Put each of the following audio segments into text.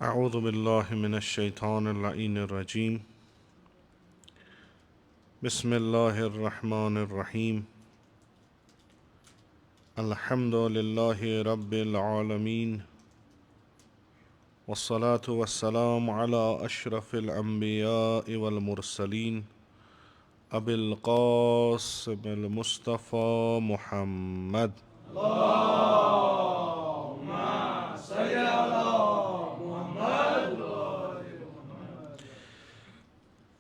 أعوذ بالله من الشيطان اللعين الرجيم بسم الله الرحمن الرحيم الحمد لله رب العالمين والصلاة والسلام على أشرف الأنبياء والمرسلين أبي القاسم المصطفى محمد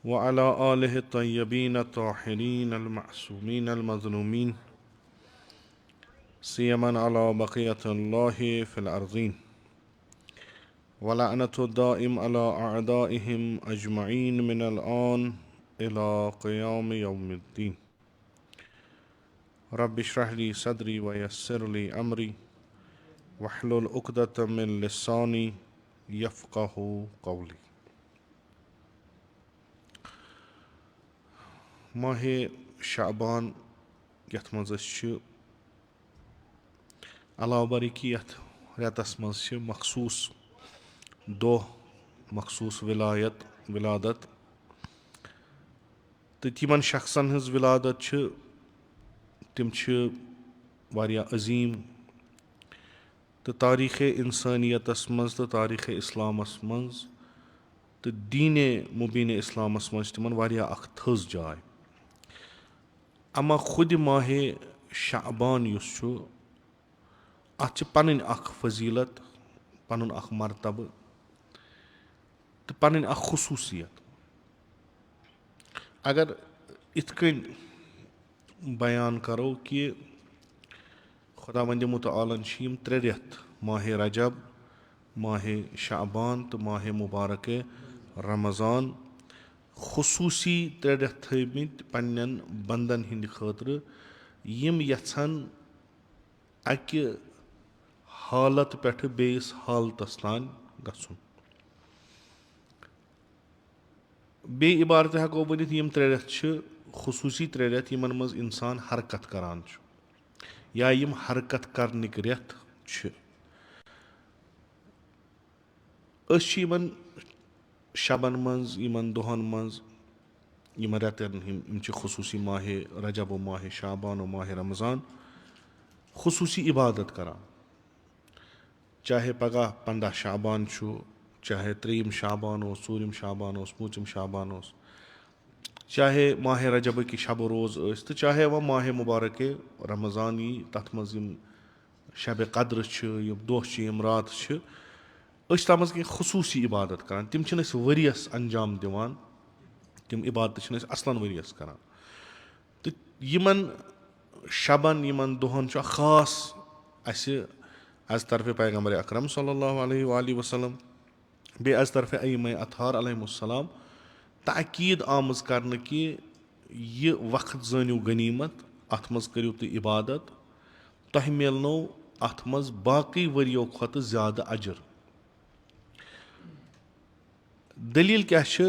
وعلى آله الطيبين الطاهرين المعصومين المظلومين سيما على بقية الله في الأرضين ولعنة الدائم على أعدائهم أجمعين من الآن إلى قيام يوم الدين رب اشرح لي صدري ويسر لي أمري واحلل عقدة من لساني يفقه قولي. ماہ شعبان یتھ منٛز أسۍ علاوٕ بری کہِ یتھ رٮ۪تس منٛز چھِ مخصوٗص دۄہ مخصوٗص ولادت تہٕ تِمن شخصن ہٕنٛز ولادت چھِ تِم چھِ واریاہ عظیٖم تہٕ تاریٖخے اِنسٲنیتس منٛز تہٕ تاریٖخے اِسلامس منٛز تہٕ دیٖنے مُبیٖنے اِسلامس منٛز چھِ تِمن واریاہ اکھ تھٔز جاے. اما خُدِ ماہِ شعبان یُس چھُ اتھ چھِ پنٕنۍ اکھ فضیٖلت پنُن اکھ مرتبہٕ تہٕ پنٕنۍ اکھ خصوٗصیت. اگر یِتھ کٔنۍ بیان کرو کہِ خۄدا وندِ مُتعالن چھِ یِم 3 رٮ۪تھ ماہِ رجب ماہِ شعبان تہٕ ماہِ مُبارکے رمضان خصوٗصی 3 رٮ۪تھ تھٲومٕتۍ پننٮ۪ن بنٛدن ہٕنٛدِ خٲطرٕ یِم یژھن اکہِ حالت پٮ۪ٹھٕ بیٚیِس حالتس تانۍ گژھُن. بیٚیہِ عبارتہِ ہٮ۪کو ؤنِتھ یِم 3 رٮ۪تھ چھِ خصوٗصی 3 رٮ۪تھ یِمن منٛز انسان حرکت کران چھُ یا یِم حرکت کرنٕکۍ رٮ۪تھ چھِ. أسۍ چھِ یِمن شبن منٛز یِمن دۄہن منٛز یِمن رٮ۪تن ہٕنٛدۍ یِم چھِ خصوٗصی ماہِ رجب و ماہِ شعبان و ماہِ رمضان خصوٗصی عبادت کران. چاہے پگہہ 15 شعبان چھُ چاہے 3 شعبان اوس 4 شعبان اوس 5 شعبان اوس چاہے ماہِ رجبٕکۍ شبہٕ روز ٲسۍ تہٕ چاہے وۄنۍ ماہِ مُبارکے رمضان یی تتھ منٛز یِم شبِ قدرٕ چھِ یِم دۄہ چھِ یِم راتہٕ چھِ أسۍ چھِ تتھ منٛز کینٛہہ خصوٗصی عبادت کران. تِم چھِنہٕ أسۍ ؤریس انجام دِوان تِم عبادتہٕ چھِنہٕ أسۍ اصلن ؤریس کران تہٕ یِمن شبن یِمن دۄہن چھُ اکھ خاص اسہِ از طرفِ پیغمبرِ اکرم صلی اللہ علیہ وآلہ وسلم بیٚیہِ از طرفِ ائمہ اطہار علیہم السلام تاکیٖد آمٕژ کرنہٕ کہِ یہِ وقت زٲنِو غنیٖمت اتھ منٛز کٔرِو تُہۍ عبادت تۄہہِ مِلنو اتھ منٛز باقٕے ؤرۍیو کھۄتہٕ زیادٕ اجر. دٔلیٖل کیاہ چھِ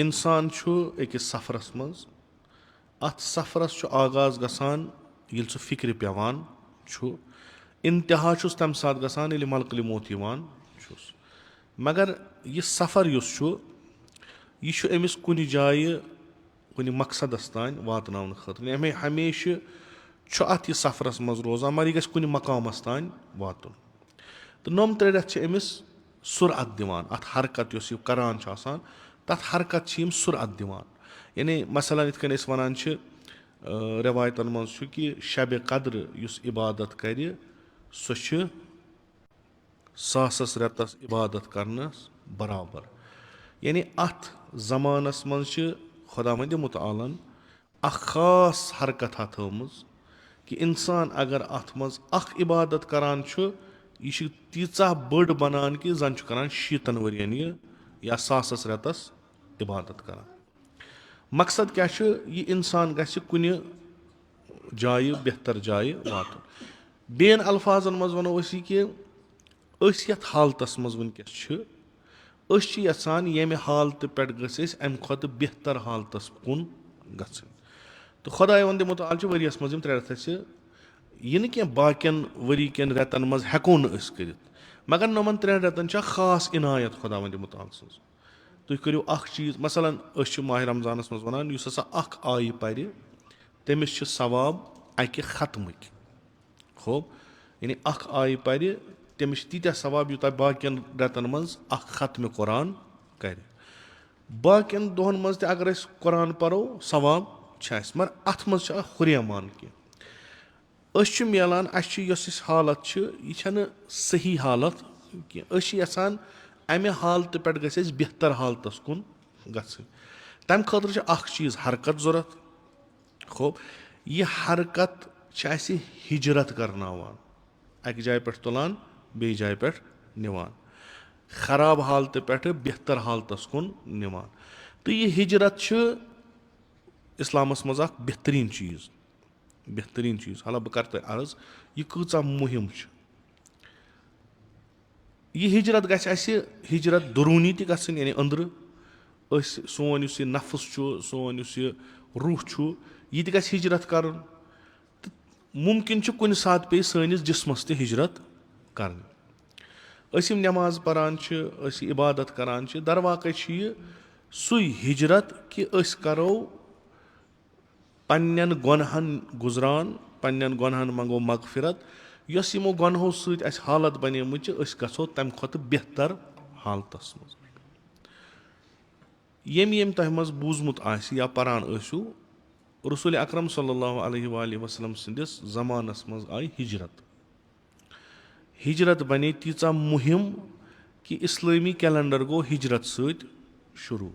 انسان چھُ أکِس سفرس منٛز اتھ سفرس چھُ آغاز گژھان ییٚلہِ سُہ فکرِ پیٚوان چھُ انتہا چھُس تمہِ ساتہٕ گژھان ییٚلہِ ملکہٕ موت یِوان چھُس. مگر یہِ سفر یُس چھُ یہِ چھُ أمِس کُنہِ جایہِ کُنہِ مقصدس تانۍ واتناونہٕ خٲطرٕ ہمیشہِ چھُ اتھ یہِ سفرس منٛز روزان مگر یہِ گژھِ کُنہِ مقامس تانۍ واتُن تہٕ نۄم 3 رٮ۪تھ چھِ أمِس سُرعت دِوان اتھ حرکت یۄس یہِ کران چھُ آسان تتھ حرکت چھِ یِم سُرعت دِوان. یعنی مثلاً یِتھ کٔنۍ أسۍ ونان چھِ رٮ۪وایتن منٛز چھُ کہِ شبِ قدرٕ یُس عبادت کرِ سۄ چھِ 1000 رٮ۪تس عبادت کرنس برابر. یعنی اتھ زمانس منٛز چھِ خۄدا وندِ مُتعالن اکھ خاص حرکتھا تھٲومٕژ کہِ انسان اگر اتھ منٛز اکھ عبادت کران چھُ یہِ چھِ تیٖژاہ بٔڑ بنان کہِ زن چھُ کران 60 ؤرین یہِ या सासस रेतस इबादत करान। मकसद क्या छु ये इंसान गछ कुनि जाय बेहतर जाय वातुन। बेन अल्फाजन मज वनो असी कि अस यथ हालतस मज वनकस छु अस छि यसान येमे हालत पेट गस अम खत बेहतर हालतस कुन गछन। तो खुदाय वंद मुताल छु वरियस मज 3 रेत यह क्या बाकियन वरी कन रेतन मज हेको न अस करित, मगर नमन 3 रेतन छ खास इनायत खुदा वंद मुताल सज। तुम करो अख चीज मसलन अस माह रमजानस मज वनान युस हसा अख आय पर तमिस छ सवाब अकि खत्मक। खूब यानी अख आय पर तमिस तीत्या सवाब यूता बाकियन रेतन मज अख खत्म कुरान कर। बाकियन दोहन मज अगर अस कुरान परो सवाब छ मगर अथ मज छ हुरियमान की अस मिलान अस हालत यह सही हालत कि यसान अमे हालत पे गस बेहतर हालतस कुन गन। तम खतर अख चीज हरकत जरूरत। खूब यह हरकत हिजरत करनावान अक जाय पे तुलान बे जाय पे निवान खराब हालत पे बेहतर हालतस कुन निवान। तो यह हिजरत इस्लामस मज बेहतरीन चीज, बेहतरीन चीज। हाला बह कर तुम अर्ज यह कूचा मुहिम। यह हिजरत गस हिजरत दुरूनी त गसन यानी अंदर सोन यह नफ्स सोन यह रूह यह त गस हिजरत कर। मुमकिन कुन सात पे सनिस जिस्मस त हिजरत कर। अस नमाज परान इबादत करान दरवाक़ सु हिजरत कि अस करो पन्न गुनहन गुजरान पन्न गुनहन मंगो मगफिरत यस यमो गुनहो सत हालत बनेमच अस गो तम खत बेहतर हालतस मज। यम यम तह मज बूजमुत आसि या परान आसु रसूल अकरम सल्लल्लाहु अलैहि वसल्लम सिंदिस ज़मानस मज आई हिजरत। हिजरत बने तीचा मुहिम कि इस्लामी कैलेंडर गो हिजरत सत शुरू।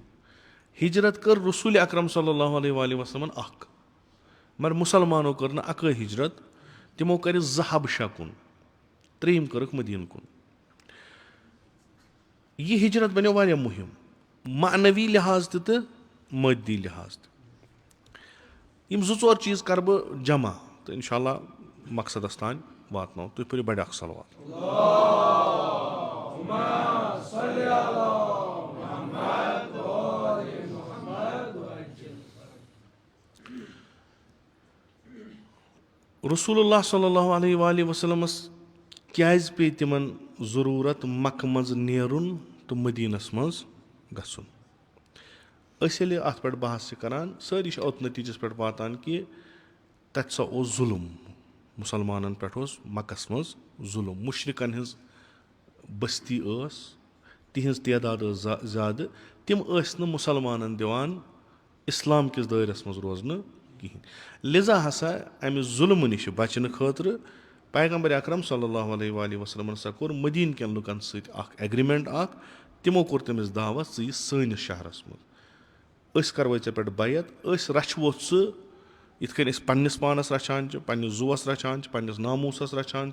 हिजरत कर रसूल अकरम सल्लल्लाहु अलैहि वसल्लम अख मगर मुसलमानों कर न अक हिजरत तिमो कर 2 हबशा कुन 3 कर मदीन कुन। यह हिजरत बनो वारिया मुहिम मानवी लिहाज तो मद्दी लिहाज त। यम 2-4 चीज कर बह जमा तो इंशाअल्लाह मकसदस तान वातनो। तुम पढ़ो बड़ सलवात। रसूलुल्लाह सल्लल्लाहु अलैहि वसल्लम क्याज पे तिमन जरूरत मक्क मज नेरुन तो मदीनस मज गसुन। असल अत पे बहस करान सारी अत नतीजस पे वातान कि तत सा ओस जुल्म मुसलमानन पे मक्कस मज जुल्म। मुशरिकन हिज बस्ती तिहज तदाद ज्यादा तिम मुसलमानन दिवान इस्लाम किस दायरस मज रोजन कहें। लिजा हसा अमि जुल्म निश बचन खतर पैगम्बर अकरम सल्लल्लाहु अलैहि वसल्लम हसा कोर मदीन कन लुकन सत एग्रीमेंट तिमो कोर तमिस दावत ज सनिस शहरस मज करवो ऐ पे बैत रचवो इतकन पन्नस पानस रचान पन्नस जुवस रचान पन्नस नामूसस रचान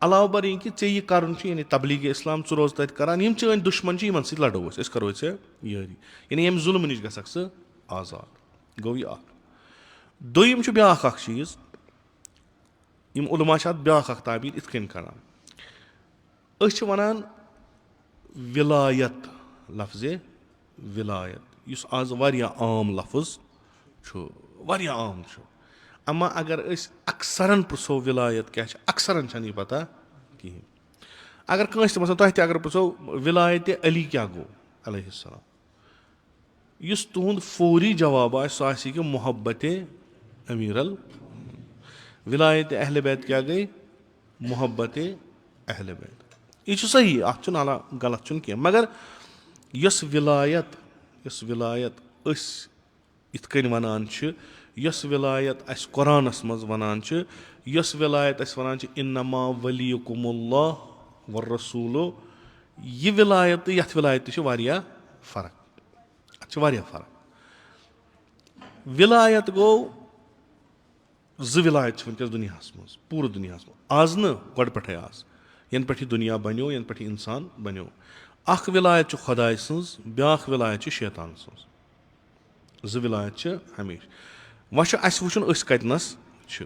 अलाव बर कि ऐ यह कर यानी तबलीग इस्लाम रोज तत करान यम चन दुश्मन इन सत लड़ो करो यारी यानी यम जुल्म निश गसक स आजाद गो यह दोम ब्या चीज यम उलमा ब्या ताबीर इतकन करान वनान विलायत लफ्ज़ विलायत युस आज वारिया आम लफ्ज़ वारिया आम अमा अगर अक्सरन पृछो विलायत क्या अक्सरन यह पता कहें। अगर कंस तुम अगर पृछो विलायत अली क्या गो अलैहिस्सलाम युस तुंद फौरी जवाब सह कि मोहब्बत अमीरल विलायत अहल बैत क्या गई मोहब्बत अहल बैत। यह सही अत अला गलत कह मगर यस विलायत इतकन वनान यस विलायत अस कुरानस मज वनान यस विलायत अस वनान इन्नमा वलियुकुमुल्लाह व रसूलो यह विलायत यथ विलायत फ़र्क अत फ़र्क। विलायत गो 2 विलायत वनकस दुनिया मज पूरे दुनिया आज न गो पे आज यन पे दुनिया बनो यन पे इंसान बनो اکھ وِلایت چھِ خۄداے سٕنٛز بیٛاکھ وِلایت چھِ شیطان سٕنٛز. 2 وِلایت چھِ ہمیشہِ. وۄنۍ چھُ اَسہِ وٕچھُن أسۍ کَتِنَس چھِ.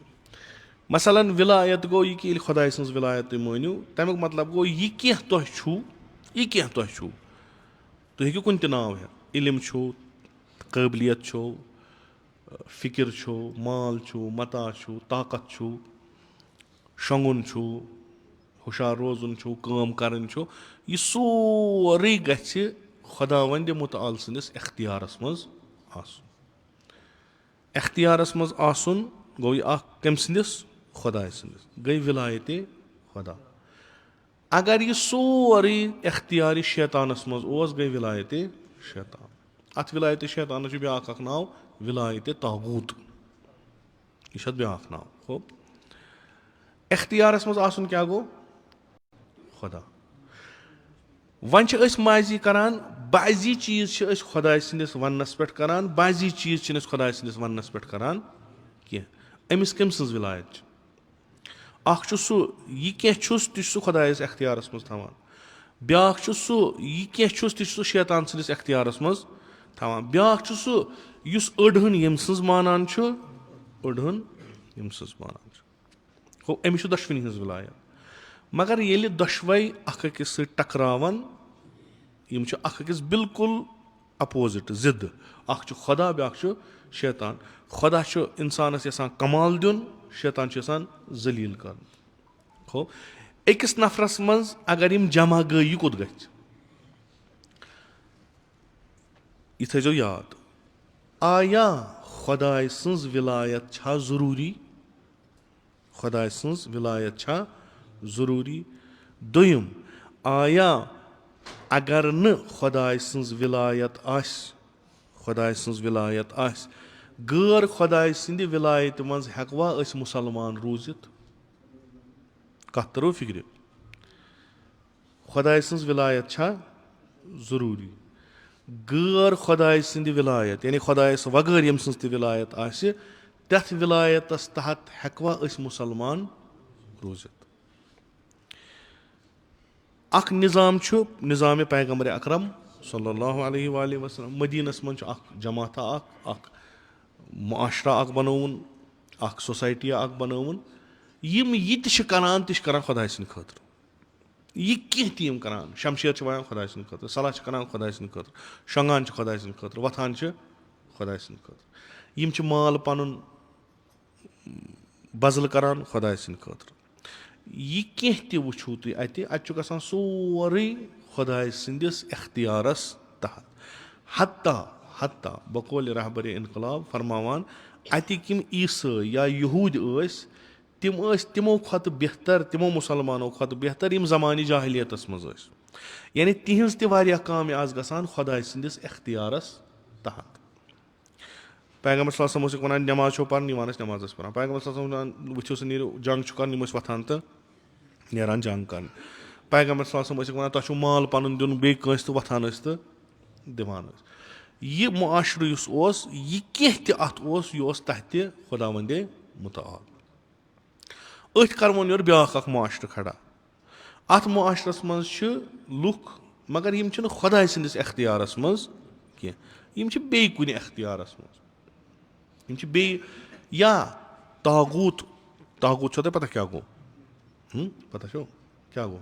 مثلاً وِلایت گوٚو یہِ کہِ ییٚلہِ خۄداے سٕنٛز وِلایت تُہۍ مٲنِو تَمیُک مطلب گوٚو یہِ کینٛہہ تۄہہِ چھُو تُہۍ ہیٚکِو کُنہِ تہِ ناو ہٮ۪تھ. علم چھُو, قٲبلیت چھُو, فِکِر چھُو, مال چھُو, متا چھُو, طاقت چھُو, شۄنٛگُن چھُو, ہُشار روزُن چھُو, کٲم کَرٕنۍ چھُو, یہِ سورُے گژھِ خۄداوندِ مُتعال سٕنٛدِس اختیارَس منٛز آسُن. اختیارَس منٛز آسُن گوٚو یہِ اکھ کٔمۍ سٕنٛدِس خۄداے سٕنٛدِس, گٔے وِلایتِ خۄدا. اگر یہِ سورُے اختیارِ شیطانَس منٛز اوس گٔے وِلایتِ شیطان. اَتھ وِلایتِ شیطانَس چھُ بیٛاکھ اکھ ناو وِلایتِ طاغوٗت. یہِ چھُ اَتھ بیٛاکھ ناو. ہو اختیارَس منٛز آسُن کیٛاہ گوٚو خۄدا. وۄنۍ چھِ أسۍ ماضی کَران بعضی چیٖز چھِ أسۍ خۄداے سٕنٛدِس وَننَس پٮ۪ٹھ کَران, بعضی چیٖز چھِنہٕ أسۍ خۄداے سٕنٛدِس وَننَس پٮ۪ٹھ کَران کینٛہہ. أمِس کٔمۍ سٕنٛز وِلایت چھِ؟ اَکھ چھُ سُہ یہِ کینٛہہ چھُس تہِ چھُ سُہ خۄدایَس اختیارَس منٛز تھاوان. بیٛاکھ چھُ سُہ یہِ کینٛہہ چھُس تہِ چھُ سُہ شیطان سٕنٛدِس اختیارَس منٛز تھاوان. بیٛاکھ چھُ سُہ یُس أڑہن ییٚمہِ سٕنٛز مانان چھُ أڑہن ییٚمہِ سٕنٛز مانان چھُ. گوٚو أمِس چھُ دۄشوٕنی ہٕنٛز وِلایت. مگر ییٚلہِ دۄشوَے اکھ أکِس سۭتۍ ٹکراوان یِم چھِ اکھ أکِس بِلکُل اپوزِٹ ضِد. اکھ چھُ خۄدا بیٛاکھ چھُ شیطان. خۄدا چھُ اِنسانَس یَژھان کمال دیُن, شیطان چھُ یَژھان ذٔلیٖل کَرُن. ہو أکِس نفرَس منٛز اگر یِم جمع گٔے یہِ کوٚت گژھِ؟ یہِ تھٲیزیو یاد. آیا خۄداے سٕنٛز وِلایت چھا ضروٗری؟ خۄداے سٕنٛز وِلایت چھا ضروٗری؟ دوٚیِم, آیا اگر نہٕ خۄداے سٕنٛز وِلایت آسہِ غٲر خۄداے سٕنٛدِ وِلایتہِ منٛز ہٮ۪کوا أسۍ مُسلمان روٗزِتھ؟ کَتھ ترٲو فِکرِ. خۄداے سٕنٛز وِلایت چھا ضروٗری؟ غٲر خۄداے سٕنٛدِ وِلایت یعنی خۄدایَس وغٲر ییٚمہِ سٕنٛز تہِ وِلایت آسہِ تَتھ وِلایتَس تحت ہٮ۪کوا أسۍ مُسلمان روٗزِتھ؟ اکھ نِظام چھُ نِظامِ پیغمبرِ اکرم صلی اللہُ علیہ وآلہ وسلم. مدیٖنَس منٛز چھُ اکھ جماتھا اکھ معاشرا اکھ بنووُن, اکھ سوسایٹِیا اکھ بنٲوٕن. یِم یہِ تہِ چھِ کران تہِ چھِ کران خۄداے سٕنٛدِ خٲطرٕ. یہِ کینٛہہ تہِ یِم کران, شمشیر چھِ وایان خۄداے سٕنٛدِ خٲطرٕ, صلح چھِ کران خۄداے سٕنٛدِ خٲطرٕ, شۄنٛگان چھِ خۄداے سٕنٛدِ خٲطرٕ, وۄتھان چھِ خۄداے سٕنٛدِ خٲطرٕ. یِم چھِ مال پنُن بزل کران خۄداے سٕنٛدِ خٲطرٕ. یہِ کینٛہہ تہِ وٕچھِو تُہۍ اَتہِ چھُ گژھان سورُے خۄداے سٕنٛدِس اختیارس تحت. حتہ بقولِ رہبرِ انقلاب فرماوان اَتِکۍ یِم عیٖسٲے یا یہوٗدۍ ٲسۍ تِم ٲسۍ تِمو کھۄتہٕ بہتر, تِمو مُسلمانو کھۄتہٕ بہتر یِم زمانہِ جاہلیتس منٛز ٲسۍ. یعنی تِہنٛز تہِ واریاہ کامہِ آسہٕ گژھان خۄداے سٕنٛدِس اختیارس تحت. پیغمبر صلی اللہ علیہ وسلم اوسُکھ وَنان نٮ۪ماز چھو پران, یِوان ٲسۍ نٮ۪مازس پران. پیغمبر صلی اللہ علیہ وسلم وَنان ؤتھِو سا نیٖرِو جنٛگ چھُ کَرُن, یِم ٲسۍ وۄتھان تہٕ نیران جنٛگ کرنہِ. پیغمبر صلی اللہ علیہ وسلم ٲسِکھ وَنان تۄہہِ چھُو مال پَنُن دیُن بیٚیہِ کٲنٛسہِ تہٕ وۄتھان ٲسۍ تہٕ دِوان ٲسۍ. یہِ معاشرٕ یُس اوس یہِ کینٛہہ تہِ اَتھ اوس یہِ اوس تحتہِ خۄداوندِ مُتعال. أتھۍ کَرون یورٕ بیٛاکھ اکھ معاشرٕ کھڑا. اَتھ معاشرس منٛز چھِ لُکھ مگر یِم چھِنہٕ خۄداے سٕنٛدِس اختیارس منٛز کینٛہہ, یِم چھِ بیٚیہِ کُنہِ اختیارس منٛز. یِم چھِ بیٚیہِ یا طاغوٗت چھو تۄہہِ پتہ کیٛاہ گوٚو؟ پتہ چھو کیٛاہ گوٚو؟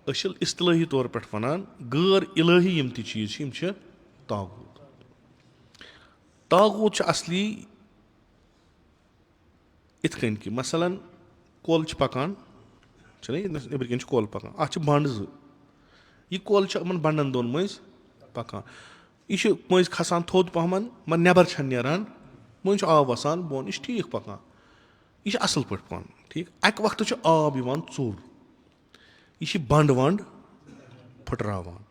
أسۍ چھِ اِصطلٲحی طور پٲٹھۍ وَنان غٲر الٲحی یِم تہِ چیٖز چھِ یِم چھِ طاغوٗت. طاغوٗت چھُ اَصلی یِتھ کٔنۍ کہِ مثلاً کۄل چھِ پَکان چھِنہ, نیٚبرۍ کِنۍ چھِ کۄل پَکان, اَتھ چھِ بنٛڈ 2. یہِ کۄل چھِ یِمن بنٛڈن 2 مٔنٛزۍ پَکان. یہِ چھُ مٔنٛزۍ کھسان تھوٚد پَہمَن مگر نٮ۪بر چھنہٕ نیران, مٔنٛزۍ چھُ آب وَسان بۄن, یہِ چھُ ٹھیٖک پَکان, یہِ چھُ اَصٕل پٲٹھۍ پَکان ٹھیٖک. اَکہِ وقتہٕ چھُ آب یِوان ژوٚر, یہِ چھِ بنٛڈ ونٛڈ پھٕٹراوان.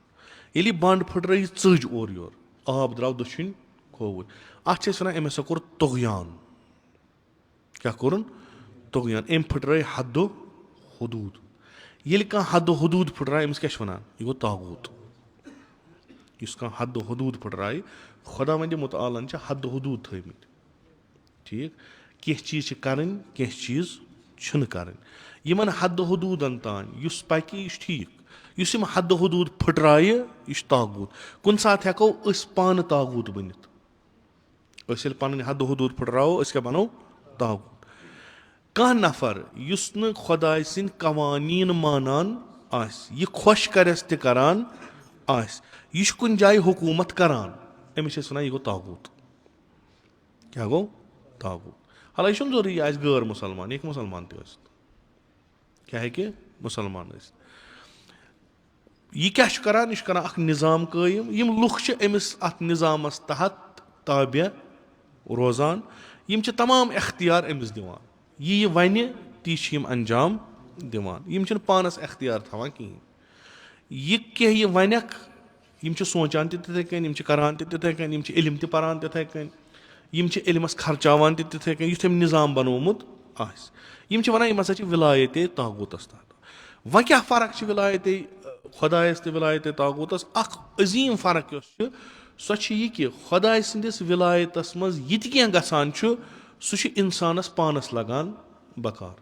ییٚلہِ یہِ بنٛڈ پھٕٹرٲیِتھ ژٔج اورٕ یور, آب درٛاو دٔچھِنۍ کھووُر, اَتھ چھِ أسۍ وَنان أمۍ ہسا کوٚر طغیان. کیٛاہ کوٚرُن؟ طغیان. أمۍ پھٕٹرٲے حدو حدوٗد. ییٚلہِ کانٛہہ حدو حدوٗد پھٕٹرایہِ أمِس کیٛاہ چھِ وَنان؟ یہِ گوٚو طاغوٗت. یُس کانٛہہ حدو حدوٗد پھٕٹرایہِ, خۄداوندِ مُتعالن چھِ حدو حدوٗد تھٲومٕتۍ ٹھیٖک. کینٛہہ چیٖز چھِ کَرٕنۍ, کینٛہہ چیٖز چھُنہٕ کَرٕنۍ. یِمن حد حدوٗدن تانۍ یُس پَکہِ یہِ چھُ ٹھیٖک. یُس یِم حد حدوٗد پھٕٹرایہِ یہِ چھُ طاغوٗت. کُنہِ ساتہٕ ہٮ۪کو أسۍ پانہٕ طاغوٗت بٔنِتھ. أسۍ ییٚلہِ پَنٕنۍ حد حدوٗد پھٕٹراوو أسۍ کیاہ بَنو؟ طاغوٗت. کانٛہہ نفر یُس نہٕ خۄداے سٕنٛدۍ قوانیٖن مانان آسہِ, یہِ خۄش کَرٮ۪س تہِ کران آسہِ, یہِ چھُ کُنہِ جایہِ حکوٗمت کران, أمِس چھِ أسۍ وَنان یہِ گوٚو طاغوٗت. کیاہ گوٚو؟ طاغوٗت. حالانکہِ یہِ چھُنہٕ ضروٗری یہِ آسہِ غٲر مُسلمان, یہِ ہیٚکہِ مُسلمان تہِ ٲسِتھ. کیاہ ہیٚکہِ مُسلمان ٲسِتھ. یہِ کیاہ چھُ کران؟ یہِ چھُ کران اکھ نِظام قٲیِم. یِم لُکھ چھِ أمِس اَتھ نِظامَس تحت تابع روزان. یِم چھِ تمام اختیار أمِس دِوان. یہِ وَنہِ تی چھِ یِم انجام دِوان. یِم چھِنہٕ پانَس اختیار تھاوان کِہینۍ. یہِ کینٛہہ یہِ وَنٮ۪کھ یِم چھِ سونٛچان تہِ تِتھٕے کٔنۍ, یِم چھِ کران تہِ تِتھٕے کٔنۍ, یِم چھِ علم تہِ پَران تِتھٕے کٔنۍ, یِم چھِ علمَس خرچاوان تہِ تِتھٕے کٔنۍ یُتھ أمۍ نِظام بنومُت آسہِ. یِم چھِ وَنان یِم ہسا چھِ وِلایتے طاغوٗتَس تحت. وۄنۍ کیاہ فرق چھِ وِلایتے خۄدایَس تہٕ وِلایتے طاغوٗتَس؟ اکھ عظیٖم فرق یۄس چھِ سۄ چھِ یہِ کہِ خۄداے سٕنٛدِس وِلایتَس منٛز یہِ تہِ کینٛہہ گژھان چھُ سُہ چھُ اِنسانَس پانَس لگان بکار.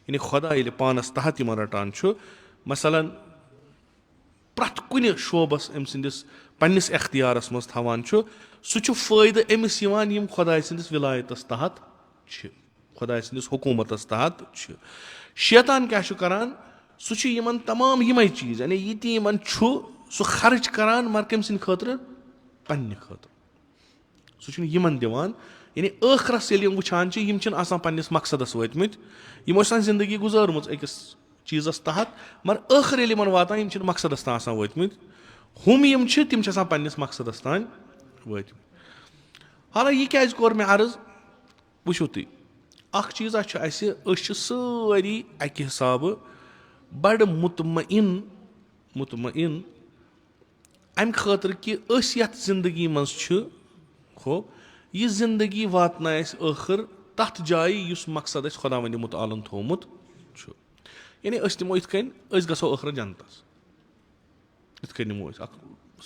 یعنی خۄدا ییٚلہِ پانَس تحت یِمن رَٹان چھُ, مثلاً پرٛٮ۪تھ کُنہِ شوبَس أمۍ سٕنٛدِس پنٕنِس اختیارَس منٛز تھاوان چھُ, سُہ چھُ فٲیدٕ أمِس یِوان یِم خۄداے سٕنٛدِس وِلایتَس تحت چھِ, خۄداے سٕنٛدِس حکوٗمتَس تحت چھِ. شیطان کیاہ چھُ کران؟ سُہ چھُ یِمن تمام یِمے چیٖز, یعنی یہِ تہِ یِمن چھُ سُہ خرٕچ کران مگر کٔمۍ سٕنٛدِ خٲطرٕ؟ پننہِ خٲطرٕ. سُہ چھُنہٕ یِمن دِوان. یعنی ٲخرس ییٚلہِ یِم وٕچھان چھِ یِم چھِنہٕ آسان پننِس مقصدس وٲتمٕتۍ, یِمو چھِ آسان زندگی گُزٲرمٕژ أکِس چیٖزس تحت, مگر ٲخر ییٚلہِ یِمن واتان یِم چھِنہٕ مقصدس تام آسان وٲتمٕتۍ. ہُم یِم چھِ تِم چھِ آسان پننِس مقصدس تانۍ وٲتمٕتۍ. حالانکہِ یہِ کیازِ کوٚر مےٚ عرض؟ وٕچھِو تُہۍ, اکھ چیٖزا چھُ اَسہِ, أسۍ چھِ سٲری اَکہِ حسابہٕ بڑٕ مطمعین اَمہِ خٲطرٕ کہِ أسۍ یَتھ زندگی منٛز چھِ ہو یہِ زندگی واتنایہِ اَسہِ ٲخٕر تَتھ جایہِ یُس مقصد اَسہِ خۄداوندِ مُتعالن تھوٚومُت چھُ. یعنی أسۍ نِمو یِتھ کٔنۍ أسۍ گژھو ٲخرت جنتس. یِتھ کٔنۍ نِمو أسۍ اکھ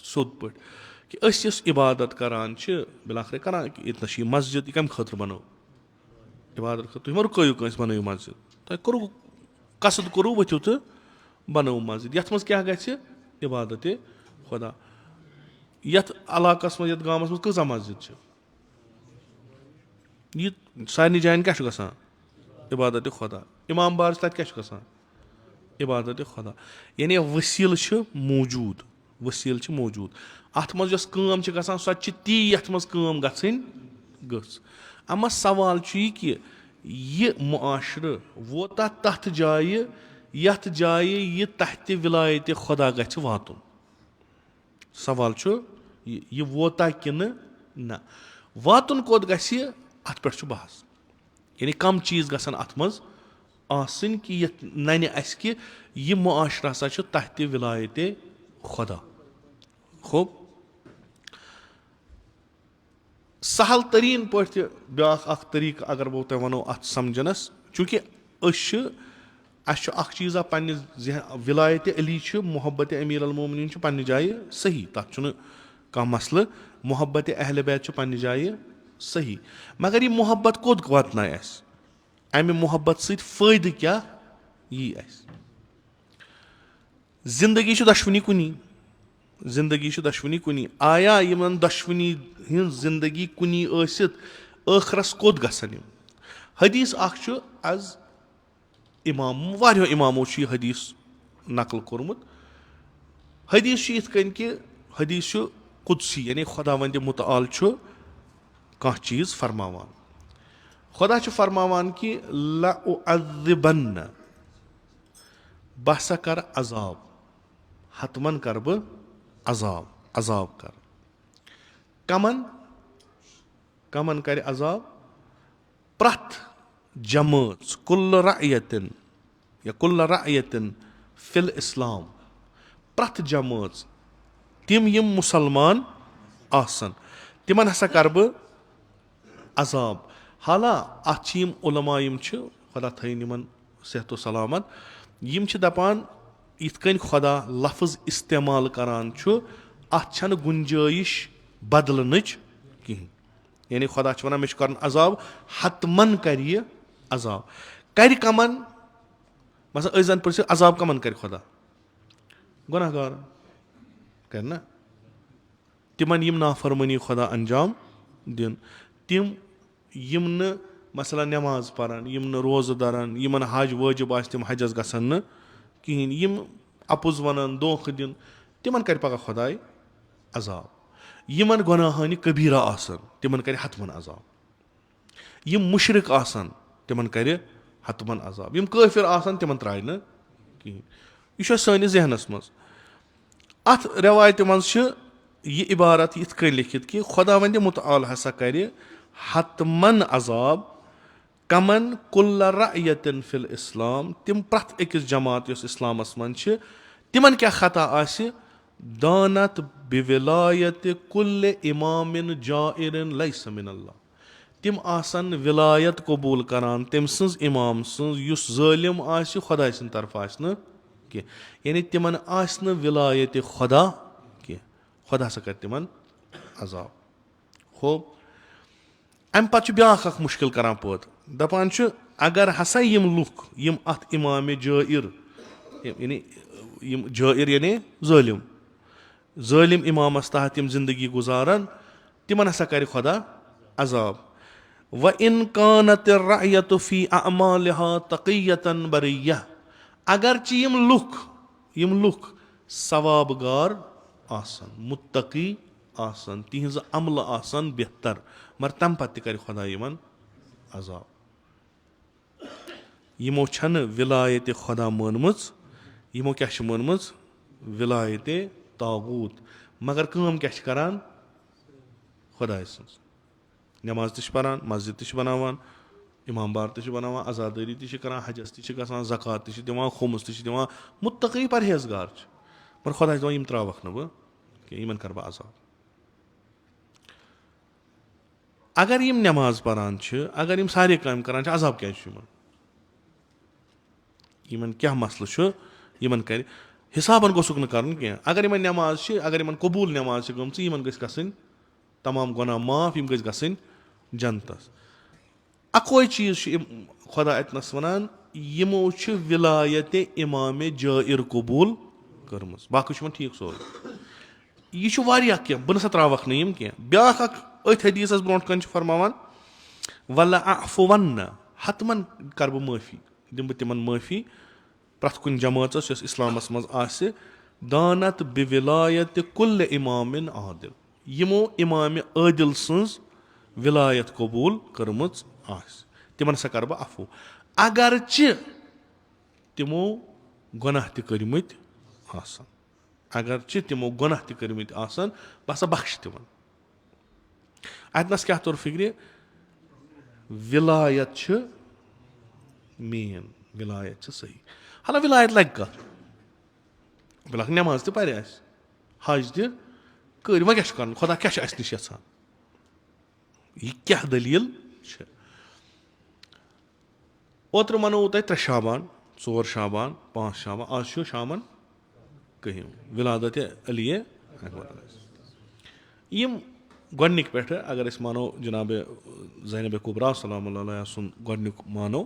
سیوٚد پٲٹھۍ کہِ أسۍ یُس عبادت کران چھِ بِلاخرے کران کہِ ییٚتہِ نس چھِ یہِ مسجد, یہِ کَمہِ خٲطرٕ بنٲو؟ عبادت خٲطرٕ. تُہۍ مہ رُکٲیِو کٲنٛسہِ بنٲیِو مسجد, تۄہہِ کوٚروٕ قصد کوٚروٕ ؤتھِو تہٕ بنٲوو مسجد. یتھ منٛز کیاہ گژھِ؟ عبادتِ خۄدا. یتھ علاقس منٛز یتھ گامس منٛز کۭژاہ مسجد چھِ؟ یہِ سارنٕے جاین کیاہ چھُ گژھان؟ عبادتِ خۄدا. امام بار چھِ تتہِ کیاہ چھُ گژھان؟ عبادتِ خۄدا. یعنی ؤسیٖلہٕ چھِ موٗجوٗد. اتھ منٛز یۄس کٲم چھِ گژھان سۄ تہِ چھِ تی یتھ منٛز کٲم گژھٕنۍ گٔژھ. اما سوال چھُ یہِ کہِ یہِ معاشرٕ ووتاہ تتھ جایہِ یتھ جایہِ یہِ تحتِ وِلایتِ خۄدا گژھِ واتُن؟ سوال چھُ یہِ ووتاہ کِنہٕ نہ؟ واتُن کوٚت گژھِ اتھ پٮ۪ٹھ چھُ بحث. یعنی کم چیٖز گژھن اتھ منٛز آسٕنۍ کہِ یتھ ننہِ اسہِ کہِ یہِ معاشرٕ ہسا چھُ تحتِ وِلایتِ خۄدا. خوب, سہل تریٖن پٲٹھۍ تہِ بیٛاکھ اکھ طٔریٖقہٕ اگر بہٕ تۄہہِ ونو اتھ سمجھنس, چوٗنٛکہِ اسہِ چھُ اکھ چیٖزا پننِس وِلایتِ علی چھُ, محبتِ امیٖر المومنیٖن چھُ پننہِ جایہِ صحیح, تتھ چھُنہٕ کانٛہہ مسلہٕ. محبتِ اہلِ بیت چھُ پننہِ جایہِ صحیح, مگر یہِ محبت کوٚت واتنایہِ اسہِ؟ امہِ محبت سۭتۍ فٲیدٕ کیاہ یی اسہِ؟ زندگی چھِ دۄشوٕنی کُنی. آیا یِمن دۄشوٕنی ہٕنٛز زندگی کُنی ٲسِتھ ٲخرس کوٚت گژھن یِم؟ حدیث اکھ چھُ آز واریاہو اِمامو چھُ یہِ حدیث نقل کوٚرمُت. حدیث چھُ یِتھ کٔنۍ کہِ حدیث چھُ قُدسی, یعنی خۄداوندِ مُتعال چھُ کانٛہہ چیٖز فرماوان. خۄدا چھُ فرماوان کہِ لَأُعَذِّبَنَّ, بہٕ ہسا کرٕ عذاب, حتمن کرٕ بہٕ عذاب کرٕ. کمن کرِ عذاب؟ پرٛٮ۪تھ جمٲژ, کُلُّ رعیتن فِی الاسلام, پرٛٮ۪تھ جمٲژ تِم یِم مُسلمان آسن تِمن ہسا کرٕ بہٕ عذاب. حالا اتھ چھِ یِم علما یِم چھِ, خۄدا تھٲیِن یِمن صحت و سلامت, یِم چھِ دپان یِتھ کٔنۍ خۄدا لفظ استعمال کران چھُ اتھ چھنہٕ گُنجٲیِش بدلنٕچ کہیٖنۍ. یعنی خۄدا چھُ ونان مےٚ چھُ کرُن عذاب, حتمن کرِ یہِ عذاب. کرِ کمن مثلاً أسۍ زن پرژھو عذاب کمن کرِ خۄدا گۄناہ گارن کرِ نا تِمن یِم نافرمٲنی خۄدا انجام دِن تِم یِم نہٕ مثلاً نٮ۪ماز پران یِم نہٕ روزٕ دران یِمن حج وٲجِب آسہِ تِم حجس گژھن نہٕ کِہینۍ یِم اپُز ونان دھوکہٕ دِن تِمن کرِ پگاہ خۄداے عذاب یِمن گۄناہانہِ قبیٖرا آسن تِمن کرِ حتمن عذاب یِم مُشرِق آسن تِمن کرِ حتمن عذاب یِم کٲفِر آسن تِمن ترٛایہِ نہٕ کِہینۍ یہِ چھُ سٲنِس ذہنس منٛز اتھ رٮ۪وایتہِ منٛز چھِ یہِ عبارت یِتھ کٔنۍ لیکھِتھ کہِ خۄدا ونٛدِ مُتعال ہسا کرِ حتمن عذاب کمن کُلہ رعیتن فی الاسلام تِم پرٛٮ۪تھ أکِس جماعت یۄس اسلامس منٛز چھِ تِمن کیٛاہ خطا آسہِ دانت بِولایتِ کُلہِ امامن جائرن لیس من اللہ تِم آسن ولایت قبوٗل کران تٔمۍ سٕنٛز امام سٕنٛز یُس ظٲلِم آسہِ خۄداے سٕنٛدِ طرفہٕ آسہِ نہٕ کینٛہہ یعنی تِمن آسہِ نہٕ ولایتِ خۄدا کینٛہہ خۄدا ہسا کرِ تِمن عذاب ہو امہِ پتہٕ چھُ بیاکھ اکھ مُشکِل کران پٲدٕ دپان چھُ اگر ہسا یِم لُکھ یِم اتھ امامِ جٲیِر یعنی یِم جٲیِر یعنی ظٲلِم امامس تحت یِم زندگی گُزارن تِمن ہسا کرِ خۄدا عذاب و ان کانت الرعیۃ فی اعمالہا تقیۃ بریہ اگرچہِ یِم لُکھ ثواب گار آسن مُتقی آسن تِہنٛزٕ عملہٕ آسن بہتر مگر تمہِ پتہٕ تہِ کرِ خۄدا یِمن عذاب یِمو چھنہٕ ولایتِ خۄدا مٲنمٕژ یِمو کیٛاہ چھِ مٲنمٕژ ولایتِ طاغوٗت مگر کٲم کیٛاہ چھِ کران خۄداے سٕنٛز نٮ۪ماز تہِ چھِ پران مسجد تہِ چھِ بناوان امام بار تہِ چھِ بناوان عزادٲری تہِ چھِ کران حجس تہِ چھِ گژھان زکات تہِ چھِ دِوان خُمُس تہِ چھِ دِوان مُتقی پرہیزگار چھِ مگر خۄدا چھِ دپان یِم ترٛاوکھ نہٕ بہٕ کینٛہہ یِمن کرٕ بہٕ عذاب اگر یِم نٮ۪ماز پران چھِ اگر یِم سارے کامہِ کران چھِ عذاب کیٛازِ چھُ یِمن کیٛاہ مسلہٕ چھُ یِمن کرِ حِسابن گوٚژھُکھ نہٕ کرُن کینٛہہ اگر یِمن نٮ۪ماز چھِ اگر یِمن قبوٗل نٮ۪ماز چھِ گٔمژٕ یِمن گٔژھۍ گژھٕنۍ تمام گۄناہ معاف یِم گٔژھۍ گژھٕنۍ جنتس اکوے چیٖز چھُ خۄدا اتنس ونان یِمو چھِ ولایتِ امامِ جٲیِر قبوٗل کٔرمٕژ باقٕے چھُ وۄنۍ ٹھیٖک سورُے یہِ چھُ واریاہ کینٛہہ بہٕ نسا ترٛاوکھ نہٕ یِم کینٛہہ بیاکھ اکھ أتھۍ حدیٖثس برونٛٹھ کنہِ چھُ فرماوان ولہ اعفوَنّ حتمن کرٕ بہٕ معٲفی دِمہٕ بہٕ تِمن معٲفی پرٛٮ۪تھ کُنہِ جمٲژس یۄس اسلامس منٛز آسہِ دانت بِولایتِ کُلہِ امامن عادل یِمو امامِ عٲدِل سٕنٛز ولایت قبوٗل کٔرمٕژ آسہِ تِمن ہسا کرٕ بہٕ عفو اگرچہِ تِمو گۄناہ تہِ کٔرمٕتۍ آسن بہٕ ہسا بخشہٕ تِمن اتنس کیٛاہ توٚر فِکرِ ولایت چھِ مین ولایت چھِ صحیح حالہ ولایت لگہِ کتھ بِلاکھ نٮ۪ماز تہِ پرِ اسہِ حج تہِ کٔرۍ وۄنۍ کیٛاہ چھُ کرُن خۄدا کیٛاہ چھُ اسہِ نِش یژھان یہِ کیٛاہ دٔلیٖل چھِ اوترٕ ونووُ تۄہہِ 3 شابان 4 شابان 5 شابان آز چھُ شامن کٔہِم ولادتِ علیہ یِم گۄڈنِکۍ پٮ۪ٹھٕ اگر أسۍ مانو جنابِ زینبِ کُبرا سلام اللہ علیہ سُنٛد گۄڈنیُک مانو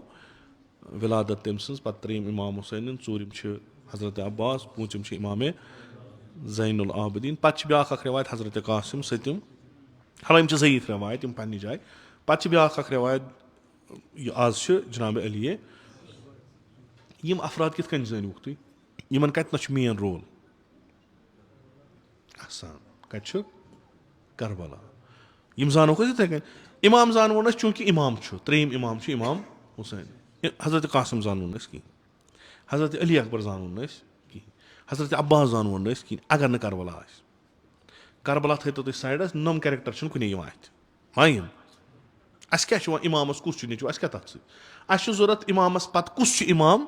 ولادت تٔمۍ سٕنٛز پتہٕ 3یِم امام حُسینٕنۍ 4یِم چھِ حضرتِ عباس 5یِم چھِ امامِ زین العابدیٖن پتہٕ چھِ بیاکھ اکھ رٮ۪وایت حضرتِ قاسِم 7یِم حالانکہِ یِم چھِ ضعیٖف رٮ۪وایت یِم پننہِ جایہِ پتہٕ چھِ بیاکھ اکھ رٮ۪وایت یہِ آز چھِ جنابِ علیہ یِم افراد کِتھ کٔنۍ زٲنۍوُکھ تُہۍ یِمن کتنس چھُ مین رول آسان کتہِ چھُ کربلا یِم زانوکھ أسۍ یِتھٕے کٔنۍ امام زانوُن أسۍ چوٗنٛکہِ امام چھُ 3یِم امام چھُ امام حُسین حضرتِ قاسِم زانوُن أسۍ کِہینۍ حضرتِ علی اکبر زانوُن نہٕ أسۍ کِہینۍ حضرتِ عباس زانوُن نہٕ أسۍ کِہینۍ اگر نہٕ کربلا آسہِ کربلا تھٲیتو تُہۍ سایڈس نۄم کیریکٹر چھِنہٕ کُنی یِوان اتھِ وۄنۍ یِم اسہِ کیٛاہ چھُ وۄنۍ امامس کُس چھُ نیٚچوٗ اسہِ کیٛاہ تتھ سۭتۍ اسہِ چھُ ضوٚرتھ امامس پتہٕ کُس چھُ امام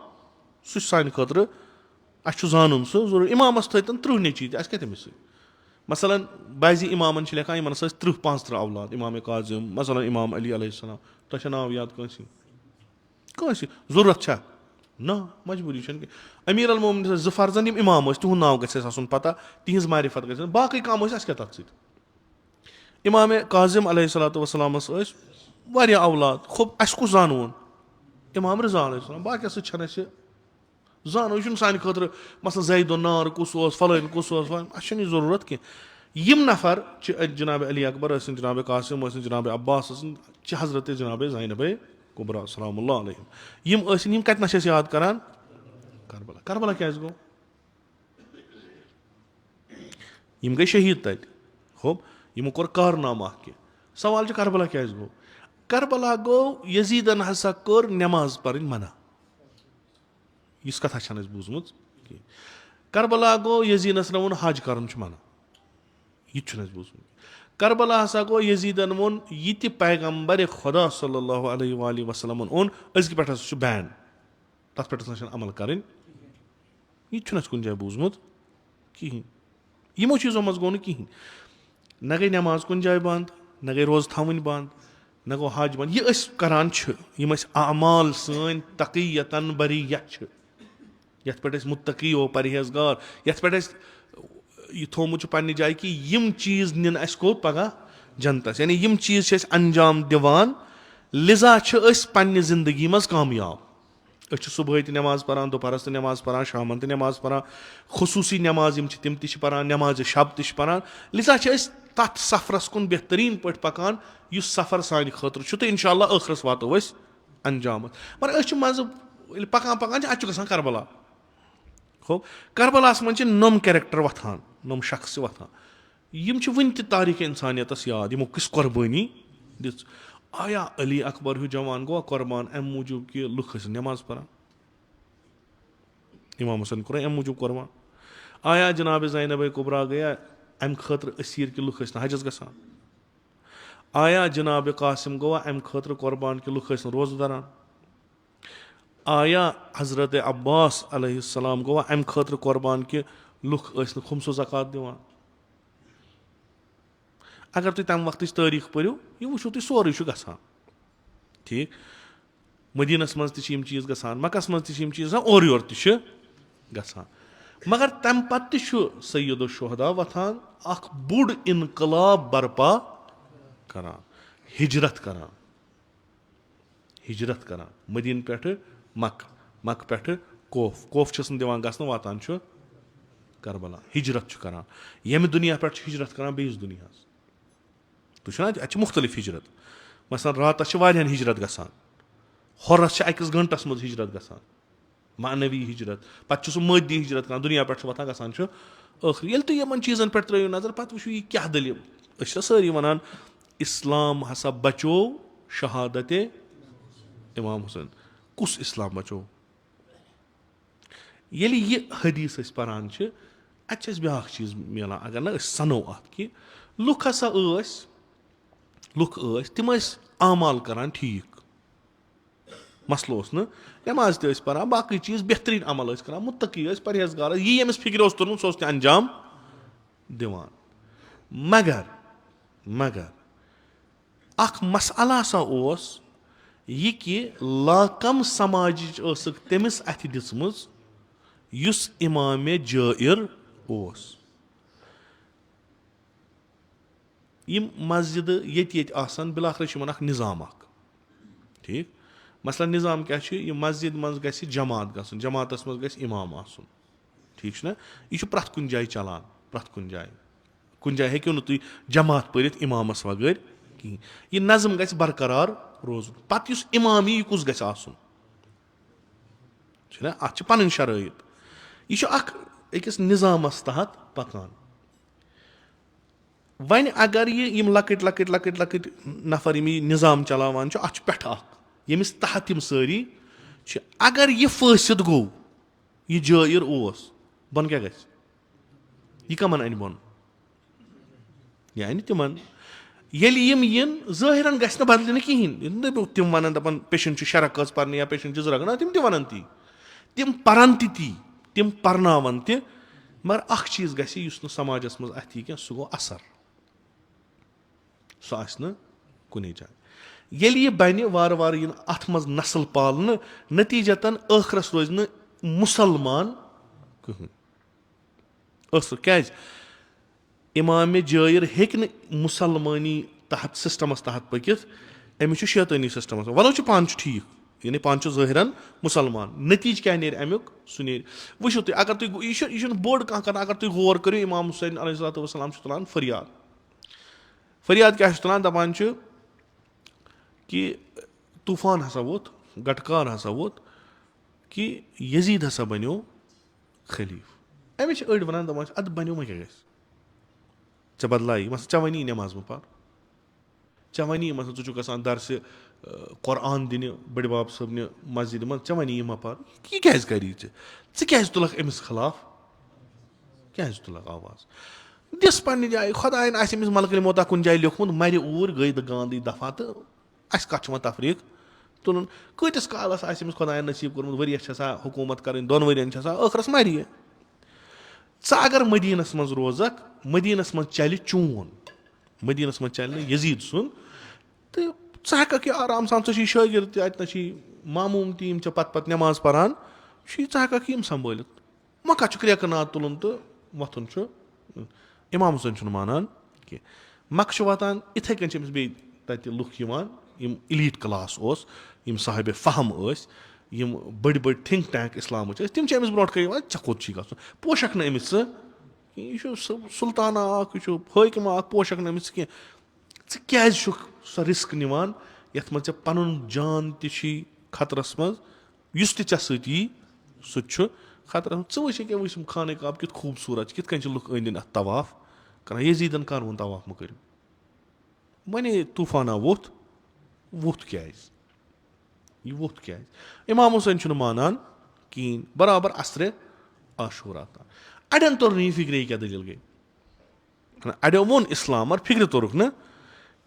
سُہ چھُ سانہِ خٲطرٕ اسہِ چھُ زانُن سُہ ضروٗری امامس تھٲیتن 30 نیٚچی تہِ اسہِ کیٛاہ تٔمِس سۭتۍ مثلاً بعضی امامن چھِ لیکھان یِمن ہسا ٲسۍ 30-35 اولاد امامِ قاظِم مثلاً امام علی علیہ السلام تۄہہِ چھا ناو یاد کٲنٛسہِ ضروٗرت چھا نہ مجبوٗری چھنہٕ کینٛہہ امیر المومنین 2 فرزن یِم امام ٲسۍ تِہُنٛد ناو گژھِ اَسہِ آسُن پتہ تِہنٛز معرفت گژھِ باقٕے کام ٲسۍ اَسہِ کیٛاہ تتھ سۭتۍ امامِ قاظِم علیہ الصلاتُ وسلامس ٲسۍ واریاہ اولاد خۄب اسہِ کُس زانوُن اِمام رضا علیہ السلام. باقیَس سۭتۍ چھَنہٕ اَسہِ زانو. یہِ چھُنہٕ سانہِ خٲطرٕ مثلاً زیدُن نار کُس اوس, فلٲنۍ کُس اوس, اَسہِ چھَنہٕ یہِ ضروٗرت کینٛہہ. یِم نفر چھِ جناب علی اکبر ٲسِن, جناب قاسم ٲسِن, جناب عباس ٲسِن, چھِ حضرت جناب زینبے کُبرا سلام اللہ علیہم. یِم ٲسِن, یِم کَتِنَس چھِ أسۍ یاد کران؟ کربلا. کربلا کیازِ گوٚو؟ یِم گٔے شہیٖد تَتہِ. ہوٚب یِمو کوٚر کارنامہٕ اکھ کہِ. سوال چھُ کربلا کیازِ گوٚو؟ کربلا گوٚو یزیٖدن ہسا کوٚر نٮ۪ماز پرٕنۍ منع. یُس کتھا چھنہٕ اَسہِ بوٗزمٕژ کینٛہہ. کربلا گوٚو یزیٖدس ووٚن حج کرُن چھُ منع. یہِ تہِ چھُنہٕ اَسہِ بوٗزمُت. کربلا ہسا گوٚو یزیٖدن ووٚن یہِ تہِ پیغمبرِ خۄدا صلی اللہ علیہ وآلہ وسلمن اوٚن أزکہِ پٮ۪ٹھ ہسا چھُ بین, تتھ پٮ۪ٹھ ہسا چھنہٕ عمل کرٕنۍ. یہِ تہِ چھُنہٕ اَسہِ کُنہِ جایہِ بوٗزمُت کِہینۍ. یِمو چیٖزو منٛز گوٚو نہٕ کِہینۍ. نہ گٔے نٮ۪ماز کُنہِ جایہِ بنٛد, نہ گٔے روزٕ تھاوٕنۍ بنٛد, نہ گوٚو حج بنٛد. یہِ أسۍ کران چھِ, یِم أسۍ اعمال سٲنۍ تقیتن بریت چھِ, یتھ پٮ۪ٹھ أسۍ مُتقی او پرہیزگار, یتھ پٮ۪ٹھ اَسہِ یہِ تھومُت چھُ پننہِ جایہِ کہِ یِم چیٖز نِن اَسہِ کوٚت پگہہ جنتس. یعنی یِم چیٖز چھِ أسۍ انجام دِوان, لِذا چھِ أسۍ پننہِ زندگی منٛز کامیاب. أسۍ چھِ صبحٲے تہِ نٮ۪ماز پران, دُپہرس تہِ نٮ۪ماز پران, شامن تہِ نٮ۪ماز پران, خصوٗصی نٮ۪ماز یِم چھِ تِم تہِ چھِ پران, نٮ۪مازِ شب تہِ چھِ پران. لِذا چھِ أسۍ تتھ سفرس کُن بہتریٖن پٲٹھۍ پکان یُس سفر سانہِ خٲطرٕ چھُ, تہٕ انشاء اللہ ٲخرس واتو أسۍ انجامس. مگر أسۍ چھِ منٛزٕ ییٚلہِ پکان پکان چھِ اَتہِ چھُ گژھان کربلا. ہوٚب کربلاہس منٛز چھِ نۄم کیریکٹر وۄتھان, نۄم شخص چھِ وۄتھان. یِم چھِ وُنہِ تہِ تاریٖخ انسانیتس یاد, یِمو کِژھ قۄربٲنی دِژ. آیا علی اکبر ہیوٗ جوان گوٚوا قۄربان امہِ موٗجوٗب کہِ لُکھ ٲسۍ نٮ۪ماز پران؟ اِمام حسن کوٚرا امہِ موٗجوٗب قۄربان؟ آیا جناب زینبے کُبرا گٔیا امہِ خٲطرٕ أسیٖر کہِ لُکھ ٲسۍ نہٕ حجس گژھان؟ آیا جناب قاسم گوٚوا امہِ خٲطرٕ قۄربان کہِ لُکھ ٲسۍ نہٕ روزٕ دَران؟ آیا حضرت عباس علیہ السلام گوٚوا امہِ خٲطرٕ قۄربان کہِ لُکھ ٲسۍ نہٕ خُمسو زکات دِوان؟ اگر تُہۍ تمہِ وقتٕچ تٲریٖخ پٔرِو, یہِ وٕچھِو تُہۍ سورُے چھُ گژھان. ٹھیٖک, مدیٖنس منٛز تہِ چھِ یِم چیٖز گژھان, مکس منٛز تہِ چھِ یِم چیٖز گژھان, اورٕ یورٕ تہِ چھِ گژھان. مگر تمہِ پتہٕ تہِ چھُ سید الشہدا وۄتھان, اکھ بوٚڑ انقلاب برپا کران, ہجرت کران. ہجرت کران مدیٖنہٕ پٮ۪ٹھٕ مکہٕ, مکہٕ پٮ۪ٹھٕ کوف, کوف چھِس نہٕ دِوان گژھنہٕ, واتان چھُ کربلا. ہجرت چھُ کران, ییٚمہِ دُنیا پٮ۪ٹھ چھُ ہجرت کران بیٚیِس دُنیاہس. تُہۍ چھُو نا اَتہِ چھِ مُختٔلِف ہجرت. مثلاً راتس چھِ واریاہن ہجرت گژھان, ہۄرس چھِ أکِس گنٹس منٛز ہجرت گژھان, معنوی ہجرت. پتہٕ چھُ سُہ مٲدی ہجرت کران, دُنیا پٮ۪ٹھ چھُ وۄتھان گژھان چھُ ٲخری. ییٚلہِ تُہۍ یِمن چیٖزن پٮ۪ٹھ ترٲیِو نظر, پتہٕ وٕچھِو یہِ کیاہ دٔلیٖل. أسۍ چھِ سٲری ونان اسلام ہسا بچو شہادتِ امام حسین. کُس اسلام بچو؟ ییٚلہِ یہِ حدیٖث أسۍ پران چھِ, اتہِ چھِ اَسہِ بیاکھ چیٖز مِلان. اگر نہٕ أسۍ سنو اتھ کہِ لُکھ ہسا ٲسۍ, تِم ٲسۍ اعمال کران ٹھیٖک. مسلہٕ اوس نہٕ, نٮ۪ماز تہِ ٲسۍ پران, باقٕے چیٖز بہتریٖن عمل ٲسۍ کران, مُتقی ٲسۍ, پرہیزگار ٲسۍ, یہِ ییٚمِس فِکرِ اوس توٚرمُت سُہ اوس تہِ انجام دِوان. مگر اکھ مسعلہٕ ہسا اوس یہِ کہِ لاکم سماجِچ ٲسٕکھ تٔمِس اَتھِ دِژمٕژ یُس اِمامِ جٲیِر اوس. یِم مسجِدٕ ییٚتہِ آسان بِلاخرٕ چھُ یِمن اکھ نِظام اکھ. ٹھیٖک, مثلاً نِظام کیاہ چھُ, یہِ مسجِد منٛز گژھِ جماعت گژھُن, جماعتس منٛز گژھِ اِمام آسُن. ٹھیٖک چھُ نا, یہِ چھُ پرٛٮ۪تھ کُنہِ جایہِ چلان, پرٛٮ۪تھ کُنہِ جایہِ. کُنہِ جایہِ ہیٚکِو نہٕ تُہۍ جماعت پٔرِتھ اِمامس وغٲر کِہینۍ. یہِ نظم گژھِ برقرار روزُن. پتہٕ یُس اِمام یی, یہِ کُس گژھِ آسُن, چھُنہ, اتھ چھِ پنٕنۍ شرٲیط. یہِ چھُ اکھ أکِس نِظامس تحت پکان. وۄنۍ اگر یِم لۄکٕٹۍ نفر یِم یہِ نِظام چلاوان چھُ, اتھ چھُ پٮ۪ٹھٕ اکھ ییٚمِس تحت یِم سٲری چھِ. اگر یہِ فٲصِد گوٚو, یہِ جٲیِر اوس, بۄنہٕ کیاہ گژھِ؟ یہِ کمن انہِ بۄن؟ یہِ انہِ تِمن. ییٚلہِ یِم یِن, ظٲہِرن گژھِ نہٕ بدلہِ نہٕ کِہینۍ. تِم ونن دپان پیشن چھُ 6 رکٲژ پرنہِ یا پیشن چھِ 2 رکٲژ, تِم تہِ ونن تی, تِم پرن تہِ تی, تِم پرناون تہِ. مگر اکھ چیٖز گژھِ یُس نہٕ سماجس منٛز اَتھِ یی کینٛہہ, سُہ گوٚو اثر. سُہ آسہِ نہٕ کُنی جایہِ. ییٚلہِ یہِ بنہِ, وارٕ وارٕ یِن اتھ منٛز نسل پالنہٕ, نتیٖجتن ٲخرس روزِ نہٕ مُسلمان کٕہٕنۍ. کیازِ؟ اِمامِ جٲیِر ہیٚکہِ نہٕ مُسلمٲنی تحت سسٹمس تحت پٔکِتھ, أمِس چھُ شیطٲنی سسٹمس. وَلو چھُ پانہٕ چھُ ٹھیٖک, यानी पान ज़ाहिरन मुसलमान नतीज क्या नेर अमुक सह नेर वुचो तुम अगर तुम यह बोड़ कह कर अगर तुम गौर करो इमाम हुसैन अलैहिस्सलाम तुलान फरियाद क्या तुलान दपान कि तूफान हसा वोत गटकार हसा वोत कि यजीद हसा बनो खलीफ अमिस अड़ वन दपान अद बनो मे क्या गे बदलाई मस चे वनी नमाज मे पर चे वनी मस छु गसान दरस कुरान दिन बड़ बाब सबन मस्जिद मज चे वनी मा पर यह क्या करी क्या तुलक अमिस खिलाफ क्या तुलक आवाज दिस पन्ने जाए खुदायन अमिस मलकल मोता कुन जाए लिखमुत मर ऊर गई गांधी दफा तो अस कत तफरीक तुलन कतिस कालस अमिस खुदायन नसीब कोर्मुत वरियस हुकूमत कर दोन वरियन ٲखरस मर च अगर मदीनस मज रोजक मदीनस मज चल चून मदीनस मज चल यजीद सुन तो हेक यह आराम सान ची शागिर ती मामूम तीम पत पत नमाज परान हेक यम संभालित मा कत क्रेक नाद तुलन तो वथुन इमाम हुसैन मानान कि मक वातान इथे कन बे तत लुक यम इलीट क्लास यम साहिब फहम यम बड़ बड़ थिंक टैंक इस्लाम तिम अमिस ब्रोट कन चे कोत गो पोशक न अमिस यह सुल्ताना यह हाकिम पोशक न अमिस क्या सो रिस्क निवान यथ मज पन जान ती खतरस मज चे सती सह खतरस वे क्या वम खाने काब कित खूबसूरत कित लुक अंद अत तवाफ कर यजीदन कर वो तवाफ मह कर वने तूफाना वोथ क्या वोथ क्या इमाम हुसैन मानान कहें बराबर असर आशूरा अड़न तोर नी फिक्रे क्या दलील गई अड़ो वोन इस्लाम और फिक्र तोरुक न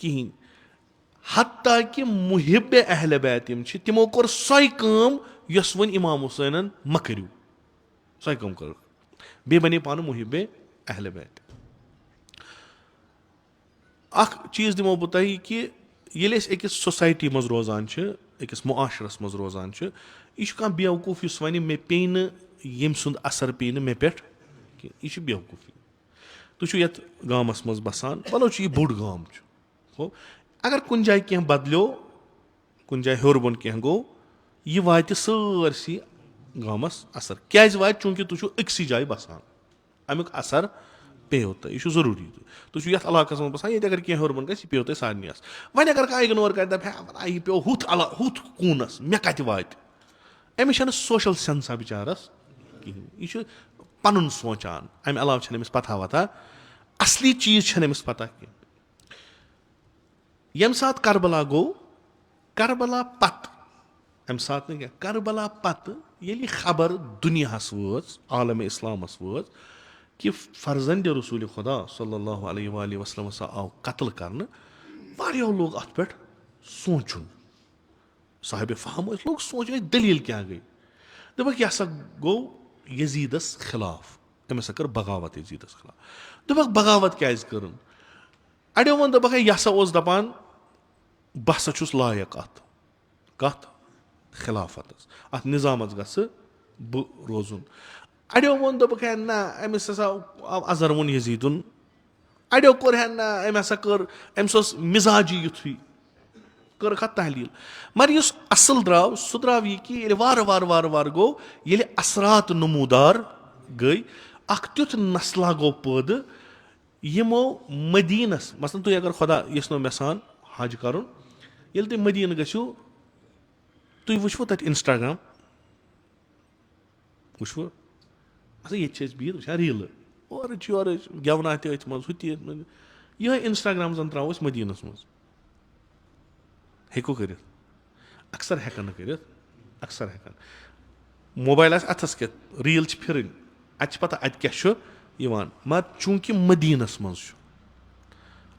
कहें हत्ता कि मुहिब अहल बैत तिमो कोर सै कम यस वन इमाम हुसैनन मह करू सै कम कर बे बने पान मुहिब अहल बैत अख चीज दिमो बह तुह कि ये अकिस सोसाइटी मज रोजान अकिस मुआशरस मज रोजान यह कह बेवकूफ़ इस वन मे पे यम सुंद असर पे मे पे यह बेवकूफ़ी तुम ये गामस मज बसान भलो यह बोड़ गाम हो अगर कुन जाए कह बदलो कुन जाए हर बोन कह गो यह वात सारसी गामस असर क्या वात चूंकि तुम अक्सी जाए बसान अमुक असर पेो तो यह जरूरी तुम ये इलाक मज बसान ये अगर कह हर बोन गह पेो तुम सारे वन अगर कह इग्नोर कर दप यह पे हुथ कूनस मे कत वात अमिस सोशल सेंसा बिचारस कहें यह पन सोचान अमे अलाव अमिस पता वता असली चीज अमिस पता कह यम सात करबला गो करबला पत अम सात क्या करबला पत ये खबर दुनियास वोज आलम इस्लामस वोज कि फर्जंद रसूल खुदा सल्लल्लाहु अलैहि वसल्लम आव कत्ल करने वारियों लोग अत पे सोचुन साहिब फहम लोग सोच दलील क्या गई दपक यह गो यजीदस खिलाफ अमिस कर बगावत यजीदस खिलाफ दपक बगावत क्या कर अड़ो वो दपक यह दपान बह छुस लायक कत खिलाफत अत निजाम गस बह रोजुन अड़ो वो दपक ना अमिस अजहर वोन यजीदुन अड़ो कोर ना अम हसा कर अम्स मिजाजी युथुई कर तहलील मगर इस असल द्राव सह द्राव यह कि वार वार वार वार गो ये असरात नमूदार गई अख तुथ नस्ला गो पैद यमो मदीनस मसलन तुम अगर खुदा यस मे सान हज कर ये तुम मदीन गो तुम वो तक इंस्टाग्राम वो ये बिहित वुचान रील और गेवना तथ मज यह इंस्टाग्राम जन त्रो मदीनस मज हेको कर अक्सर हेकन कर अक्सर हेकन मोबाइल अथस के रील फिर अत पता अत क्या मगर चूंकि मदीनस मज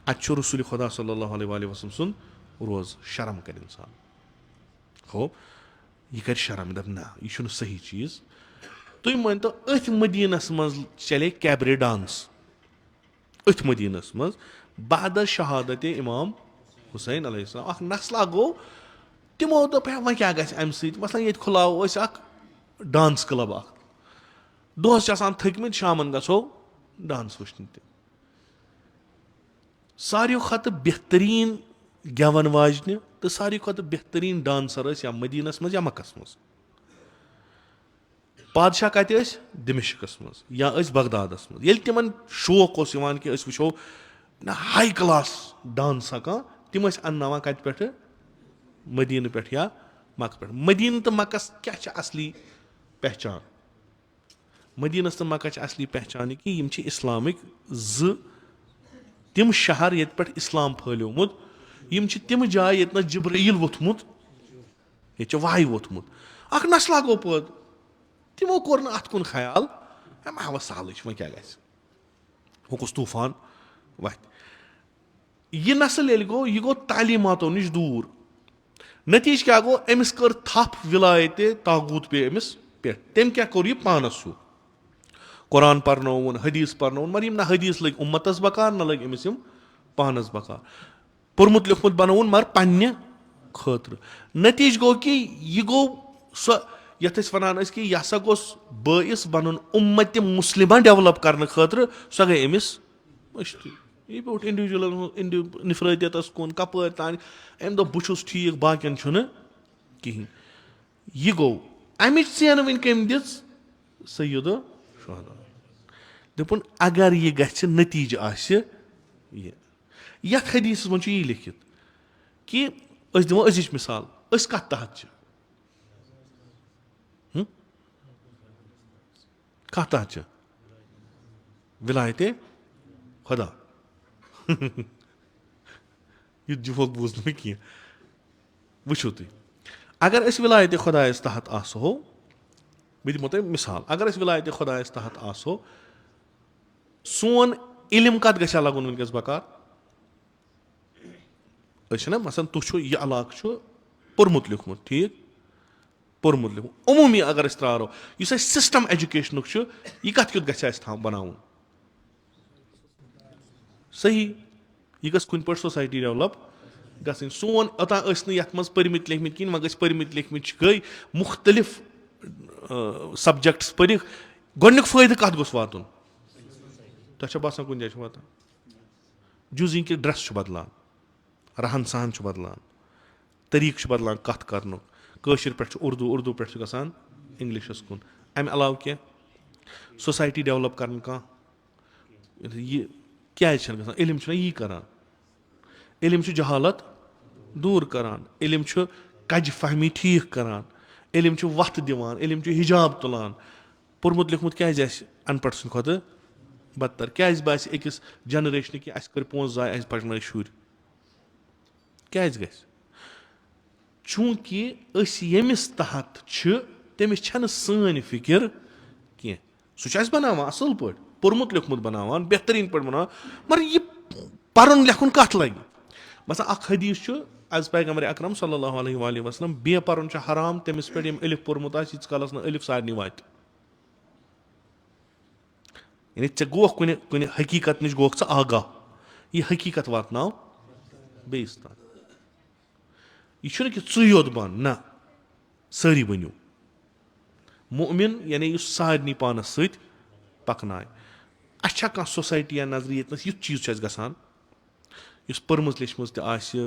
अत रसूल खुदा सल्लल्लाहु अलैहि वसल्लम सुन रोज शर्म कर इंसान हो यह कर शर्म दप ना यह सही चीज तुम वन तो अथ मदीनस मज चले कैबरे डांस अथ मदीनस मज बाद शहादत इमाम हुसैन अलैहिस्सलाम अख नस्ला गो तिमो दोप वह क्या अमि सत मसलन ये खुलाव डांस क्लब दोहस थकमित शामन गो डांस वुचन सारियों खत बेहतरीन गेवन वाजन तो सारी कھۄتہٕ बेहतरीन डांसर ٲسۍ या मदीनس منٛز या मक्कस منٛز. بادشاہ کتہِ ٲسۍ دمشقس منٛز یا ٲسۍ بغدادس منٛز. ییٚلہِ تِمن شوق اوس یِوان کہِ أسۍ وٕچھو ہاے کلاس ڈانسا کانٛہہ تِم ٲسۍ انناوان کتہِ پٮ۪ٹھٕ مدیٖنہٕ پٮ۪ٹھ یا مکہٕ پٮ۪ٹھ. مدیٖنہٕ تہٕ مکس کیاہ چھِ اصلی پہچان؟ مدیٖنس تہٕ مکس چھِ اصلی پہچان یہِ کہِ یِم چھِ اسلامٕکۍ زٕ تِم شہر ییٚتہِ پٮ۪ٹھ اسلام پھٲلیومُت. یِم چھِ تِم جایہِ ییٚتہِ نس جبرائیل ووٚتھمُت ییٚتہِ چھُ واے ووٚتھمُت. اکھ نسلا گوٚو پٲدٕ تِمو کوٚر نہٕ اتھ کُن خیال ما ہاوس سہلٕے چھُ وۄنۍ کیاہ گژھِ ہُہ کُس طوٗفان وتھِ. یہِ نسل ییٚلہِ گوٚو یہِ گوٚو تعلیٖماتو نِش دوٗر. نتیٖجہٕ کیاہ گوٚو أمِس کٔر تھپھ ولایتہِ تاغوٗت پیٚیہِ أمِس پٮ۪ٹھ. تٔمۍ کیاہ کوٚر یہِ پانس ہیوٗ قرآن پرنووُن حدیٖث پرنووُن مگر یِم نہ حدیٖث لٔگۍ اُمتس بکار نہ لٔگۍ أمِس یِم پانس بکار. پوٚرمُت لیوٗکھمُت بنووُن مگر پننہِ خٲطرٕ. نتیٖجہٕ گوٚو کہِ یہِ گوٚو سۄ یتھ أسۍ ونان ٲسۍ کہِ یہِ ہسا گوٚژھ بٲعث بنُن اُمتہِ مُسلمہ ڈیولپ کرنہٕ خٲطرٕ سۄ گٔے أمِس مٔشتٕے. یہِ بیوٗٹھ انڈِوِجولن نفرٲدیتس کُن کپٲرۍ تانۍ. أمۍ دوٚپ بہٕ چھُس ٹھیٖک باقین چھُنہٕ کِہینۍ. یہِ گوٚو امِچ ژینہٕ وٕنۍ کٔمۍ دِژ سیدو شہدا. دوٚپُن اگر یہِ گژھِ نتیٖجہٕ آسہِ یہِ. یتھ حدیٖثس منٛز چھُ یی لیکھِتھ کہِ أسۍ دِمو أزِچ مِثال. أسۍ کتھ تحت چھِ کتھ تحت چھِ ولایتِ خۄدا. یُتھ جوک بوٗز نہٕ مےٚ کینٛہہ. وٕچھِو تُہۍ اگر أسۍ ولایتِ خۄدایس تحت آسہو بہٕ دِمو تۄہہِ مِثال. اگر أسۍ ولایتِ خۄدایس تحت آسہو سون علم کتھ گژھِ ہا لگُن وٕنکیٚس بکار؟ أسۍ چھِنہ مثلاً تُہۍ چھُو یہِ علاقہٕ چھُ پوٚرمُت لیوٗکھمُت ٹھیٖک پوٚرمُت لیوٗکھمُت. عموٗمی اگر أسۍ ترٛارو یُس اَسہِ سِسٹم ایجوکیشنُک چھُ یہِ کتھ کیُتھ گژھِ اَسہِ بناوُن؟ صحیح یہِ گٔژھ کُنہِ پٲٹھۍ سوسایٹی ڈیولپ گژھٕنۍ. سون اوٚتانۍ ٲسۍ نہٕ یتھ منٛز پٔرمٕتۍ لیکھمٕتۍ کِہینۍ وۄنۍ گٔژھۍ پٔرمٕتۍ لیکھمٕتۍ گٔے مُختٔلِف سبجیکٹس پٔرِکھ. گۄڈٕنیُک فٲیدٕ کتھ گوٚژھ واتُن؟ تۄہہِ چھا باسان کُنہِ جایہِ چھُ واتان؟ جُز یہِ کہِ ڈریس چھُ بدلان رہن سہن چھُ بدلان طٔریٖقہٕ چھُ بدلان کتھ کرنُک. کٲشِر پٮ۪ٹھ چھُ اردوٗ پٮ۪ٹھ چھُ گژھان انگلشس کُن. امہِ علاوٕ کینٛہہ سوسایٹی ڈیولپ کرنہٕ کانٛہہ یہِ کیازِ چھنہٕ گژھان؟ علم چھُنہ یی کران. علم چھُ جہالت دوٗر کران. علم چھُ کجہِ فہمی ٹھیٖک کران. علم چھُ وتھ دِوان. علم چھُ حجاب تُلان. پوٚرمُت لیوٗکھمُت کیازِ آسہِ ان پڑھ سٕنٛدِ کھۄتہٕ بدتر؟ کیازِ باسہِ أکِس جنریشنہِ کہِ اَسہِ کٔرۍ پونٛسہٕ ضایع اَسہِ پرنٲے شُرۍ؟ کیازِ گژھِ؟ چوٗنٛکہِ أسۍ ییٚمِس تحت چھِ تٔمِس چھنہٕ سٲنۍ فِکر کینٛہہ. سُہ چھُ اَسہِ بناوان اصل پٲٹھۍ پوٚرمُت لیوٗکھمُت بناوان بہتریٖن پٲٹھۍ بناوان مگر یہِ پرُن لیکھُن کتھ لگہِ؟ مثلاً اکھ حدیٖث چھُ از پیغمبرِ اکرم صلی اللہ علیہ وسلم بے پرُن چھُ حرام تٔمِس پٮ۪ٹھ ییٚمۍ الف پوٚرمُت آسہِ ییٖتِس کالس نہٕ الف سارنٕے واتہِ. یعنی ژےٚ گوٚوکھ کُنہِ حقیٖقت نِش گوٚوکھ ژٕ آگاہ. یہِ حقیٖقت واتناو بیٚیِس تام. یہِ چھُنہٕ کہِ ژٕے یوت بن نہ سٲری بٔنِو مُؤمِن یعنی یُس سارنٕے پانس سۭتۍ پکنایہِ. اَسہِ چھا کانٛہہ سوسایٹی یا نظرِ ییٚتہِ نس یُتھ چیٖز چھُ اَسہِ گژھان یُس پٔرمٕژ لیچھمٕژ تہِ آسہِ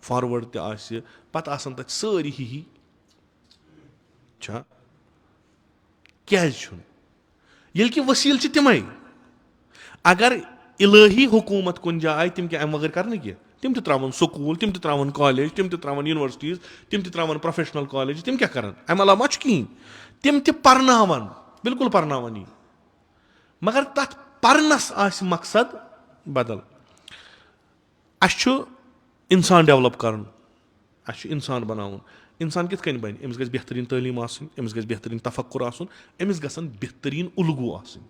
فاروٲڈ تہِ آسہِ پتہٕ آسان تتہِ سٲری ہِہی چھا؟ کیازِ چھُنہٕ؟ ییٚلہِ کہِ ؤسیٖلہٕ چھِ تِمے. اگر الٲہی حکوٗمت کُنہِ جایہِ آیہِ تِم کیاہ امہِ وغٲر کرنہٕ کینٛہہ؟ تِم تہِ تراون سکوٗل تِم تہِ تراون کالیج تِم تہِ تراون یونیورسٹیٖز تِم تہِ تراون پروفیشنل کالیج. تِم کیاہ کرن؟ امہِ علاوٕ ما چھُ کِہینۍ. تِم تہِ پرناون بالکُل پرناون یی مگر تتھ پرنس آسہِ مقصد بدل. اَسہِ چھُ انسان ڈیولپ کرُن. اَسہِ چھُ انسان بناوُن. انسان کِتھ کٔنۍ بنہِ؟ أمِس گژھِ بہتریٖن تعلیٖم آسٕنۍ. أمِس گژھِ بہتریٖن تفکُر آسُن. أمِس گژھن بہتریٖن الگوٗ آسٕنۍ.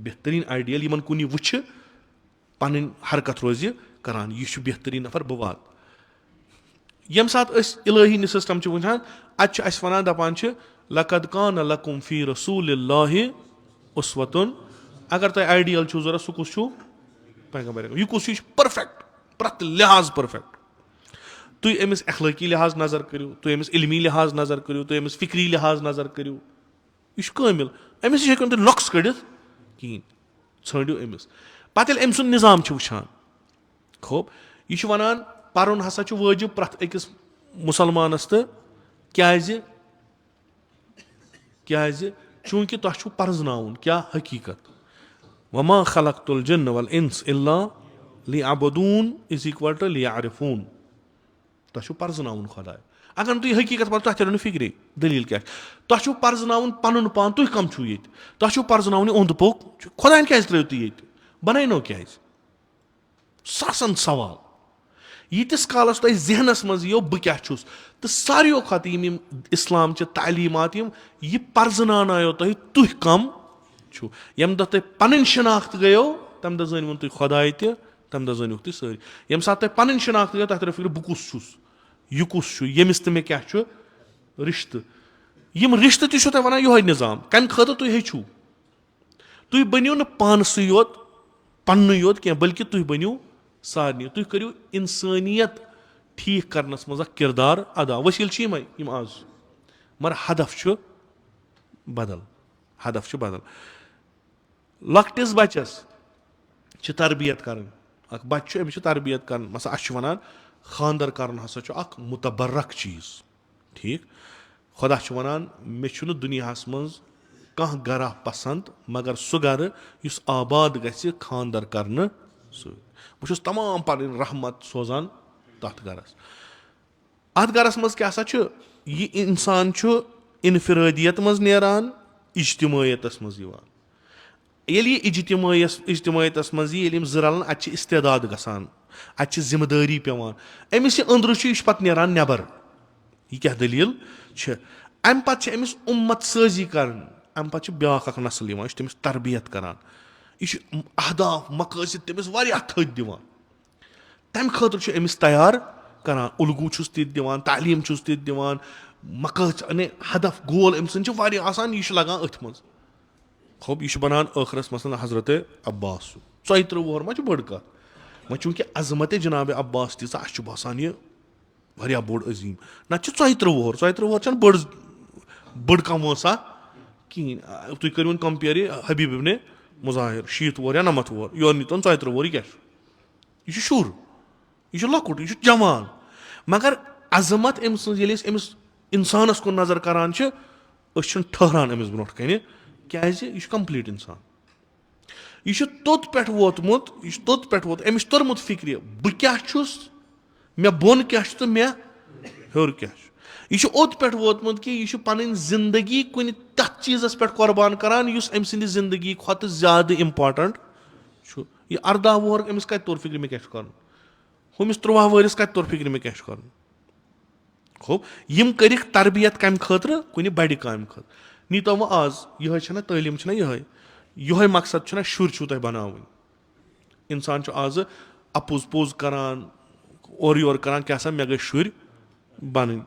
بہتریٖن آیڈیل یِمن کُن یہِ وٕچھِ پنٕنۍ حرکت روزِ کران. یہِ چھُ بہتریٖن نفر بہٕ واتہٕ. ییٚمہِ ساتہٕ أسۍ الٲہی سسٹم چھِ وٕچھان اتہِ چھُ اَسہِ ونان دپان چھِ لقد کان لکم فی رسول اللہ اسوۃ. اگر تۄہہِ آیڈیل چھُو ضوٚرتھ سُہ کُس چھُو؟ پیغمبر. یہِ کُس چھُ؟ یہِ چھُ پٔرفیکٹ پرٛٮ۪تھ لحاظ پٔرفیکٹ. تُہۍ أمِس اخلٲقی لحاظ نظر کٔرِو تُہۍ أمِس علمی لحاظ نظر کٔرِو تُہۍ أمِس فکری لحاظ نظر کٔرِو یہِ چھُ کٲمِل. أمِس نِش ہیٚکِو نہٕ تُہۍ نۄقص کٔڑِتھ کِہینۍ. ژھٲنٛڈِو أمِس. پتہٕ ییٚلہِ أمۍ سُنٛد نظام چھِ وٕچھان خوب یہِ چھُ ونان پَرُن ہسا چھُ وٲجِب پرٛٮ۪تھ أکِس مُسلمانَس تہٕ کیازِ چوٗنٛکہِ تۄہہِ چھُو پرزناوُن کیاہ حقیٖقت وما خلقت الجن والانس الا ليعبدون = ليعرفون. تۄہہِ چھُو پرزناوُن خۄداے. اگر نہٕ تُہۍ حقیٖقت پَرو تۄہہِ ترِو نہٕ فِکرے دٔلیٖل کیاہ چھِ. تۄہہِ چھُو پرزناوُن پَنُن پان تُہۍ کَم چھُو ییٚتہِ. تۄہہِ چھُو پرزناوُن یہِ اوٚنٛد پوٚک خۄدایَن کیازِ ترٛٲیِو تُہۍ ییٚتہِ بَنٲینو کیازِ. ساسَن سوال ییٖتِس کالَس تۄہہِ ذہنَس منٛز یِیو بہٕ کیاہ چھُس. تہٕ ساروِیو کھۄتہٕ یِم اِسلامچہِ تعلیٖمات یہِ پرزناونایو تۄہہِ تُہۍ کَم چھُو. ییٚمہِ دۄہ تۄہہِ پَنٕنۍ شِناخت گٔیو تَمہِ دۄہ زٲنۍوُن تُہۍ خۄداے تہِ تَمہِ دۄہ زٲنۍوُکھ تُہۍ سٲری. ییٚمہِ ساتہٕ تۄہہِ پَنٕنۍ شِناخت گٔیو تۄہہِ ترٛٲیِو فِکرِ بہٕ کُس چھُس یہِ کُس چھُ ییٚمِس تہٕ مےٚ کیاہ چھُ رِشتہٕ. یِم رِشتہٕ تہِ چھُو تۄہہِ وَنان یِہوے نِظام کَمہِ خٲطرٕ تُہۍ ہیٚچھِو. تُہۍ بٔنِو نہٕ پانسٕے یوت پَننُے یوت کینٛہہ بٔلکہِ تُہۍ بٔنِو سارنٕے. تُہۍ کٔرِو اِنسٲنیت ٹھیٖک کَرنَس منٛز اکھ کِردار ادا. ؤسیٖل چھِ یِمے یِم آز مگر ہدف چھُ بدل. لۄکٹِس بَچَس چھِ تربیت کَرٕنۍ. اکھ بَچہِ چھُ أمِس چھِ تربیت کَرٕنۍ. مثلاً اَسہِ چھُ وَنان خانٛدر کَرُن ہسا چھُ اکھ مُتبرک چیٖز. ٹھیٖک خۄدا چھُ وَنان مےٚ چھُنہٕ دُنیاہَس منٛز کانٛہہ گرا پسنٛد مگر سُہ گرٕ یُس آباد گژھِ خانٛدر کرنہٕ سۭتۍ. بہٕ چھُس تمام پَنٕنۍ رحمت سوزان تَتھ گرس. اَتھ گرس منٛز کیاہ سا چھُ یہِ اِنسان چھُ اِنفِرٲدیت منٛز نیران اِجتِمٲعیتس منٛز یِوان. ییٚلہِ یہِ اِجتِمٲعیتس منٛز یی ییٚلہِ یِم زٕ رَلان اَتہِ چھِ اِستعداد گژھان اَتہِ چھِ ذِمہٕ دٲری پیٚوان. أمِس یہِ أنٛدرٕ چھُ یہِ چھُ پَتہٕ نیران نیٚبر. یہِ کیاہ دٔلیٖل چھِ. اَمہِ پَتہٕ چھِ أمِس اُمت سٲزی کَرٕنۍ. اَمہِ پَتہٕ چھُ بیاکھ اکھ نسل یِوان یہِ چھُ تٔمِس تربیت کران. یہِ چھُ اہداف مقٲصِد تٔمِس واریاہ تھٔدۍ دِوان. تَمہِ خٲطرٕ چھُ أمِس تیار کران. اُلگوٗ چھُس تِتہِ دِوان تعلیٖم چھُس تِتہِ دِوان ہدف گول أمۍ سٕنٛدۍ چھِ واریاہ آسان. یہِ چھُ لگان أتھۍ منٛز. یہِ چھُ بَنان ٲخرس مثلاً حضرت عباس 34 وُہر ما چھُ بٔڑ کَتھ. وۄنۍ چوٗنٛکہِ عظمتِ جِنابِ عباس تیٖژاہ اَسہِ چھُ باسان یہِ واریاہ بوٚڑ عظیٖم. نتہٕ چھُ 34 وُہر چھنہٕ بٔڑ کانٛہہ وٲنٛسا کِہینۍ. تُہۍ کٔرِو وۄنۍ کَمپِیر یہِ حبیٖب ابنِ مُظاہر 60 وُہر یا 90 وُہر یورٕ نیٖتون 34 وُہر. یہِ کیاہ چھُ یہِ چھُ شُر یہِ چھُ لۄکُٹ یہِ چھُ جوان. مگر عظمت أمۍ سٕنٛز ییٚلہِ أسۍ أمِس اِنسانس کُن نظر کران چھِ أسۍ چھِنہٕ ٹھہران أمِس برونٛٹھ کَنہِ کیازِ یہِ چھُ کمپلیٖٹ اِنسان. یہِ چھُ توٚت پٮ۪ٹھ ووتمُت أمِس چھُ توٚرمُت فِکرِ بہٕ کیاہ چھُس مےٚ بۄن کیاہ چھُ تہٕ مےٚ ہیوٚر کیاہ چھُ. یہِ چھُ اوٚت پٮ۪ٹھ ووتمُت کہِ یہِ چھُ پَنٕنۍ زندگی کُنہِ تَتھ چیٖزس پٮ۪ٹھ قۄربان کران یُس أمۍ سٕنٛدِ زندگی کھۄتہٕ زیادٕ اِمپاٹنٹ چھُ. یہِ 14 وُہر أمِس کَتہِ توٚر فِکرِ مےٚ کیاہ چھُ کَرُن. ہُمِس 13 وُہرِس کَتہِ توٚر فِکرِ مےٚ کیاہ چھُ کَرُن. یِم کٔرِکھ تربیت کَمہِ خٲطرٕ کُنہِ بَڑِ کامہِ خٲطرٕ. نیٖتو وۄنۍ آز یِہے چھنہ تعلیٖم چھنہ یِہوے مقصد چھُنہ شُرۍ چھُو تۄہہِ بَناوٕنۍ. اِنسان چھُ آزٕ اَپُز پوٚز کران اورٕ یورٕ کران کیاہ سا مےٚ گٔژھۍ شُرۍ بَنٕنۍ.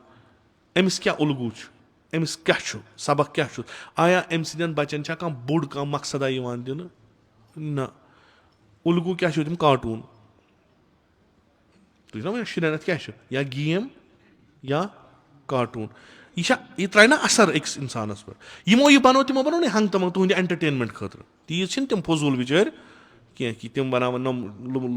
أمِس کیاہ اُلگوٗ چھُ أمِس کیاہ چھُ سبق کیاہ چھُ. آیا اَمہِ سۭتۍ بَچن چھا کانٛہہ بوٚڑ کانٛہہ مقصدا یِوان دِنہٕ نہ. اُلگوٗ کیاہ چھُ تِم کاٹوٗن. تُہۍ چھِو نا وَنان شُرٮ۪ن اَتھ کیاہ چھُ یا گیم یا کاٹوٗن. یہِ ترٛایہِ نا اَثر أکِس اِنسانَس پٮ۪ٹھ. تِمو بَنوو نہٕ ہنٛگتہٕ منٛگہٕ تُہُنٛدِ اٮ۪نٹرٹینمینٹ خٲطرٕ. تیٖژ چھِنہٕ تِم فضوٗل بِچٲرۍ کینٛہہ کہِ تِم بَناوَن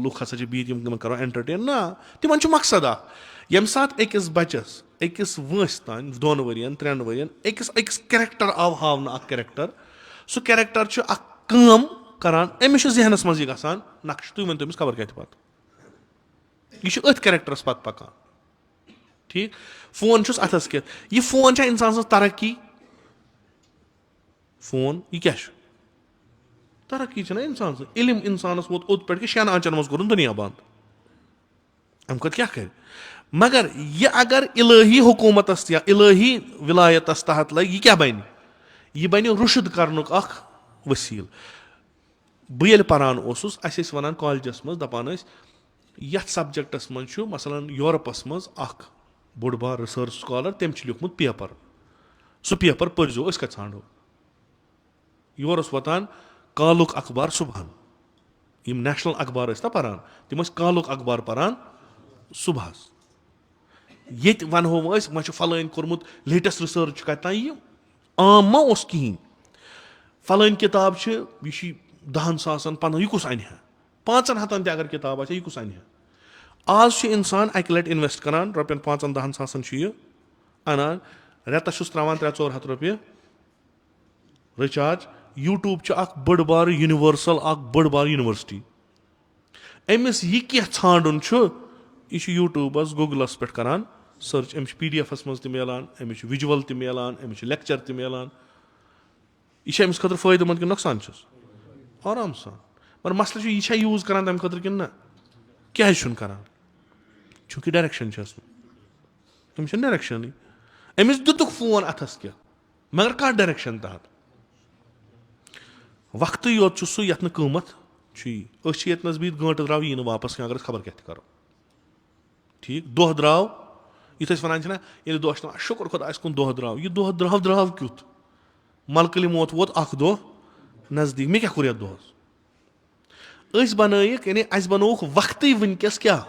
لُکھ ہسا چھِ بِہِتھ یِم کَرو اٮ۪نٹرٹین. نہ تِمن چھُ مقصد اکھ ییٚمہِ ساتہٕ أکِس بَچَس أکِس وٲنٛسہِ تانۍ 2 ؤرین 3 ؤرین أکِس کیریکٹر آو ہاونہٕ اکھ کیریکٹر. سُہ کیریکٹر چھُ اکھ کٲم کران أمِس چھُ ذہنَس منٛز یہِ گژھان نقشہٕ. تُہۍ ؤنۍتو أمِس خبر کیاہ چھِ پَتہٕ. یہِ چھُ أتھۍ کیریکٹرس پَتہٕ پَکان. ٹھیٖک فون چھُس اَتھس کٮ۪تھ. یہِ فون چھا اِنسان سٕنٛز ترقی. فون یہِ کیاہ چھُ ترقی چھےٚ نہ اِنسان سٕنٛز. علم اِنسانَس ووت اوٚت پٮ۪ٹھ کہِ 6 آنچن منٛز کوٚرُن دُنیا بنٛد. اَمہِ کھۄتہٕ کیاہ کرِ. مگر یہِ اگر الٲہی حکوٗمتس یا الٲہی وِلایتس تحت لگہِ یہِ کیاہ بنہِ. یہِ بنہِ رُشد کرنُک اکھ ؤسیٖل. بہٕ ییٚلہِ پران اوسُس اَسہِ ٲسۍ وَنان کالجس منٛز دَپان ٲسۍ یَتھ سبجکٹس منٛز چھُ مثلاً یوٗرپس منٛز اکھ بوٚڑ بار رِسٲرٕچ سکالر تٔمۍ چھُ لیوٗکھمُت پیپر. سُہ پیپر پٔرزیٚو أسۍ کَتہِ ژھانڈو. یور اوس واتان کالُک اخبار صبحن. یِم نیشنل اخبار ٲسۍ نا پران تِم ٲسۍ کالُک اخبار پران صبحس. ییٚتہِ وَنہو أسۍ وۄنۍ چھُ فلٲنۍ کوٚرمُت لیٹیسٹ رِسٲرٕچ کَتہِ تانۍ یہِ عام ما اوس کِہینۍ. فلٲنۍ کِتاب چھِ یہِ چھِ 10,000 15,000 یہِ کُس اَنہِ ہا. 500 تہِ اگر کِتاب آسہِ ہا یہِ کُس اَنہِ ہا. आज چھُ اِنسان اَکہِ لَٹہِ اِنویسٹ کران رۄپیَن 5-10 ساسَن چھُ یہِ اَنان رٮ۪تَس چھُس ترٛاوان 300-400 رۄپیہِ رِچارٕج. یوٗٹیوٗب چھُ اکھ بٔڑ بارٕ یوٗنیورسل اکھ بٔڑ بارٕ یونیورسٹی. أمِس یہِ کینٛہہ ژھانڈُن چھُ یہِ چھُ یوٗٹیوٗبَس گوٗگلَس پٮ۪ٹھ کران سٔرٕچ. أمِس چھُ PDF منٛز تہِ مِلان, أمِس چھُ وِجوَل تہِ مِلان, أمِس چھُ لیکچر تہِ مِلان. یہِ چھا أمِس خٲطرٕ فٲیدٕ منٛد کِنہٕ نۄقصان چھُس؟ آرام سان. مگر مسلہٕ چھُ یہِ چھا یوٗز کران تَمہِ خٲطرٕ کِنہٕ نہ؟ کیازِ چھُنہٕ کران؟ چوٗنکہِ ڈایریکشن چھس نہٕ. أمِس چھنہٕ ڈایریکشنٕے. أمِس دِتُکھ فون اَتھس کیٚنٛہہ مگر کَتھ ڈایریکشن تحت؟ وقتٕے یوت چھُ سُہ یَتھ نہٕ قۭمَتھ چھُ یی. أسۍ چھِ ییٚتہِ نَس بِہِتھ گٲنٛٹہٕ درٛاو یی نہٕ واپَس کینٛہہ اگر أسۍ خبر کیٛاہ تہِ کَرو. ٹھیٖک, دۄہ درٛاو یُتھ أسۍ وَنان چھِنہ ییٚلہِ دۄہ چھِ دَپان شُکُر خۄدایَس کُن دۄہ درٛاو. یہِ دۄہ درٛاو کیُتھ؟ ملکہٕ موت ووت اکھ دۄہ نزدیٖک. مےٚ کیٛاہ کوٚر یَتھ دۄہَس؟ أسۍ بَنٲیِکھ یعنی اَسہِ بَنووُکھ وقتٕے وٕنکیٚس کیٛاہ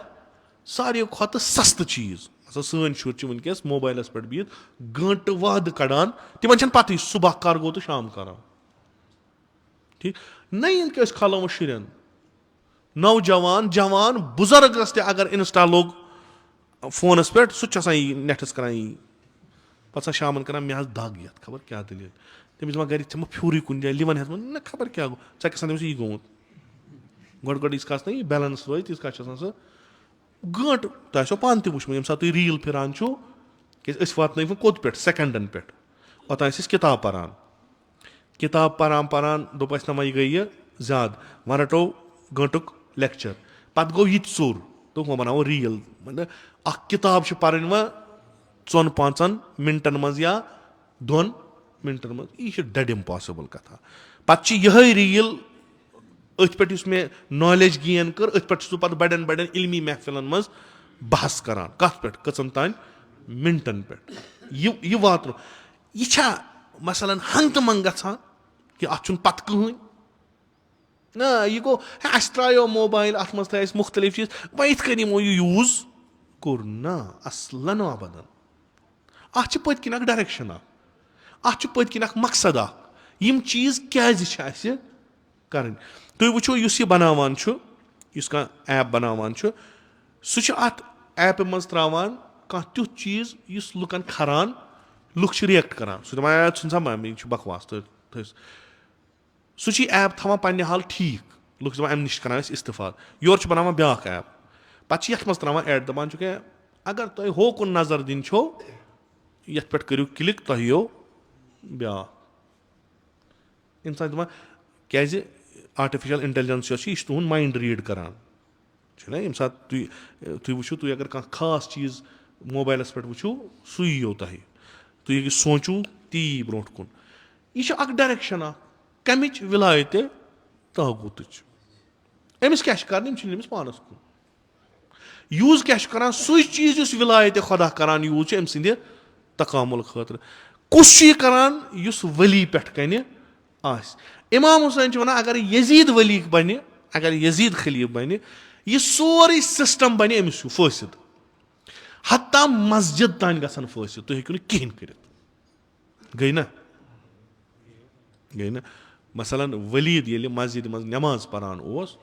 ساروی کھۄتہٕ سَستہٕ چیٖز. مطلب سٲنۍ شُرۍ چھِ وٕنکیٚس موبایلَس پٮ۪ٹھ بِہِتھ گٲنٛٹہٕ وادٕ کَڑان تِمن چھَنہٕ پَتہٕے صُبح کر گوٚو تہٕ شام کر آو. ٹھیٖک, نٔیِن کیٛاہ أسۍ کھالو وۄنۍ شُرٮ۪ن نوجوان جوان بُزرگس تہِ اگر اِنسٹا لوگ فونَس پٮ۪ٹھ سُہ تہِ چھُ آسان یی نیٹَس کران یی پَتہٕ آسان شامَن کران مےٚ حظ دگ یَتھ خبر کیٛاہ دٔلیٖل. تٔمِس دَپان گرِ ژےٚ ما پھیوٗرٕے کُنہِ جایہِ لِوَن ہٮ۪تھ نہ خبر کیٛاہ گوٚو ژےٚ کیٛاہ آسان تٔمِس یی گوٚمُت. گۄڈٕ ییٖتِس کالَس نہٕ یہِ بیلَنس روزِ تیٖتِس کالَس چھِ آسان سُہ گٲنٛٹہٕ. تۄہہِ آسیو پانہٕ تہِ وٕچھمُت ییٚمہِ ساتہٕ تُہۍ ریٖل پھِران چھُو کیازِ أسۍ واتنٲیوٕ کوٚت پٮ۪ٹھ سیکنڈن پٮ۪ٹھ. اوٚتام ٲسۍ أسۍ کِتاب پَران دوٚپ اَسہِ نہ وۄنۍ گٔے یہِ زیادٕ وۄنۍ رَٹو گٲنٛٹُک لیکچر. پَتہٕ گوٚو یہِ تہِ ژوٚر دوٚپ وۄنۍ بَناوو ریٖل. مطلب اکھ کِتاب چھِ پَرٕنۍ وۄنۍ 4-5 مِنٹن منٛز یا 2 مِنٹن منٛز. یہِ چھِ ڈیڈ اِمپاسِبٕل کَتھا. پَتہٕ چھِ یِہے ریٖل أتھۍ پٮ۪ٹھ یُس مےٚ نالیج گین کٔر أتھۍ پٮ۪ٹھ چھُس بہٕ پَتہٕ بَڑٮ۪ن علمی محفِلن منٛز بحث کران. کَتھ پٮ۪ٹھ کٔژَن تانۍ مِنٹن پٮ۪ٹھ. یہِ واتنو یہِ چھا مثلاً ہنٛگتہٕ منٛگہٕ گژھان کہِ اَتھ چھُنہٕ پَتہٕ کٕہٕنۍ نہ یہِ گوٚو اَسہِ ترٛایو موبایل اَتھ منٛز تھٲے اَسہِ مُختٔلِف چیٖز وۄنۍ یِتھ کٔنۍ یِمو یہِ یوٗز کوٚر نہ اَصلن وابَدن. اَتھ چھِ پٔتۍ کِنۍ اکھ ڈایریکشن اکھ, اَتھ چھُ پٔتۍ کِنۍ اکھ مقصد اکھ. یِم چیٖز کیازِ چھِ اَسہِ کَرٕنۍ؟ تُہۍ وٕچھو یُس یہِ بَناوان چھُ یُس کانٛہہ ایپ بَناوان چھُ سُہ چھُ اَتھ ایپہِ منٛز ترٛاوان کانٛہہ تیُتھ چیٖز یُس لُکن کھران لُکھ چھِ رِیکٹ کران. سُہ دَپان ژھٕن سا یہِ چھُ بکواس تھٲیِو. سُہ چھِ یہِ ایپ تھاوان پَنٕنہِ حال ٹھیٖک. لُکھ چھِ دَپان اَمہِ نِش کران أسۍ اِستِفاد. یورٕ چھِ بَناوان بیاکھ ایپ پَتہٕ چھِ یَتھ منٛز ترٛاوان ایڈ دَپان چھُ کہِ اگر تۄہہِ ہوکُن نظر دِنۍ چھو یَتھ پٮ۪ٹھ کٔرِو کِلِک تۄہہِ یِیو بیاکھ. اِنسان چھُ دَپان کیازِ آرٹِفِشَل اِنٹیلِجَنس یۄس چھِ یہِ چھِ تُہُنٛد مایِنٛڈ ریٖڈ کران چھُنہ. ییٚمہِ ساتہٕ تُہۍ وٕچھِو تُہۍ اگر کانٛہہ خاص چیٖز موبایلَس پٮ۪ٹھ وٕچھِو سُے یِیو تۄہہِ. تُہۍ ہیٚکِو سونٛچِو تی یی برونٛٹھ کُن. یہِ چھِ اکھ ڈایریکشن اکھ کَمِچ وِلایتہِ طاغوٗتٕچ. أمِس کیاہ چھِ کَرُن یِم چھِنہٕ أمِس پانَس کُن. یوٗز کیاہ چھُ کران سُے چیٖز یُس وِلایتہِ خۄدا کران یوٗز چھُ أمۍ سٕنٛدِ تکامُل خٲطرٕ. کُس چھُ یہِ کران یُس ؤلی پٮ۪ٹھ کَنہِ آسہِ. اِمام حُسین چھُ وَنان اگر یزیٖد ؤلی بَنہِ اگر یزیٖد خلیٖف بَنہِ یہِ سورُے سِسٹم بَنہِ أمِس ہیوٗ فٲصِد. حتہ مسجِد تانۍ گژھن فٲصِد تُہۍ ہیٚکِو نہٕ کِہینۍ کٔرِتھ. گٔے نہ مثلاً ؤلیٖد ییٚلہِ مسجِدِ منٛز نٮ۪ماز پَران اوس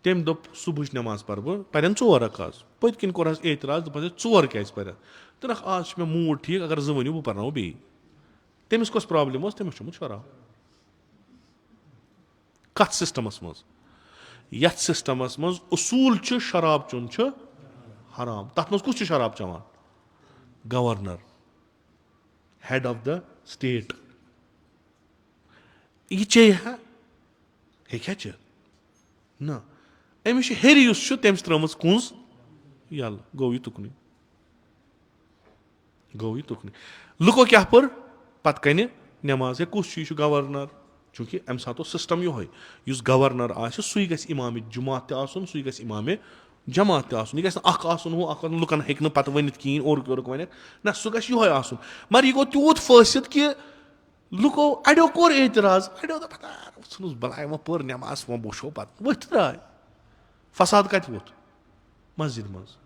تٔمۍ دوٚپ صبحٕچ نٮ۪ماز پَرٕ بہٕ پَرن 4 رکعت. پٔتۍ کِنۍ کوٚر حظ اعتراض دوٚپُن 4 کیازِ پَرٮ۪کھ. دوٚپُکھ آز چھُ مےٚ موٗڈ ٹھیٖک اگر 2 ؤنِو بہٕ پَرناوو بیٚیہِ. تٔمِس کۄس پرابلِم ٲس تٔمِس چھُ آمُت شراب. کَتھ سِسٹمَس منٛز؟ یَتھ سِسٹمَس منٛز اصوٗل چھُ شراب چیوٚن چھُ حرام. تَتھ منٛز کُس چھُ شراب چٮ۪وان؟ Governor head of the state. یہِ چیٚیہِ ہا ہیٚکہِ ہا چٮ۪تھ نہ. أمِس چھُ ہیٚرِ یُس چھُ تٔمۍ چھِ ترٲمٕژ کُنٛز یَلہٕ گوٚو یہِ تُکنُے. لُکو کیاہ پٔر پَتہٕ کَنہِ نٮ۪ماز. ہے کُس چھُ یہِ چھُ گورنر. چوٗنٛکہِ اَمہِ ساتہٕ اوس سِسٹم یِہوے یُس گورنر آسہِ سُے گژھِ اِمامِ جُمعات تہِ آسُن سُے گژھِ اِمامِ جماعت تہِ آسُن. یہِ گژھِ نہٕ اکھ آسُن ہُہ اکھ آسُن لُکن ہیٚکہِ نہٕ پَتہٕ ؤنِتھ کِہینۍ اورُک یورُک وَنٮ۪کھ نہ سُہ گژھِ یِہوے آسُن. مگر یہِ گوٚو تیوٗت فٲصِد کہِ لُکو اَڑیو کوٚر اعتراض اَڑیو دوٚپ ژھٕنُس بَلاے وۄنۍ پٔر نٮ۪ماز وۄنۍ وٕچھو پَتہٕ ؤتھۍ درٛاے. فساد کَتہِ ووٚتھ؟ مسجِد منٛز.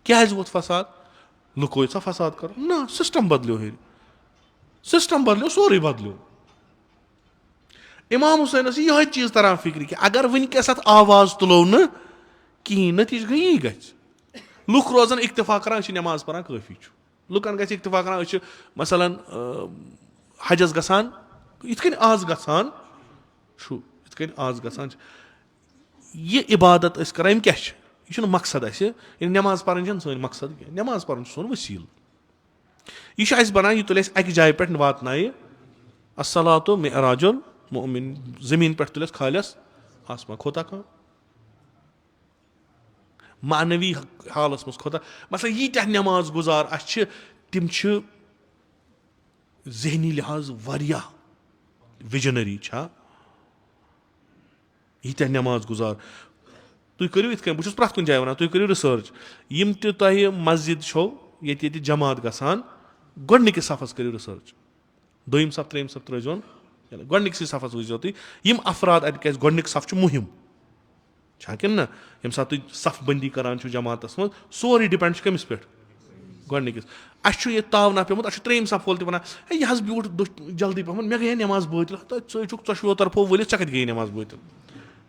کیازِ ووٚتھ فساد؟ لُکو یژھا فساد کَرُن نہ سِسٹم بدلیو ہیٚرِ. سِسٹم بدلیو سورُے بدلیو. اِمام حُسینَس چھِ یِہوے چیٖز تران فِکرِ کہِ اگر وٕنکیٚس اَتھ آواز تُلو نہٕ کِہیٖنۍ نٔتیٖجہٕ گٔے یی گژھِ لُکھ روزان اِکتِفاق کران أسۍ چھِ نٮ۪ماز پران کٲفی چھُ لُکن گژھِ اِکتِفاق کران أسۍ چھِ مثلاً حجس گژھان یِتھ کٔنۍ آز گژھان چھُ یِتھ کٔنۍ آز گژھان چھِ یہِ عبادت أسۍ کران یِم کیاہ چھِ یہِ چھُنہٕ مقصد اَسہِ ییٚلہِ نٮ۪ماز پرٕنۍ چھنہٕ سٲنۍ مقصد کینٛہہ نٮ۪ماز پرُن چھُ سون ؤسیٖل یہِ چھُ اَسہِ بنان یہِ تُلہِ اَسہِ اَکہِ جایہِ پٮ۪ٹھ واتنایہِ الصلاۃ معراج المؤمن زٔمیٖن پٮ۪ٹھ تُلہِ اَسہِ کھالٮ۪س آسمان کھوٚتا کانٛہہ معنوی حالس منٛز کھوٚتا مطلب ییٖتیاہ نٮ۪ماز گُزار اَسہِ چھِ تِم چھِ ذہنی لحاظ واریاہ وِجنری چھا ییٖتیاہ نٮ۪ماز گُزار تُہۍ کٔرِو یِتھ کٔنۍ بہٕ چھُس پرٛٮ۪تھ کُنہِ جایہِ وَنان تُہۍ کٔرِو رِسٲرٕچ یِم تہِ تۄہہِ مسجد چھو ییٚتہِ ییٚتہِ جماعت گژھان گۄڈٕنِکِس صفس کٔرِو رِسٲرٕچ دوٚیِم صف ترٛیٚیِم صف ترٲوزیون گۄڈٕنِکسٕے صفس وٕچھزیو تُہۍ یِم افراد اَتہِ کیازِ گۄڈٕنیُک صف چھُ مُہِم چھا کِنہٕ نہ ییٚمہِ ساتہٕ تُہۍ صف بندی کران چھِو جماعتس منٛز سورُے ڈِپینڈ چھُ کٔمِس پٮ۪ٹھ گۄڈٕنِکِس اَسہِ چھُ ییٚتہِ تاونا پیومُت اَسہِ چھُ ترٛیٚیِم صف وول تہِ وَنان ہے یہِ حظ بیوٗٹھ جلدی پہمتھ مےٚ گٔیے نٮ۪ماز بٲطِل ژٕ چھُکھ ژۄشوٕیو طرفو ؤلِتھ ژےٚ کَتہِ گٔیے نٮ۪ماز بٲطِل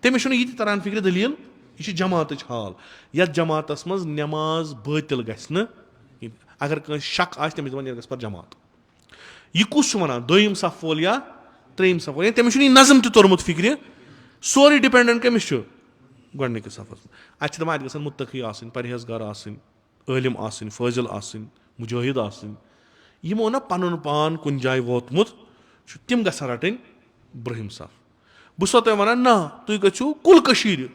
تٔمِس چھُنہٕ یہِ تہِ تران فِکرِ دٔلیٖل یہِ چھِ جماعتٕچ حال یَتھ جماعتس منٛز نٮ۪ماز بٲطِل گژھِ نہٕ کِہیٖنۍ اگر کٲنٛسہِ شک آسہِ تٔمِس دَپان یہِ گژھِ پَتہٕ جماعت یہِ کُس چھُ وَنان دوٚیِم صف وول یا ترٛیٚیِم صف وول یا تٔمِس چھُنہٕ یہِ نظم تہِ توٚرمُت فِکرِ سورُے ڈِپٮ۪نٛڈنٛٹ کٔمِس چھُ گۄڈٕنِکِس صفس منٛز اَتہِ چھِ دَپان اَتہِ گژھن مُتقی آسٕنۍ پرہیزگار آسٕنۍ عٲلِم آسٕنۍ فٲضِل آسٕنۍ مُجٲہِد آسٕنۍ یِمو نہ پَنُن پان کُنہِ جایہِ ووتمُت چھُ تِم گژھن رَٹٕنۍ برٛونٛہِم صف بہٕ چھُسو تۄہہِ وَنان نہ تُہۍ گٔژھِو کُل کٔشیٖرِ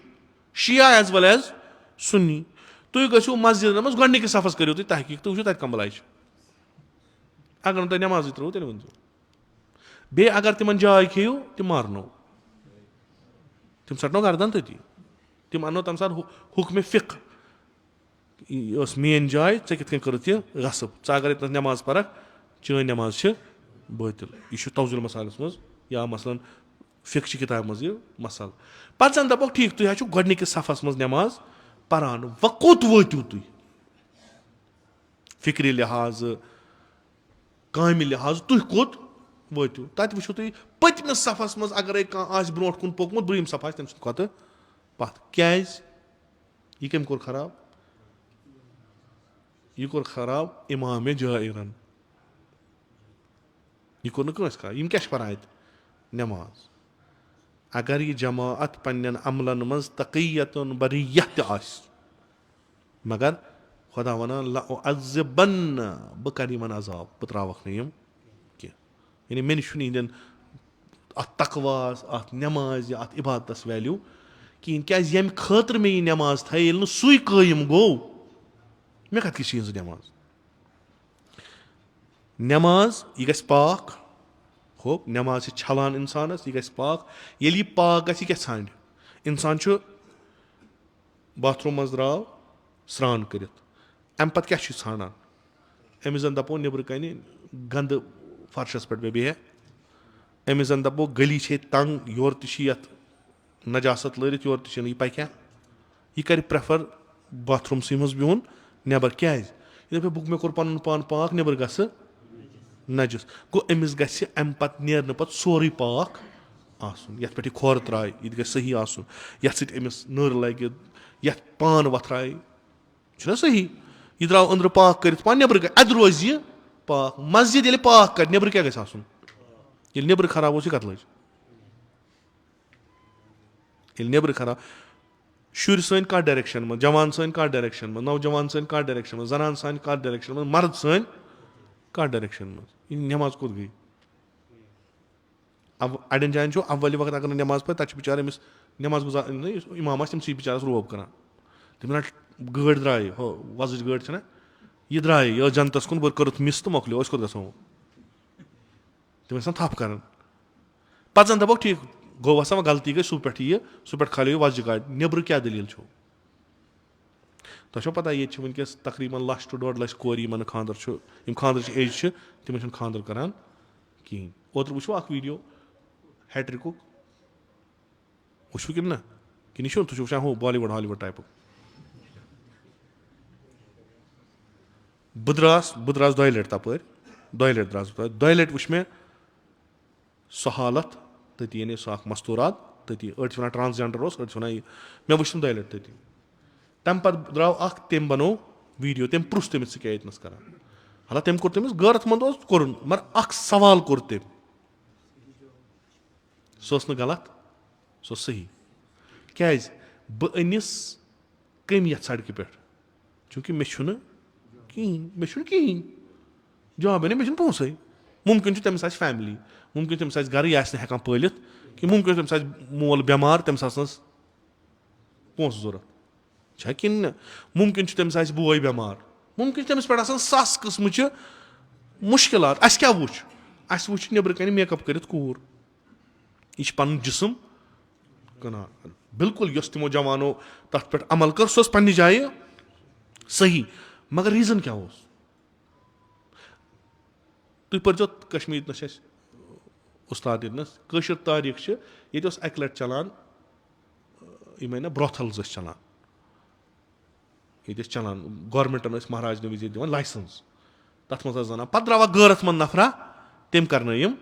شِیا ایز ویل ایز سُنی تُہۍ گٔژھِو مسجِدن منٛز گۄڈٕنِکِس صفس کٔرِو تُہۍ تحقیٖق تُہۍ وٕچھِو تَتہِ کَم بَلاے چھِ اگر نہٕ تۄہہِ نٮ۪مازٕے ترٛٲوٕ تیٚلہِ ؤنۍزیو بیٚیہِ اگر تِمن جاے کھیٚیِو تِم مارنو تِم ژَٹنو گردن تٔتی تِم اَننو تَمہِ ساتہٕ حُکمہِ فِق یہِ ٲس میٲنۍ جاے ژےٚ کِتھ کٔنۍ کٔرٕتھ یہِ غصب ژٕ اگر ییٚتنَس نٮ۪ماز پَرکھ چٲنۍ نٮ۪ماز چھِ بٲطِل یہِ چھُ توضیٖل مصالَس منٛز یا مثلاً فِق چہِ کِتابہِ منٛز یہِ مسالہٕ پَتہٕ زَن دَپوکھ ٹھیٖک تُہۍ حظ چھِو گۄڈٕنِکِس صفس منٛز نٮ۪ماز پَران وۄنۍ کوٚت وٲتِو تُہۍ فِکرِ لحاظہٕ کامہِ لحاظہٕ تُہۍ کوٚت وٲتِو تَتہِ وٕچھِو تُہۍ پٔتمِس صفس منٛز اگرے کانٛہہ آسہِ برونٛٹھ کُن پوٚکمُت برٛونٛہِم صف آسہِ تٔمۍ سٕنٛدِ کھۄتہٕ پَتھ کیازِ یہِ کٔمۍ کوٚر خراب یہِ کوٚر خراب اِمامِ جٲیِرَن یہِ کوٚر نہٕ کٲنٛسہِ خراب یِم کیاہ چھِ پَران اَتہِ نٮ۪ماز اگر یہِ جماعت پنٕنٮ۪ن عملن منٛز تقیتُن بریہ تہِ آسہِ مگر خۄدا وَنان لَاُعَذِّبَنَّ بہٕ کَرٕ یِمن عذاب بہٕ ترٛاوَکھ نہٕ یِم کینٛہہ یعنی مےٚ نِش چھُنہٕ یِہنٛدٮ۪ن اَتھ تقواہَس اَتھ نٮ۪مازِ اَتھ عبادتَس ویلیوٗ کِہیٖنۍ کیازِ ییٚمہِ خٲطرٕ مےٚ یہِ نٮ۪ماز تھایے ییٚلہِ نہٕ سُے قٲیِم گوٚو مےٚ کَتھ کِژھ چھِ یِہٕنٛز نٮ۪ماز نٮ۪ماز یہِ گژھِ پاک ہو نٮ۪ماز چھِ چھلان اِنسانَس یہِ گژھِ پاک ییٚلہِ یہِ پاک گژھِ یہِ کیاہ ژھانٛڈِ اِنسان چھُ باتھروٗم منٛز درٛاو سرٛان کٔرِتھ اَمہِ پَتہٕ کیاہ چھُ یہِ ژھانٛڈان أمِس زَن دَپو نیٚبرٕ کَنہِ گنٛدٕ فرشَس پٮ۪ٹھ بیٚہہ أمِس زَن دَپو گلی چھِ ییٚتہِ تنٛگ یورٕ تہِ چھِ یَتھ نجاست لٲرِتھ یورٕ تہِ چھِنہٕ یہِ پَکہِ ہا یہِ کَرِ پرٛیفر باتھروٗمسٕے منٛز بِہُن نیٚبر کیازِ یہِ دَپہِ مےٚ کوٚر پَنُن پان پاک نیٚبر گژھٕ نجس گوٚو أمِس گژھِ اَمہِ پَتہٕ نیرنہٕ پَتہٕ سورُے پاک آسُن یَتھ پٮ۪ٹھ یہِ کھۄر ترٛایہِ یہِ تہِ گژھِ صحیح آسُن یَتھ سۭتۍ أمِس نٔر لَگہِ یَتھ پان وۄتھرایہِ چھُنہ صحیح یہِ درٛاو أنٛدرٕ پاک کٔرِتھ پانہٕ نیٚبرٕ کَنہِ اَدٕ روزِ یہِ پاک مسجد ییٚلہِ پاک کَرِ نیٚبرٕ کیاہ گژھِ آسُن ییٚلہِ نیٚبرٕ خراب اوس یہِ کَتھ لٔج ییٚلہِ نیٚبرٕ خراب شُرۍ سٲنۍ کَتھ ڈایریکشن منٛز جوان سٲنۍ کَتھ ڈایریکشن منٛز نوجوان سٲنۍ کَتھ ڈایریکشن منٛز زَنان سانہِ کَتھ ڈایریکشن منٛز مرد سٲنۍ کَتھ ڈایریکشن منٛز یہِ نٮ۪ماز کوٚت گٔے اَڑٮ۪ن جایَن چھُ اَولہِ وقت اگر نہٕ نٮ۪ماز پَرِ تَتہِ چھُ بِچارٕ أمِس نٮ۪ماز گُزار اِمام آسہِ تٔمسٕے بِچارَس روب کران تٔمِس وَنان گٲڑۍ درٛایہِ ہُہ وۄزٕج گٲڑۍ چھَنہ یہِ درٛایہِ یہِ ٲس جنتَس کُن بہٕ کٔرٕتھ مِس تہٕ مۄکلیو أسۍ کوٚت گژھو تِم ٲسۍ آسان تھپھ کران پَتہٕ زَن دَپوکھ ٹھیٖک گوٚو وَسا وۄنۍ غلطی گٔے سُہ پٮ۪ٹھ یہِ سُہ پٮ۪ٹھ کھالیو وۄزجہِ گاڑِ نیٚبرٕ کیاہ دٔلیٖل چھو تۄہہِ چھو پَتہ ییٚتہِ چھِ وٕنکیٚس تقریٖباً 1 to 1.5 لَچھ کورِ یِمن نہٕ خاندر چھُ یِم خاندرٕچ ایج چھِ تِمن چھُنہٕ خاندر کران کِہینۍ اوترٕ وٕچھو اکھ ویٖڈیو ہیٹرِکُک وٕچھو کِنہٕ نہ کِنہٕ یہِ چھُنہٕ تُہۍ چھِو وٕچھان ہُہ بالی وُڈ ہالی وُڈ ٹایپُک بہٕ درٛاس 2 لَٹہِ تَپٲرۍ 2 لَٹہِ درٛاس بہٕ 2 لَٹہِ وٕچھ مےٚ سۄ حالت تٔتی یعنی سۄ اکھ مستوٗرات تٔتی أڑۍ چھِ وَنان ٹرانسجنڈر اوس أڑۍ چھِ وَنان یہِ مےٚ وٕچھ تِم 2 لَٹہِ تٔتی تَمہِ پَتہٕ درٛاو اکھ تٔمۍ بَنوو ویٖڈیو تٔمۍ پرُٛژھ تٔمِس ژٕ کیٛاہ ییٚتنَس کران حالانکہِ تٔمۍ کوٚر تٔمِس غٲرت منٛد اوس کوٚرُن مگر اکھ سوال کوٚر تٔمۍ سُہ اوس نہٕ غلط سُہ اوس صحیح کیازِ بہٕ أنِس کٔمۍ یَتھ سڑکہِ پٮ۪ٹھ چوٗنٛکہِ مےٚ چھُنہٕ کِہینۍ جابٕے نہٕ مےٚ چھُنہٕ پونٛسَے مُمکِن چھُ تٔمِس آسہِ فیملی مُمکِن تٔمِس آسہِ گرٕ یہِ آسہِ نہٕ ہٮ۪کان پٲلِتھ کہِ مُمکِن تٔمِس آسہِ مول بٮ۪مار تٔمِس آسنَس پونٛسہٕ ضوٚرَتھ چھا کِنہٕ نہٕ مُمکِن چھُ تٔمِس آسہِ بوے بٮ۪مار مُمکِن چھُ تٔمِس پٮ۪ٹھ آسان ساسہٕ قٕسمٕچہِ مُشکِلات اَسہِ کیٛاہ وٕچھ اَسہِ وٕچھ نیٚبرٕ کَنہِ میک اپ کٔرِتھ کوٗر یہِ چھِ پَنُن جِسم کٕنان بِلکُل یۄس تِمو جوانو تَتھ پٮ۪ٹھ عمل کٔر سۄ ٲس پنٛنہِ جایہِ صحیح مگر ریٖزن کیٛاہ اوس تُہۍ پٔرۍزیو کشمیٖر ییٚتنَس چھِ اَسہِ اُستاد ییٚتنَس کٲشِر تٲریٖخ چھِ ییٚتہِ اوس اَکہِ لَٹہِ چلان یِمے نہ برٛوتھَلز ٲسۍ چلان ییٚتہِ ٲسۍ چلان گورمٮ۪نٛٹَن ٲسۍ مہراجنہٕ وِزِ دِوان لایسَنس تَتھ منٛز ٲسۍ وَنان پَتہٕ درٛاوا غٲرت منٛد نفرا تٔمۍ کَرنٲے یِم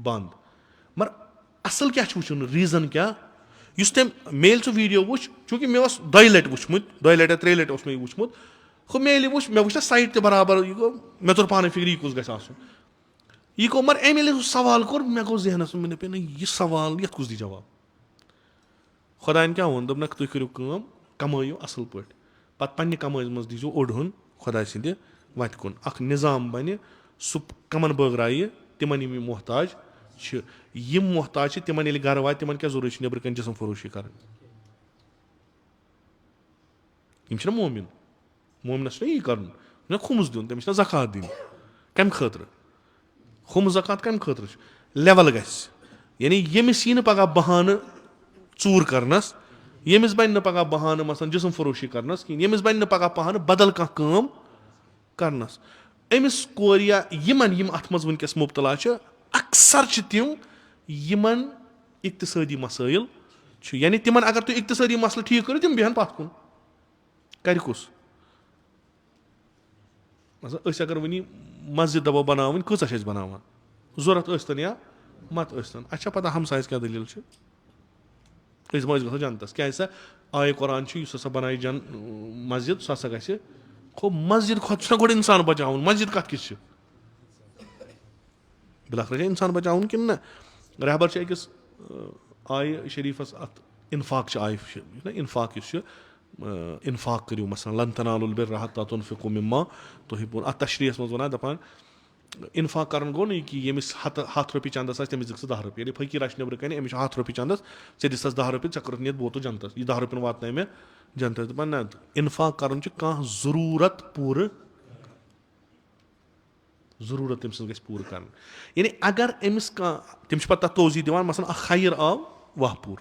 بنٛد مگر اَصٕل کیٛاہ چھُ وٕچھُن ریٖزن کیٛاہ یُس تٔمۍ مےٚ ییٚلہِ سُہ ویٖڈیو وٕچھ چوٗنٛکہِ مےٚ اوس دۄیہِ لَٹہِ وٕچھمُت دۄیہِ لَٹہِ یا ترٛیٚیہِ لَٹہِ اوس مےٚ یہِ وٕچھمُت ہُہ مےٚ ییٚلہِ وٕچھ مےٚ وٕچھ نہ سایٹ تہِ برابر یہِ گوٚو مےٚ توٚر پانَے فِکرِ یہِ کُس گژھِ آسُن یہِ گوٚو مگر أمۍ ییٚلہِ سُہ سوال کوٚر مےٚ گوٚو ذہنَس منٛز مےٚ دوٚپ نہ یہِ سوال یَتھ کُس دی جواب خۄدایَن کیٛاہ ووٚن دوٚپنَکھ تُہۍ کٔرِو کٲم کَمٲیِو اَصٕل پٲٹھۍ پَتہٕ پنٛنہِ کَمٲے منٛز دیٖزیو اوٚڑ ہُن خۄداے سٕنٛدِ وَتہِ کُن اَکھ نِظام بَنہِ سُہ کَمَن بٲگرایہِ تِمَن یِم محتاج چھِ یِم محتاج چھِ تِمَن ییٚلہِ گرٕ واتہِ تِمَن کیٛاہ ضروٗری چھِ نیٚبرٕ کَنۍ جِسم فروشی کَرٕنۍ یِم چھِنہ مومنَس چھُنہ یی کَرُن چھُنہ خُمُس دیُن تٔمِس چھِنہ زکات دِنۍ کَمہِ خٲطرٕ خُمہٕ زکات کَمہِ خٲطرٕ چھُ لیوَل گژھِ یعنی ییٚمِس یی نہٕ پَگاہ بہانہٕ ژوٗر کَرنَس ییٚمِس بَنہِ نہٕ پَگاہ بہانہٕ مثلاً جِسم فروشی کَرنَس کِہیٖنۍ ییٚمِس بَنہِ نہٕ پَگاہ بہانہٕ بدل کانٛہہ کٲم کَرنَس أمِس کورِ یا یِمَن یِم اَتھ منٛز وٕنکٮ۪س مُبتلا چھِ اَکثر چھِ تِم یِمَن اِقتِصٲدی مسٲیِل چھُ یعنی تِمَن اگر تُہۍ اِقتِصٲدی مسلہٕ ٹھیٖک کٔرِو تِم بیٚہن پَتھ کُن کَرِ کُس مثلاً أسۍ اگر وٕنی مسجِد دَپو بَناوٕنۍ کۭژاہ چھِ أسۍ بَناوان ضوٚرَتھ ٲسۍتَن یا مت ٲسۍتَن اَسہِ چھا پَتہ ہمسایَس کیٛاہ دٔلیٖل چھِ أسۍ ما ٲسۍ گژھو جنتَس کیٛازِ سا آیے قۄران چھُ یُس ہسا بَنایہِ مسجِد سُہ ہسا گژھِ مسجِد کھۄتہٕ چھُنہ گۄڈٕ اِنسان بَچاوُن مسجِد کَتھ کِژھ چھِ بِلاخر چھا اِنسان بَچاوُن کِنہٕ نہ رہبر چھِ أکِس آیہِ شریٖفَس اَتھ اِنفاق چھِ آیہِ نہ اِنفاق یُس چھُ اِنفاق کٔرِو مثلاً لن تنالُوا البِرَّ حَتَّىٰ تُنفِقُوا مِمَّا تُحِبُّونَ اَتھ تشریٖحَس منٛز وَنان دَپان اِنفاق کَرُن گوٚو نہٕ یہِ کہِ ییٚمِس 100 رۄپیہِ چنٛدَس آسہِ تٔمِس دِکھ ژٕ 10 رۄپیہِ ییٚلہِ فقیٖر آسہِ نیٚبرٕ کَنہِ أمِس چھُ 100 رۄپیہِ چنٛدَس ژےٚ دِژ 10 رۄپیہِ ژےٚ کٔرٕتھ نِتھ ووتُس جنتَس یہِ 10 رۄپیَن واتناے مےٚ جنتَس دَپان نہ اِنفاق کَرُن چھُ کانٛہہ ضروٗرت پوٗرٕ ضروٗرت تٔمۍ سٕنٛز گژھِ پوٗرٕ کَرٕنۍ یعنی اگر أمِس کانٛہہ تِم چھِ پَتہٕ تَتھ توضیٖح دِوان مثلاً اکھ خیر آو واہپوٗر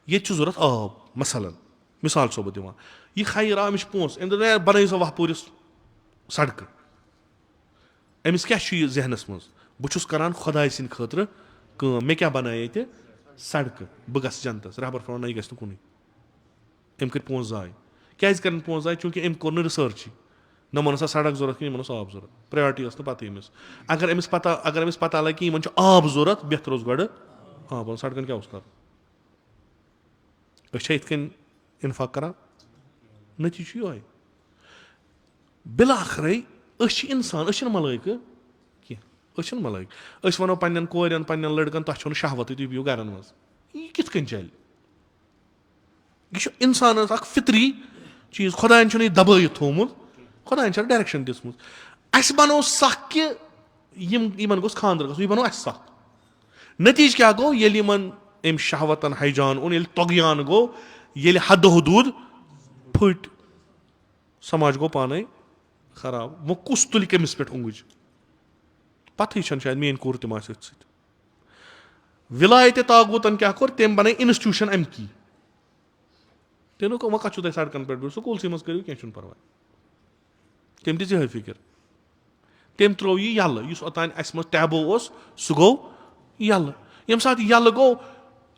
ییٚتہِ چھُ ضوٚرَتھ آب مِثال چھُسو بہٕ دِوان یہِ خیر آو أمِس چھِ پونٛسہٕ أمۍ دوٚپ ہے بَنٲیِو سا واہپوٗرِس سڑکہٕ أمِس کیٛاہ چھُ یہِ ذہنَس منٛز بہٕ چھُس کَران خۄداے سٕنٛدِ خٲطرٕ کٲم مےٚ کیٛاہ بَنایے ییٚتہِ سڑکہٕ بہٕ گژھٕ جنتَس رہبر فرماوان نہ یہِ گژھِ نہٕ کُنُے أمۍ کٔرۍ پونٛسہٕ ضایع کیٛازِ کَرن پونٛسہٕ ضایع چوٗنٛکہِ أمۍ کوٚر نہٕ رِسٲرچٕے نہ ووٚنُس سا سڑک ضوٚرَتھ کِہیٖنۍ یِمَن اوس آب ضوٚرَتھ پرٛیارٹی ٲس نہٕ پَتہٕ أمِس اگر أمِس پَتہ لَگہِ کہِ یِمَن چھُ آب ضوٚرَتھ بہتر اوس گۄڈٕ آب سڑکَن کیٛاہ اوس کَرُن أسۍ چھا یِتھ کٔنۍ اِنفاق کَران نٔتیٖجہِ چھُ یِہوٚے بِلاخرَے أسۍ چھِ اِنسان أسۍ چھِنہٕ ملٲیکہٕ کینٛہہ أسۍ چھِنہٕ ملٲیِک أسۍ وَنو پنٛنٮ۪ن کورٮ۪ن پنٛنٮ۪ن لٔڑکَن تۄہہِ چھو نہٕ شہوتٕے تُہۍ بِہِو گَرَن منٛز یہِ کِتھ کٔنۍ چَلہِ یہِ چھُ اِنسانَس اَکھ فِطری چیٖز خۄدایَن چھُنہٕ یہِ دَبٲیِتھ تھوٚومُت خۄدایَن چھَنہٕ ڈایریکشَن دِژمٕژ اَسہِ بَنوو سَکھ کہِ یِمَن گوٚژھ خانٛدر گژھُن یہِ بَنوو اَسہِ سَکھ نٔتیٖجہٕ کیٛاہ گوٚو ییٚلہِ یِمَن أمۍ شہوتَن ہیجان اوٚن ییٚلہِ طۄغیان گوٚو ییٚلہِ حدٕ حدوٗد پھٔٹۍ سماج گوٚو پانَے خراب وۄنۍ کُس تُلہِ کٔمِس پٮ۪ٹھ اوٚنٛگٕج پَتہٕے چھَنہٕ شاید میٛٲنۍ کوٗر تہِ ما آسہِ أتھۍ سۭتۍ وِلایتہِ طاغوٗتَن کیٛاہ کوٚر تٔمۍ بَنٲے اِنسٹِٹیوٗشَن اَمہِ کی تٔمۍ وۄنۍ کَتھ چھُو تۄہہِ سڑکَن پٮ۪ٹھ بِہِو سکوٗلسٕے منٛز کٔرِو کینٛہہ چھُنہٕ پَرواے تٔمۍ دِژ یِہوٚے فِکِر تٔمۍ ترٛوو یہِ یَلہٕ یُس اوٚتانۍ اَسہِ منٛز ٹیبو اوس سُہ گوٚو یَلہٕ ییٚمہِ ساتہٕ یَلہٕ گوٚو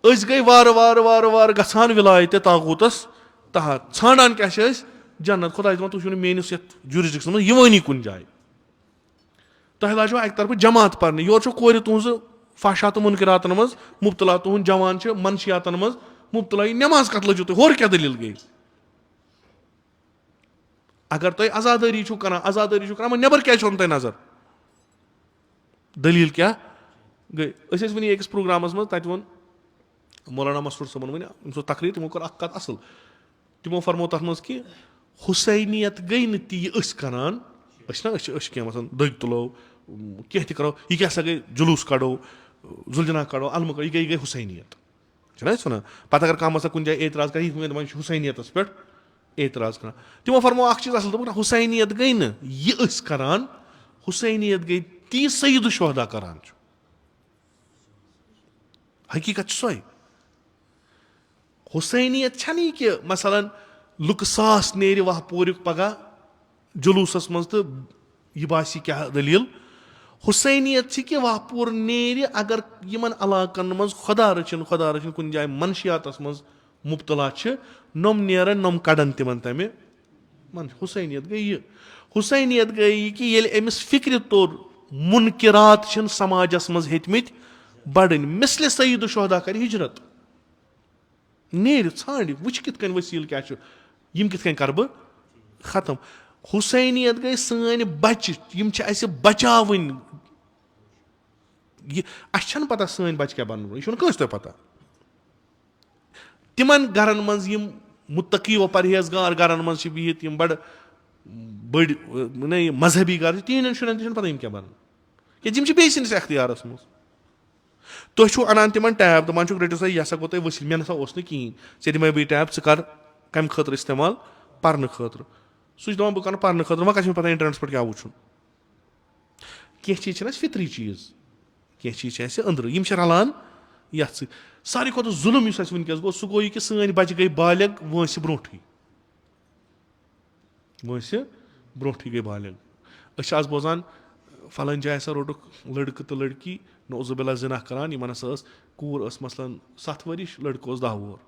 أسۍ گٔے وارٕ گژھان وِلایتہِ طاغوٗتَس تحت ژھانٛڈان کیٛاہ چھِ أسۍ جنت خۄداے دَپان تُہۍ چھِو نہٕ میٛٲنِس یَتھ جوٗرِسڈِکشنَس منٛز یِوٲنی کُنہِ جایہِ تۄہہِ لاجوٕ اَکہِ طرفہٕ جماعت پَرنہِ یورٕ چھو کورِ تُہٕنٛزٕ فحشا تہٕ مُنکِراتَن منٛز مُبتلا تُہُنٛد جوان چھِ منشِیاتَن منٛز مُبتلا یہِ نٮ۪ماز کَتھ لٔجِو تُہۍ ہورٕ کیٛاہ دٔلیٖل گٔے اگر تُہۍ عزادٲری چھُو کران وۄنۍ نٮ۪بر کیازِ چھو نہٕ تۄہہِ نظر دٔلیٖل کیاہ گٔے أسۍ ٲسۍ وٕنی أکِس پروگرامس منٛز تَتہِ ووٚن مولانا مسرور صٲبن وۄنۍ أمِس اوس تقریٖر تِمو کوٚر اکھ کَتھ اَصٕل تِمو فرمو تَتھ منٛز کہِ حُسینیت گٔے نہٕ تی یہِ أسۍ کران أسۍ چھِ کینٛہہ مثلاً دٔگۍ تُلو کینٛہہ تہِ کرو یہِ کیاہ سا گٔے جلوٗس کڑو زُلجنا کڑو علمہٕ کڑو یہِ گٔے حُسینیت چھِنہ أسۍ وَنان پتہٕ اگر کانٛہہ مثلاً کُنہِ جایہِ اعتراض کرِ وۄنۍ چھُ حُسینیتس پٮ۪ٹھ اعتراض کران تِمو فرمو اکھ چیٖز اَصٕل دوٚپُکھ حُسینیت گٔے نہٕ یہِ أسۍ کران حُسینیت گٔے تی سعید الشہدا کران چھُ حقیٖقت چھِ سۄے حُسینیت چھنہٕ یہِ کہِ مثلاً لُکہٕ ساس نیرِ وَہ پوٗرِکھ پگہہ جلوٗسس منٛز تہٕ یہِ باسہِ کیاہ دٔلیٖل حُسینیت چھِ کہِ وَہ پوٗر نیرِ اگر یِمن علاقن منٛز خۄدا رٔچھِنۍ کُنہِ جایہِ منشیاتس منٛز مُبتلا چھِ نۄم نیرن نۄم کڑن تِمن تمہِ حُسینیت گٔے یہِ حُسینیت گٔے یہِ کہِ ییٚلہِ أمِس فِکرِ توٚر مُنکِرات چھِنہٕ سماجس منٛز ہیٚتمٕتۍ بڑٕنۍ مِثلہِ سعید الشہدا کرِ ہِجرت نیرِ ژھانڈِ وٕچھ کِتھ کٔنۍ ؤسیٖل کیاہ چھُ یِم کِتھ کٔنۍ کرٕ بہٕ ختم حُسینیت گٔے سٲنۍ بچہِ یِم چھِ اَسہِ بچاوٕنۍ یہِ اَسہِ چھنہٕ پتہ سٲنۍ بچہِ کیاہ بنن یہِ چھُنہٕ کٲنٛسہِ تۄہہِ پتہ تِمن گرن منٛز یِم مُتقی و پرہیزگار گرن منٛز چھِ بِہِتھ یِم بڑٕ بٔڑۍ مذہبی گر چھِ تِہنٛدٮ۪ن شُرٮ۪ن تہِ چھنہٕ پتہ یِم کیاہ بنن کیازِ یِم چھِ بیٚیہِ سٕنٛدِس اختیارس منٛز تُہۍ چھِو انان تِمن ٹیب دپان چھُکھ رٔٹِو سا یہِ ہسا گوٚو تۄہہِ ؤسیٖل مےٚ نسا اوس نہٕ کِہینۍ ژےٚ دِمے بہٕ یہِ ٹیب ژٕ کر کمہِ خٲطرٕ استعمال پرنہٕ خٲطرٕ سُہ چھُ دپان بہٕ کرٕ پرنہٕ خٲطرٕ وۄنۍ کتھ چھِ مےٚ پتہ انٹرنیٹس پٮ۪ٹھ کیاہ وٕچھُن کینٛہہ چیٖز چھِنہ اَسہِ فِطری چیٖز کینٛہہ چیٖز چھِ اَسہِ أنٛدرٕ یِم چھِ رلان یتھ سۭتۍ ساروی کھۄتہٕ ظُلم یُس اَسہِ وٕنکیٚس گوٚو سُہ گوٚو یہِ کہِ سٲنۍ بچہِ گٔے بالغ وٲنٛسہِ برونٛٹھٕے گٔے بالغ أسۍ چھِ آز بوزان فلٲنۍ جایہِ ہسا روٚٹُکھ لڑکہٕ تہٕ لڑکی نعوذ باللہ زِنا کران یِمن ہسا ٲس کوٗر ٲس مثلاً 7 ؤرِش لڑکہٕ اوس 10 وُہُر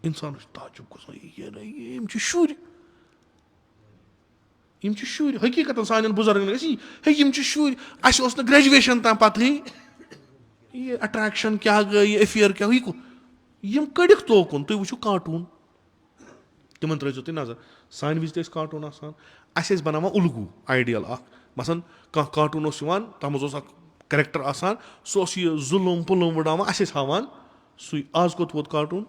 اِنسانس چھُ تعجب گژھان یِم چھِ شُرۍ حقیٖقتن سانٮ۪ن بُزرگن گژھِ ہے یِم چھِ شُرۍ اَسہِ اوس نہٕ گریجویشن تام پتہٕے یہِ اٹریکشن کیاہ گٔے یہِ ایفیر کیاہ یہِ یِم کٔڑِکھ توکُن تُہۍ وٕچھِو کاٹوٗن تِمن ترٲیزیو تُہۍ نظر سانہِ وِزِ تہِ ٲسۍ کاٹوٗن آسان اَسہِ ٲسۍ بناوان اُلگوٗ آیڈِیل اکھ مثلاً کانٛہہ کاٹوٗن اوس یِوان تتھ منٛز اوس اکھ کریکٹر آسان سُہ اوس یہِ ظُلُم پُلُم وٕڈاوان اَسہِ ٲسۍ ہاوان سُے آز کوٚت ووت کاٹوٗن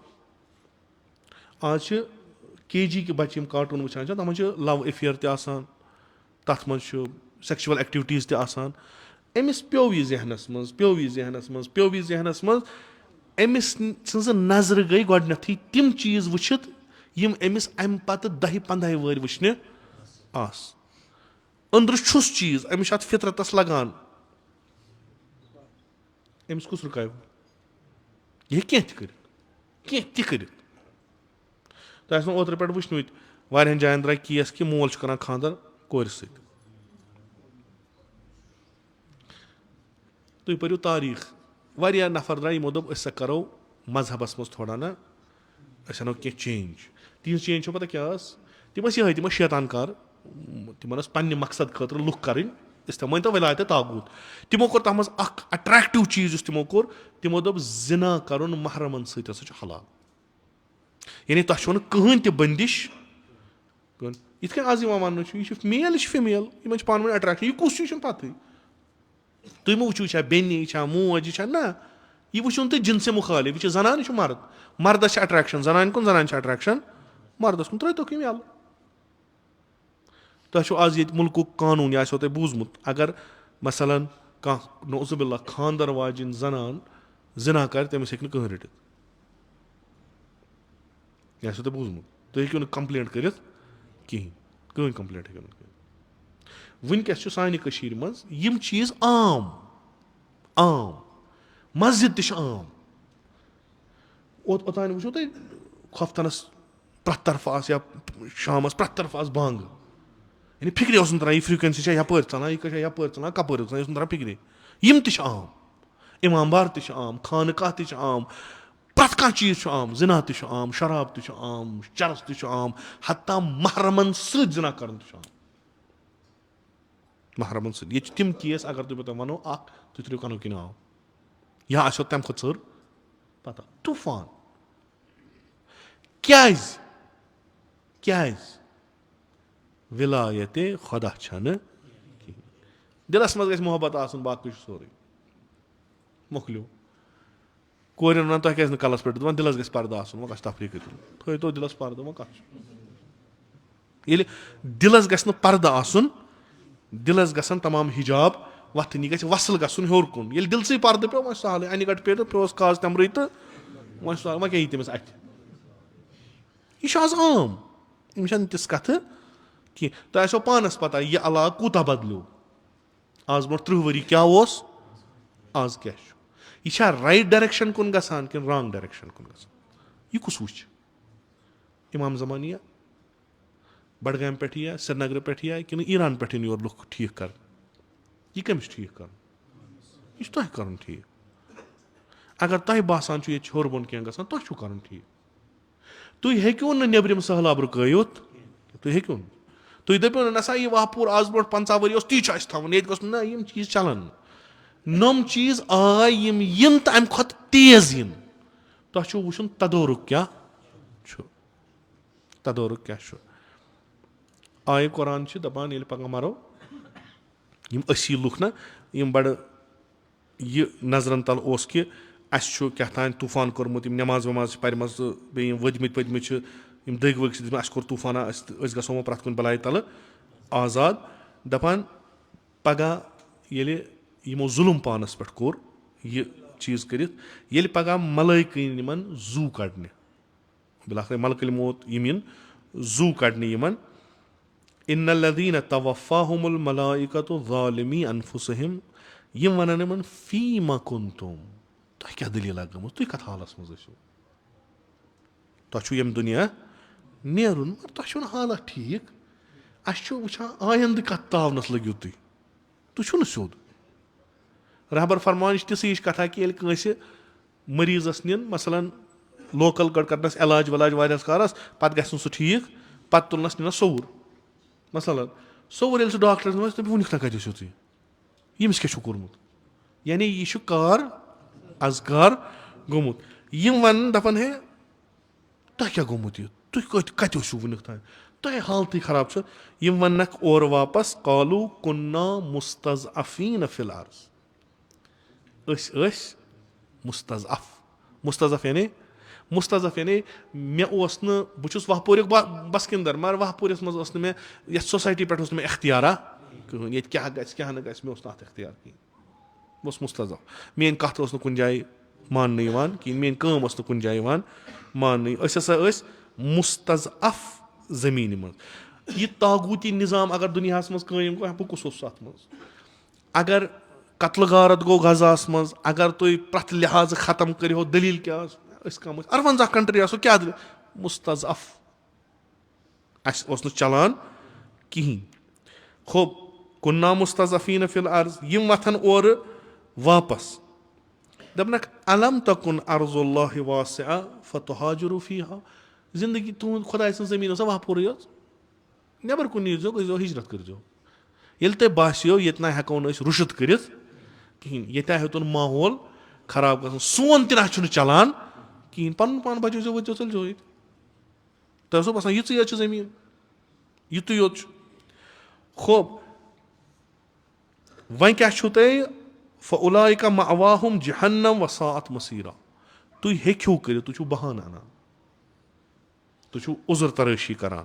آز چھِ KG کہِ بچہِ یِم کاٹوٗن وٕچھان چھِ تتھ منٛز چھِ لو ایفیر تہِ آسان تتھ منٛز چھُ سیکچُوَل ایکٹِوِٹیٖز تہِ آسان أمِس پیوٚو یہِ ذہنس منٛز أمِس سٕنٛزٕ نظرِ گٔے گۄڈٕنیتھٕے تِم چیٖز وٕچھِتھ یِم أمِس امہِ پتہٕ 10-15 وٕہٕرۍ وٕچھنہِ آسہٕ أنٛدرٕ چھُس چیٖز أمِس چھُ اتھ فطرتس لگان أمِس کُس رُکاوِ یہِ ہیٚکہِ کینٛہہ تہِ کٔرِتھ تۄہہِ آسنو اوترٕ پٮ۪ٹھ وٕچھمٕتۍ واریاہن جاین درٛاے کیس کہِ مول چھُ کران خانٛدر کورِ سۭتۍ تُہۍ پٔرِو تاریٖخ واریاہ نفر درٛاے یِمو دوٚپ أسۍ سا کرو مذہبس منٛز تھوڑا نہ أسۍ انو کینٛہہ چینج تِہنٛز چینج چھو پتہ کیاہ ٲس تِم ٲسۍ یِہے تِم ٲسۍ شیطان کار تِمن ٲس پننہِ مقصد خٲطرٕ لُکھ کرٕنۍ استعمال مٲنۍ تو ولایتِ طاغوٗت تِمو کوٚر تتھ منٛز اکھ اٹریکٹِو چیٖز یُس تِمو کوٚر تِمو دوٚپ زِنا کرُن محرمن سۭتۍ ہسا چھُ حلال یعنی تۄہہِ چھو نہٕ کٕہٕنۍ تہِ بٔندِش یِتھ کٔنۍ آز یِوان وننہٕ چھُ یہِ چھُ میل یہِ چھُ فِمیل یِمن چھِ پانہٕ ؤنۍ اٹریکشن یہِ کُس چھُ یہِ چھُنہٕ پتہٕے تُہۍ مہ وٕچھِو یہِ چھا بیٚنہِ یہِ چھا موج یہِ چھا نہ یہِ وٕچھُن تُہۍ جِنسہِ مُخالِف یہِ چھِ زنان یہِ چھُ مرد مردس چھِ اٹریکشن زنانہِ کُن زنانہِ چھِ اٹریکشن مردس کُن ترٲیتوکھ یِم یَلہٕ تۄہہِ چھُو آز ییٚتہِ مُلکُک قانوٗن یہِ آسیو تۄہہِ بوٗزمُت اگر مثلاً کانٛہہ نعوذ باللہ خانٛدر واجیٚنۍ زنان زِنا کرِ تٔمِس ہیٚکہِ نہٕ کٕہٕنۍ رٔٹِتھ یہِ آسیو تۄہہِ بوٗزمُت تُہۍ ہیٚکِو نہٕ کمپلینٹ کٔرِتھ کِہینۍ کٕہٕنۍ کمپلینٹ ہیٚکِو نہٕ کٔرِتھ وٕنکیٚس چھُ سانہِ کٔشیٖرِ منٛز یِم چیٖز عام مسجد تہِ چھِ عام اوٚتانۍ وٕچھو تُہۍ خۄفتنس پرٛٮ۪تھ طرفہٕ آسہٕ یا شامس پرٛٮ۪تھ طرفہٕ آسہٕ بانٛگہٕ یعنی فِکرِ اوس نہٕ تران یہِ فرٛیٖکوینسی چھےٚ یپٲرۍ ژلان یہِ چھےٚ یپٲرۍ ژلان کپٲرۍ ژلان یہِ اوس نہٕ تران فِکرِ یِم تہِ چھِ عام اِمام بار تہِ چھِ عام خانقاہ تہِ چھِ عام پرٛٮ۪تھ کانٛہہ چیٖز چھُ عام زِنا تہِ چھُ عام شراب تہِ چھُ عام چرس تہِ چھُ عام حتیٰ محرمن سۭتۍ زِنا کرُن تہِ چھُ عام محرمن سۭتۍ ییٚتہِ چھِ تِم کیس اگر بہٕ تۄہہِ ونو اکھ تُہۍ ترٛٲیِو کنُک کِنۍ ناو یا آسیو تمہِ کھۄتہٕ ژٔر پتہ طوٗفان کیازِ وِلایتِ خۄدا چھَنہٕ کِہیٖنۍ. دِلس منٛز گژھِ محبت آسُن باقٕے چھُ سورُے مۄکلیو. کورٮ۪ن وَنان تۄہہِ کیازِ نہٕ کَلس پٮ۪ٹھ دَپان دِلس گژھِ پردٕ آسُن وۄنۍ کَتھ چھِ تفریٖقٕے تُلٕنۍ تھٲیتو دِلس پردٕ وۄنۍ کَتھ چھُ. ییٚلہِ دِلس گژھِ نہٕ پردٕ آسُن دِلس گژھن تمام حِجاب وۄتھٕنۍ یہِ گژھِ وصل گژھُن ہیوٚر کُن. ییٚلہِ دِلسٕے پردٕ پیوٚو وۄنۍ چھُ سہلٕے اَنہِ گٔٹۍ پیٚیہِ تہٕ پیوٚوُس کاز تٮ۪مرٕے تہٕ وۄنۍ چھُ سہل وۄنۍ کیاہ یی تٔمِس اَتھِ. یہِ چھُ آز عام یِم چھنہٕ تِژھ کَتھٕ کینٛہہ. تۄہہِ آسیو پانس پتہ یہِ علاقہٕ کوٗتاہ بدلیو آز برونٛٹھ 30 ؤری کیاہ اوس آز کیاہ چھُ. یہِ چھا رایٹ ڈایریکشن کُن گژھان کِنہٕ رانٛگ ڈایریکشن کُن گژھان. یہِ کُس وٕچھِ اِمام زمان یا بڈگامہِ پٮ۪ٹھ یا سرینگرٕ پٮ۪ٹھ یا کِنہٕ ایٖران پٮ۪ٹھ یِن یور لُکھ ٹھیٖک کرنہٕ. یہِ کٔمِس ٹھیٖک کرُن یہِ چھُ تۄہہِ کرُن ٹھیٖک. اگر تۄہہِ باسان چھُ ییٚتہِ چھُ ہیوٚر بۄن کینٛہہ گژھان تۄہہِ چھُو کرُن ٹھیٖک. تُہۍ ہیٚکِو نہٕ نیٚبرِم سہلاب رُکٲیِتھ تُہۍ ہیٚکِو نہٕ. تُہۍ دٔپِو نہٕ نسا یہِ واپوٗر آز برونٛٹھ 50 ؤری اوس تی چھُ اَسہِ تھاوُن ییٚتہِ گوٚژھ نہٕ یِم چیٖز چلان نہٕ. نۄم چیٖز آے یِم یِن تہٕ اَمہِ کھۄتہٕ تیز یِن. تۄہہِ چھُو وٕچھُن تدورُک کیاہ چھُ تدورُک کیاہ چھُ. آیہِ قۄران چھِ دَپان ییٚلہِ پگاہ مَرو یِم أسی لُکھ نہ یِم بَڑٕ یہِ نظرَن تل اوس کہِ اَسہِ چھُ کیٛاہ تام طوٗفان کوٚرمُت یِم نٮ۪ماز وٮ۪ماز چھِ پَرِمَژٕ تہٕ بیٚیہِ یِم ؤدمٕتۍ پٔتمٕتۍ چھِ یِم دٔگۍ ؤگۍ چھِ دِتمٕتۍ اَسہِ کوٚر طوٗفانا أسۍ گژھو وۄنۍ پرٛٮ۪تھ کُنہِ بَلایہِ تَلہٕ آزاد. دَپان پگاہ ییٚلہِ یِمو ظُلم پانَس پٮ۪ٹھ کوٚر یہِ چیٖز کٔرِتھ ییٚلہِ پگاہ ملٲیکہٕ یِن یِمن زوٗ کَڑنہِ بِلاخرے ملکہٕ موت یِم یِن زوٗ کَڑنہِ یِمن. اِنَّ الَّذیٖنَ تَوَفَّاهُمُ الْمَلَائِکَةُ ظَالِمِی أَنفُسِہِم یِم وَنان یِمن فیٖمَ کُنتُم تۄہہِ کیٛاہ دٔلیٖلا گٔمٕژ تُہۍ کَتھ حالَس منٛز ٲسِو. تۄہہِ چھُو ییٚمہِ دُنیا نیرُن مگر تۄہہِ چھُو نہٕ حالات ٹھیٖک. اَسہِ چھُ وٕچھان آیندٕ کَتھ تاونَس لٔگِو تُہۍ تُہۍ چھُو نہٕ سیوٚد. رہبر فرمان یہِ چھِ تِژھٕے ہِش کَتھا کہِ ییٚلہِ کٲنٛسہِ مٔریٖضَس نِن مثلاً لوکَل گۄڈٕ کَرنَس علاج ولاج واریاہَس کالَس پَتہٕ گژھِ نہٕ سُہ ٹھیٖک پَتہٕ تُلنَس نِنَس صوٚوُر مثلاً صوٚوُر ییٚلہِ سُہ ڈاکٹرَس نِوان دَپہِ وٕنیُک تام کَتہِ ٲسِو تُہۍ ییٚمِس کیٛاہ چھُو کوٚرمُت. یعنی یہِ چھُ کار آز کار گوٚمُت. یِم وَنان دَپان ہے تۄہہِ کیٛاہ گوٚمُت یہِ تُہۍ کَتہِ ٲسِو وٕنیُک تام تۄہہِ حالتٕے خراب چھُ. یِم وَننَکھ اورٕ واپَس قالوٗ کُنا مُستضعفیٖن فِی الارض أسۍ ٲسۍ مُستضعف یعنی مےٚ اوس نہٕ بہٕ چھُس وہپوٗرِیُک بسکِندر مگر وہپوٗرِس منٛز ٲس نہٕ مےٚ یَتھ سوسایٹی پٮ۪ٹھ اوس نہٕ مےٚ اختیارا کٕہٕنۍ ییٚتہِ کیاہ گژھِ کیاہ نہٕ گژھِ مےٚ اوس نہٕ اَتھ اختیار کِہیٖنۍ. بہٕ اوسُس مُستضعف. میٲنۍ کَتھ ٲس نہٕ کُنہِ جایہِ ماننہٕ یِوان کِہیٖنۍ میٲنۍ کٲم ٲس نہٕ کُنہِ جایہِ یِوان ماننہٕ. أسۍ ہسا ٲسۍ مُستضعف زٔمیٖنہِ منٛز. یہِ طاغوٗتی نِظام اگر دُنیاہَس منٛز قٲیِم گوٚو بہٕ کُس اوسُس اَتھ منٛز. اگر قتلہٕ غارت گوٚو غزاہَس منٛز اگر تُہۍ پرٛٮ۪تھ لِحاظٕ ختم کٔرِہو دٔلیٖل کیٛاہ ٲس أسۍ کَم ٲسۍ 58 کَنٹرٛی آسو کیٛاہ دٔلیٖل مُستضعف اَسہِ اوس نہٕ چلان کِہیٖنۍ. خوب کُنا مُستضعفیٖن فِی الارض یِم وۄتھن اورٕ واپس دَپنَکھ الم تکُن ارض اللہِ واسعہ فتُہاجِرُوا فیٖہا زندگی تُہُنٛد خۄداے سٕنٛز زٔمیٖن ٲسا وہپوٗرٕے یٲژ نٮ۪بر کُن نیٖرزیو گٔژھزیو ہِجرت کٔرزیو. ییٚلہِ تۄہہِ باسیو ییٚتہِ نہ ہٮ۪کو نہٕ أسۍ رُشُت کٔرِتھ کِہیٖنۍ ییٚتہِ ہیوٚتُن ماحول خراب گژھُن سون تہِ نہ چھُنہٕ چلان کِہیٖنۍ پَنُن پان بَچٲیزیو ؤتھزیو ژٔلزیو ییٚتہِ. تۄہہِ اوسوٕ باسان یِژٕے یٲژ چھِ زٔمیٖن یِتُے یوت چھُ. خوب وۄنۍ کیٛاہ چھُو تۄہہِ فاولئکا مأواہُم جہنم وساءت مصیرا تُہۍ ہیٚکِو کٔرِتھ تُہۍ چھِو بہانہٕ اَنان تُہۍ چھِو عُذر ترٲشی کران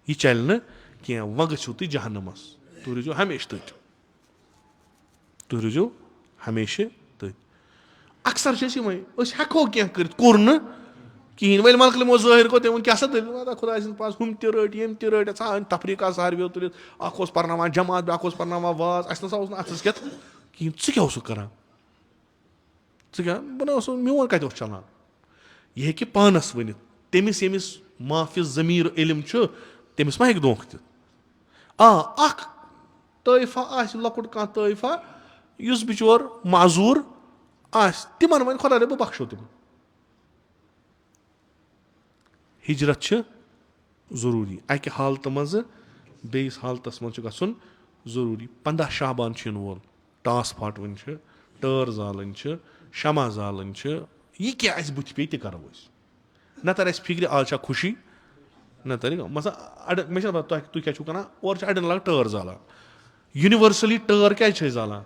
یہِ چلہِ نہٕ کینٛہہ وۄنۍ گٔژھِو تُہۍ جہنمَس تُہۍ روٗزِو ہمیشہٕ تٔتھۍ. اَکثر چھِ أسۍ یِمے أسۍ ہٮ۪کہو کینٛہہ کٔرِتھ کوٚر نہٕ کِہیٖنۍ وۄنۍ ملکہٕ یِمو ظٲہِر گوٚو تٔمۍ ووٚن کیٛاہ سا دٔلیٖل خۄداے سٕنٛدۍ پاس ہُم تہِ رٔٹۍ یِم تہِ رٔٹۍ ژھا تفریٖقا ساروِیو تُلِتھ اکھ اوس پرناوان جماعت بیٛاکھ اوس پرناوان واز اَسہِ نسا اوس نہٕ اَتھس کٮ۪تھ کِہیٖنۍ ژٕ کیٛاہ اوسُکھ کران ژٕ کیٛاہ بہٕ نہ اوسُس میون کَتہِ اوس چلان. یہِ ہیٚکہِ پانَس ؤنِتھ تٔمِس ییٚمِس معافِ ضمیٖر علم چھُ تٔمِس ما ہیٚکہِ دھوکہٕ دِتھ. اکھ طٲیفہ آسہِ لۄکُٹ کانٛہہ طٲیفہ یُس بِچور معذوٗر آسہِ تِمن وَنہِ خۄدا بہٕ بخشو تِمن. ہِجرت چھِ ضروٗری اَکہِ حالتہٕ منٛزٕ بیٚیِس حالتس منٛز چھُ گژھُن ضروٗری. 15 شعبان چھُ یِنہٕ وول ٹاس پھاٹوٕنۍ چھِ ٹٲر زالٕنۍ چھِ شمع زالٕنۍ چھِ یہِ کیٛاہ اَسہِ بٕتھِ پیٚیہِ تہِ کرو أسۍ نہ تر اَسہِ فِکرِ آز چھا خوشی نہ طریٖقہٕ مثلاً مےٚ چھِنہ پَتہ تُہۍ کیٛاہ چھُو کَران اورٕ چھِ اَڑٮ۪ن لاگان ٹٲر زالان یوٗنیؤرسٔلی ٹٲر کیٛازِ چھِ أسۍ زالان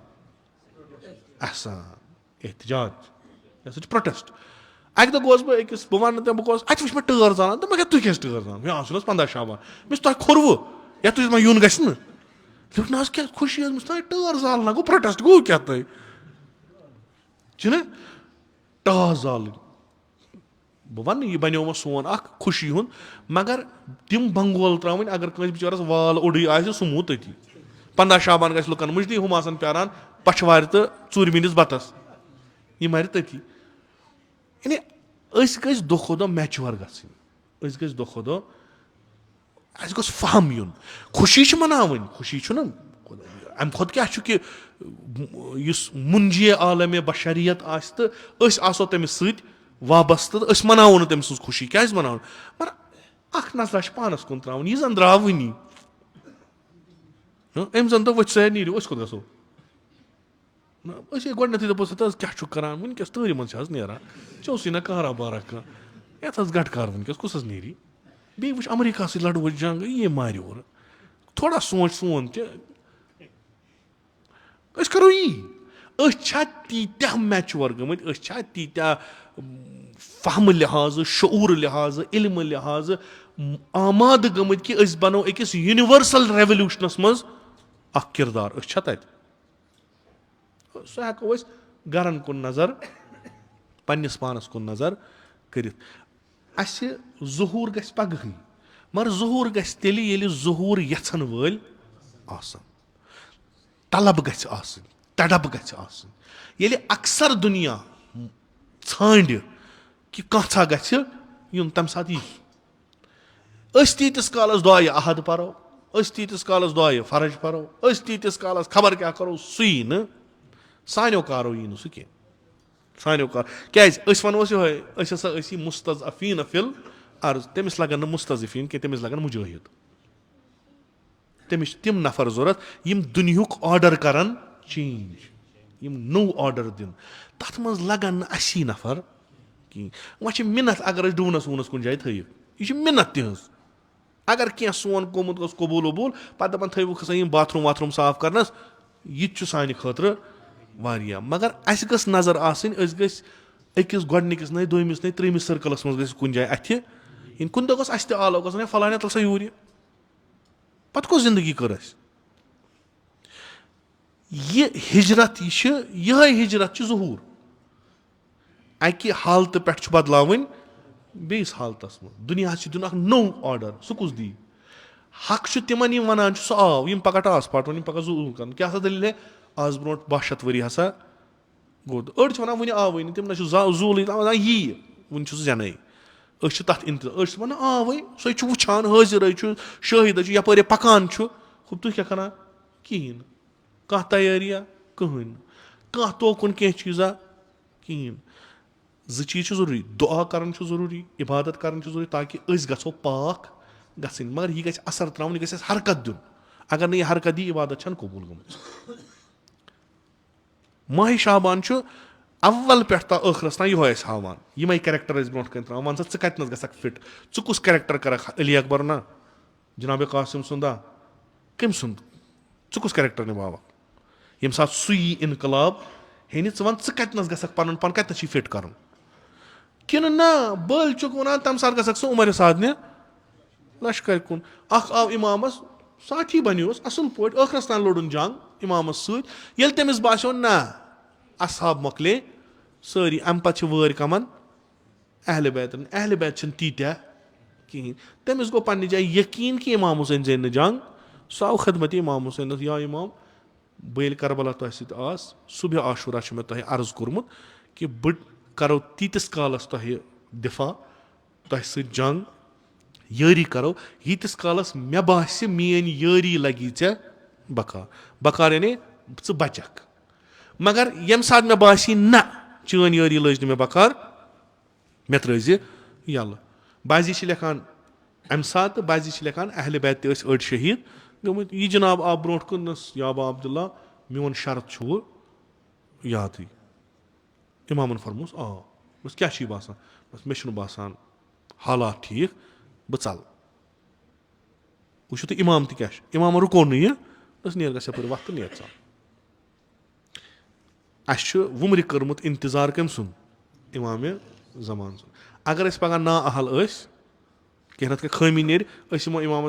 احسان احتِجاج یہِ ہسا چھُ پرٛوٹیسٹ اَکہِ دۄہ گوس بہٕ وَنہٕ نہٕ تٔمۍ بہٕ گوس اَتہِ وٕچھ مےٚ ٹٲر زالان تہٕ مگر تُہۍ کیٛازِ ٹٲر زالان مےٚ آسُن حظ 15 شابان مےٚ چھُ تۄہہِ کھوٚروٕ یَتھ تُہۍ وۄنۍ یُن گژھِ نہٕ دوٚپُکھ نہ حظ کیٛاہ خوشی حظ مےٚ چھُ ٹٲر زالنا گوٚو پرٛوٹیسٹ گوٚو کیٛاہ تۄہہِ چھُنہ ٹاس زالٕنۍ بہٕ وَنہٕ یہِ بَنیو وۄنۍ سون اکھ خوشی ہُنٛد مگر تِم بنگول ترٛاوٕنۍ اگر کٲنٛسہِ بِچارَس وال اوٚڑُے آسہِ سُہ موٗد تٔتی 15 شابان گژھِ لُکَن مٔجدی ہُم آسان پیاران پَچھوارِ تہٕ ژوٗرِ میٖنِس بَتَس یہِ مَرِ تٔتی یعنی أسۍ گٔژھۍ دۄہ کھۄتہٕ دۄہ میچُور گژھٕنۍ أسۍ گٔژھۍ دۄہ کھۄتہٕ دۄہ اَسہِ گوٚژھ فہم یُن خوشی چھِ مَناوٕنۍ خوشی چھُنہ اَمہِ کھۄتہٕ کیٛاہ چھُ کہِ یُس مُنجے عالمِ بشریت آسہِ تہٕ أسۍ آسو تٔمِس سۭتۍ وابستہٕ تہٕ أسۍ مَناوو نہٕ تٔمۍ سٕنٛز خوشی کیٛازِ مَناوُن مگر اکھ نظرا چھِ پانَس کُن ترٛاوُن یہِ زَن درٛاو وٕنی أمۍ زَن دوٚپ ؤتھۍ سا نیٖرِو أسۍ کوٚت گژھو أسۍ ہے گۄڈنیٚتھٕے دوٚپُس ہَتہٕ حظ کیٛاہ چھُکھ کَران وٕنکیٚس تۭرِ منٛز چھِ حظ نیران ژےٚ اوسُے نہ کارا بارا کانٛہہ یَتھ حظ گَٹہٕ کار وٕنکیٚس کُس حظ نیری بیٚیہِ وٕچھ اَمریٖکہ سۭتۍ لَڑووٕچ جنٛگ یہِ مارِ اورٕ تھوڑا سونٛچ سون تہِ أسۍ کَرو یی أسۍ چھا تیٖتیٛاہ میچُور گٔمٕتۍ أسۍ چھا تیٖتیٛاہ فہمہٕ لِحاظہٕ شعوٗرٕ لِحاظہٕ علمہٕ لِحاظہٕ آمادٕ گٔمٕتۍ کہِ أسۍ بَنو أکِس یوٗنیؤرسَل ریولیوٗشنَس منٛز اکھ کِردار أسۍ چھا تَتہِ سُہ ہٮ۪کو أسۍ گرن کُن نظر پنٕنِس پانَس کُن نظر کٔرِتھ اَسہِ ظہوٗر گژھِ پگہٕے مگر ظہوٗر گژھِ تیٚلہِ ییٚلہِ ظہوٗر یَژھن وٲلۍ آسن طلب گژھِ آسٕنۍ تڑب گژھِ آسٕنۍ ییٚلہِ اکثر دُنیا ژھانڈِ کہِ کانٛژھا گژھِ یُن تَمہِ ساتہٕ یی أسۍ تیٖتِس کالس دعایہِ احد پرو أسۍ تیٖتِس کالس دعایہِ فرج پرو أسۍ تیٖتِس کالس خبر کیٛاہ کرو سُہ یی نہٕ سانیو کارو یی نہٕ سُہ کینٛہہ سانیو کار کیٛازِ أسۍ وَنوس یِہوے أسۍ ہسا ٲسی مُستضعفیٖن فِل عرض تٔمِس لگن نہٕ مُستضعفیٖن کینٛہہ تٔمِس لگن مُجٲہِد تٔمِس چھِ تِم نفر ضوٚرتھ یِم دُنہیُک آرڈر کرن چینج یِم نوٚو آرڈر دِن تَتھ منٛز لگن نہٕ اَسی نفر کِہیٖنۍ وۄنۍ چھِ مِنت اگر أسۍ ڈوٗنس ووٗنس کُنہِ جایہِ تھٲیِو یہِ چھِ مِنت تِہنٛز اگر کینٛہہ سون گوٚمُت اوس قبوٗل وبوٗل پتہٕ دَپان تھٲیوُکھ ہسا یِم باتھروٗم واتھروٗم صاف کرنس یہِ تہِ چھُ سانہِ خٲطرٕ واریاہ مگر اَسہِ گٔژھ نظر آسٕنۍ أسۍ گٔژھۍ أکِس گۄڈنِکِس نَے دوٚیمِس نَے ترٛیٚیمِس سٔرکٕلَس منٛز گژھِ کُنہِ جایہِ اَتھِ یِنۍ کُنہِ دۄہ گوٚژھ اَسہِ تہِ آلو گژھُن ہے فلانیا تَل سا یوٗرۍ پتہٕ کۄس زندگی کٔر اَسہِ یہِ ہِجرت یہِ چھِ یِہے ہِجرت چھِ ظہوٗر اَکہِ حالتہٕ پٮ۪ٹھ چھُ بدلاوٕنۍ بیٚیِس حالتس منٛز دُنیاہس چھُ دیُن اکھ نوٚو آرڈر سُہ کُس دی حق چھُ تِمن یِم وَنان چھُ سُہ آو یِم پگاہ ٹاس پاٹوُن یِم پگاہ ظہوٗر کرُن کیٛاہ سا دٔلیٖل ہے آز برونٛٹھ 12 شیٚتھ ؤری ہسا گوٚو أڑۍ چھِ وَنان وُنہِ آوٕے نہٕ تِم نہ چھُ زوٗلٕے وَنان یی وُنہِ چھُ سُہ زینَے أسۍ چھِ تَتھ اِنتظار أسۍ چھِ وَنان آوٕے سُے چھُ وٕچھان حٲضِرے چھُ شٲہِدے چھُ یَپٲرۍ پَکان چھُ ہُہ تُہۍ کیٛاہ کَران کِہیٖنۍ نہٕ کانٛہہ تیٲریا کٕہٕنۍ نہٕ کانٛہہ توکُن کینٛہہ چیٖزا کِہیٖنۍ زٕ چیٖز چھِ ضروٗری دُعا کَرُن چھُ ضروٗری عبادت کَرٕنۍ چھِ ضروٗری تاکہِ أسۍ گژھو پاک گژھٕنۍ مگر یہِ گژھِ اثر ترٛاوُن یہِ گژھِ اَسہِ حرکت دیُن اگر نہٕ یہِ حرکت دی عبادت چھنہٕ قبوٗل گٔمٕژ ماہِ شابان چھُ اول پٮ۪ٹھ تا ٲخرس تام یِہوے اَسہِ ہاوان یِمے کیریکٹر ٲسۍ برونٛٹھ کَنۍ ترٛاوان وَن سا ژٕ کَتِنَس گژھکھ فِٹ ژٕ کُس کیریکٹر کَرکھ علی اکبر نا جِنابِ قاسِم سُنٛدا کٔمۍ سُنٛد ژٕ کُس کیریکٹر نِباوکھ ییٚمہِ ساتہٕ سُہ یی اِنقلاب ہے نہٕ ژٕ وَن ژٕ کَتِنَس گژھکھ پَنُن پان کَتنَس چھُے فِٹ کَرُن کِنہٕ نہ بٔلۍ چھُکھ وَنان تَمہِ ساتہٕ گژھکھ ژٕ عُمرِ سعدنہِ لشکَرِ کُن اکھ آو اِمامَس ساتھی بَنیوس اَصٕل پٲٹھۍ ٲخرس تام لوٚڑُن جنٛگ اِمامَس سۭتۍ ییٚلہِ تٔمِس باسیٚو نہ اصحاب مۄکلے سٲری اَمہِ پَتہٕ چھِ وٲرۍ کَمَن اہلِ بیتَن اہلِ بیت چھِنہٕ تیٖتیٛاہ کِہیٖنۍ تٔمِس گوٚو پنٛنہِ جایہِ یقیٖن کہِ اِمام حُسین زینہِ نہٕ جنٛگ سُہ آو خدمتِ اِمام حُسینَس یا اِمام بہٕ ییٚلہِ کربلا تۄہہِ سۭتۍ آس صُبحِ عاشوٗرا چھُ مےٚ تۄہہِ عرض کوٚرمُت کہِ بہٕ کَرو تیٖتِس کالَس تۄہہِ دِفاع تۄہہِ سۭتۍ جنٛگ یٲری کَرو ییٖتِس کالَس مےٚ باسہِ میٛٲنۍ یٲری لگی ژےٚ بکار بکار یعنی ژٕ بَچکھ مگر ییٚمہِ ساتہٕ مےٚ باسی نہ چٲنۍ یٲری لٔج نہٕ مےٚ بکار مےٚ ترٛٲوزِ یَلہٕ بازی چھِ لیکھان اَمہِ ساتہٕ بازی چھِ لیکھان اہلِ بیت تہِ ٲسۍ أڑۍ شہیٖد گٔمٕتۍ یہِ جِناب آو برونٛٹھ کُنَس یا ابا عبداللہ میون شرط چھُوٕ یادٕے اِمامَن فرمووُس آ بس کیٛاہ چھُے باسان بس مےٚ چھُنہٕ باسان حالات ٹھیٖک بہٕ ژَلہٕ वुचो तुम इमाम क्या इमाम रुको नह नेर गस यप वक्त नेर चा अस वुमर कर्मुत इंतजार कम सुन इमाम जमान सुन अगर अस पगह ना अहल कह ना खामी नेर इमाम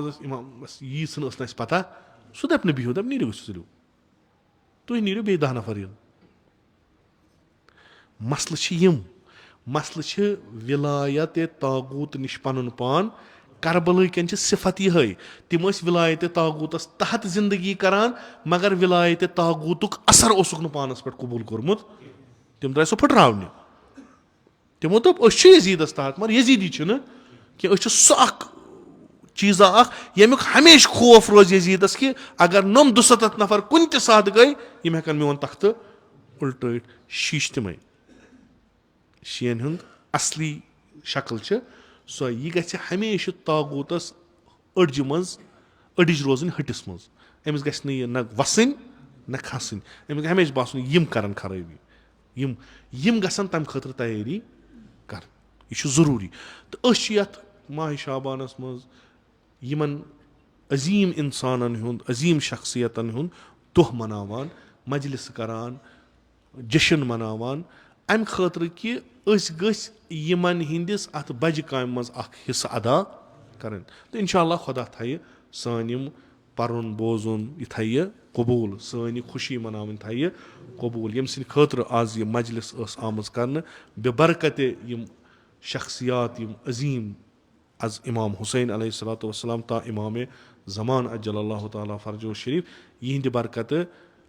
यी पता सह दप बिहू दप नीरो सलियो तुम नीरो बे 10 नफर इन मसल विलायत तागूत निश पन पान करबल कन सिफत यह तम विलायत तागूतस तहत जिंदगी करान मगर विलायत तागूतुक असर ओसुक न पानस पे कबूल कोर्मुत तम द्राय सह फुटरावने तमो दोप यजीदस तहत मगर यजीदी कि सह चीज़ा यमुक हमेशा खौफ रोज यजीदस कि अगर नम 200 नफर कुन त साथ गई यम हेकन मोन तख्त उल्ट शीश तमें शीन हुंद असली शक्ल सो यह गि हमेशा तागूतस अड़ज मज अड़िज रोजन हटिस मज अमिस गि न वसन न खसन अमिस हमेशा बासन यम करन खराबी यम गसन तम खतर तैयारी कर यह जरूरी तो यथ माह शाबानस मज यमन अजीम इंसानन हुंद अजीम शख्सियतन हुंद दोह मनावान मजलिस करान जश्न मनावान अम खतर कि यमन हिंदिस अत बज काम मज हिस्सा अदा कर तो इंशाअल्लाह खुदा थी सान यम पर्न बोजुन यह थी कबूल सान खुशी मनावन थी कबूल यम सद खतर आज यह मजलिस आमज कर बेबरकत यम शख्सियात यम अजीम अज इमाम हुसैन अलैहिस्सलातु वस्सलाम ता इमाम ज़मान अज्जलल्लाहु ताला फरजो शरीफ यहंद बरकत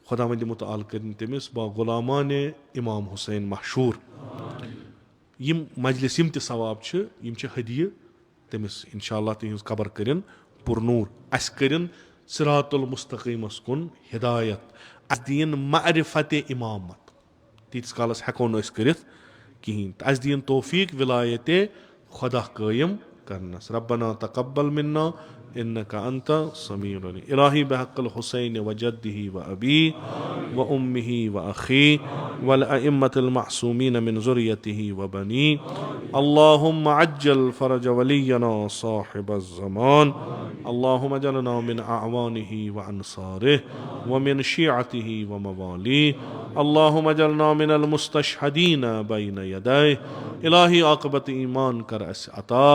खुदा वंद मुतआल कर तमिस बा गुलामान इमाम हुसैन मशहूर यम मजलिस यम सवाब यम हदिय तमिस इंशाअल्लाह तिहंज कबर कर पुरनूर अस कर सिरातुल मुस्तकीमस कुन हिदायत अस दिन मारिफत इमामत तीस कालस हेको न कर कहें अस दिन तौफीक विलायत खुदा कायम करनस रब्बना तकब्बल मिन्ना इन्नका अंत समीउल अलीम इलाही बहक़्क़िल हुसैन व जद्दिही व अबी व उम्मिही व अखी वल अइम्मतिल मअसूमीन मिन ज़ुर्रियतिही व बनी अल्लाहुम्मा अज्जल फरज वलियना साहिबज़ ज़मान अल्लाहुम्मा अजलना मिन अअवानिही व अंसारिही व मिन शिअतिही व मवालिही अल्लाहुम्मा अजलना मिनल मुस्तशहदीन बैन यदैहि इलाही आक़िबत ईमान कर अस अता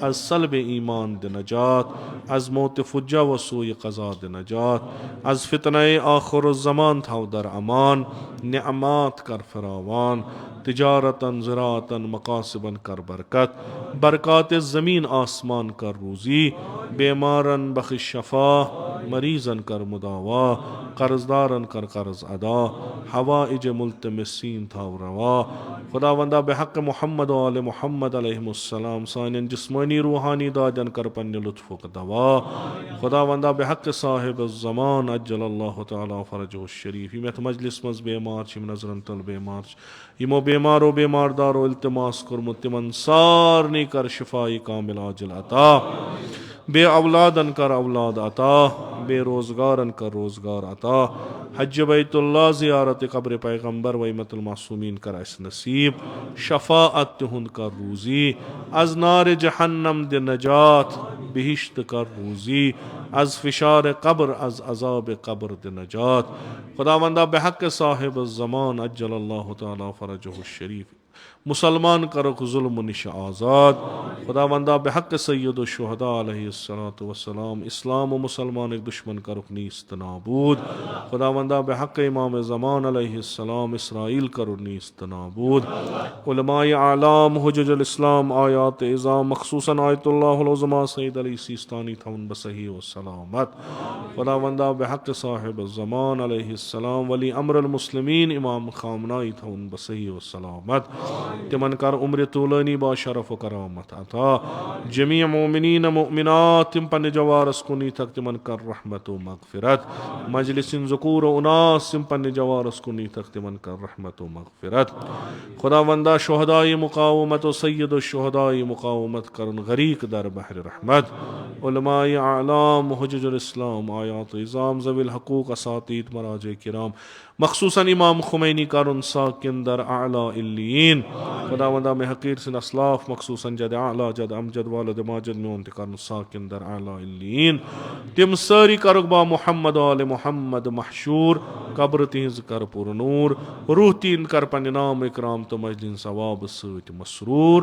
अज सल्ब ईमान द नजात अज मौत फुज्जा व सूय क़ज़ा द नजात अज फितने आखिरुज़्ज़मान थाव दर अमान निअमात कर फरावान तिजारतन ज़राअतन मकासिबन कर बरकत बरक़ात ज़मीन आसमान कर रूज़ी बेमारन बख़िश शफ़ा मरीज़न कर मुदावा कर्ज़दारन कर कर्ज़ अदा हवाइज मुल्तमिसीन थाव रवा खुदावंदा बेहक़ मुहम्मद व आले मुहम्मद अलैहिमुस्सलाम सानियन जिस्मानी रूहानी दादन कर पन्ने लुत्फ़ुक दवा खुदावंदा बेहक़ साहिब ज़मान अज्जलल्लाहु ताला फरजहु शरीफ यम मजलिस मज बेमार यम नजरन तल बेमार यमो बेमारो बेमारदारो इल्तिमास कोर्मुत तिमन सारनी कर शिफाई कामिल आजिल अता बे औलादन कर औलाद अता बेरोज़गारन कर रोज़गार अता हज बैतुल्लाह ज़ियारत कब्र पैगम्बर वैमतुल मासूमीन कर अस नसीब शफ़ाअत तिहुंद कर रूज़ी अज नार जहन्नम द नजात बिहिश्त कर रूज़ी अज फ़िशार कब्र अज अज़ाब कब्र द नजात खुदावंदा बेहक़ साहिब ज़मान अज्जलल्लाहु ताला फरजहु शरीफ मुसलमान करक जुल्म निश आज़ाद खुदावंदा बेहक़ सय्यदुश शुहदा अलैहिस्सलातु वस्सलाम इस्लाम व मुसलमान एक दुश्मन करक नीस्त नाबूद खुदावंदा बेहक़ इमाम ज़मान अलैहिस्सलाम इसराइल कर नीस्त नाबूद उलमाए आलाम हुज्जजुल इस्लाम आयात इज़ाम मखसूसन आयतुल्लाहुल उज़्मा सय्यद अली सिस्तानी थवन बसही व सलामत खुदावंदा बेहक़ साहिब ज़मान अलैहिस्सलाम वली अम्रुल मुस्लिमीन इमाम खामनाई थवन बसही व सलामत तिमन कर उम्र तूलानी बा शरफ व करामत अता जमी मोमिनीन मोमिनात तिम पन जवारस कुनी तक तिमन कर रहमत व मग़फ़िरत मजलिसिन ज़ुकूर व उनास तिम पन जवारस कुनी तक तिमन कर रहमत व मग़फ़िरत खुदावंदा शुहदाए मुक़ावमत व सय्यदुश शुहदाए मुक़ावमत करन गरीक दर बहर रहमत उलमाए आलाम हुज्जजुल इस्लाम आयात इज़ाम ज़विल हक़ूक़ असातीद मराजे किराम मखसूसन इमाम खुमैनी करुन साकिन दर आला इल्लीन खुदावंदा में हकीर सिन असलाफ मखसूसन जद आला जद अमजद वालद माजद में उनते करुन साकिन दर आला इल्लीन तिम सारी करबा मुहम्मद आले मुहम्मद महशूर कब्र तिहिंज कर पुर नूर रूह तीन कर पन्ने नाम इकराम तो मजदिन सवाब सत मसरूर।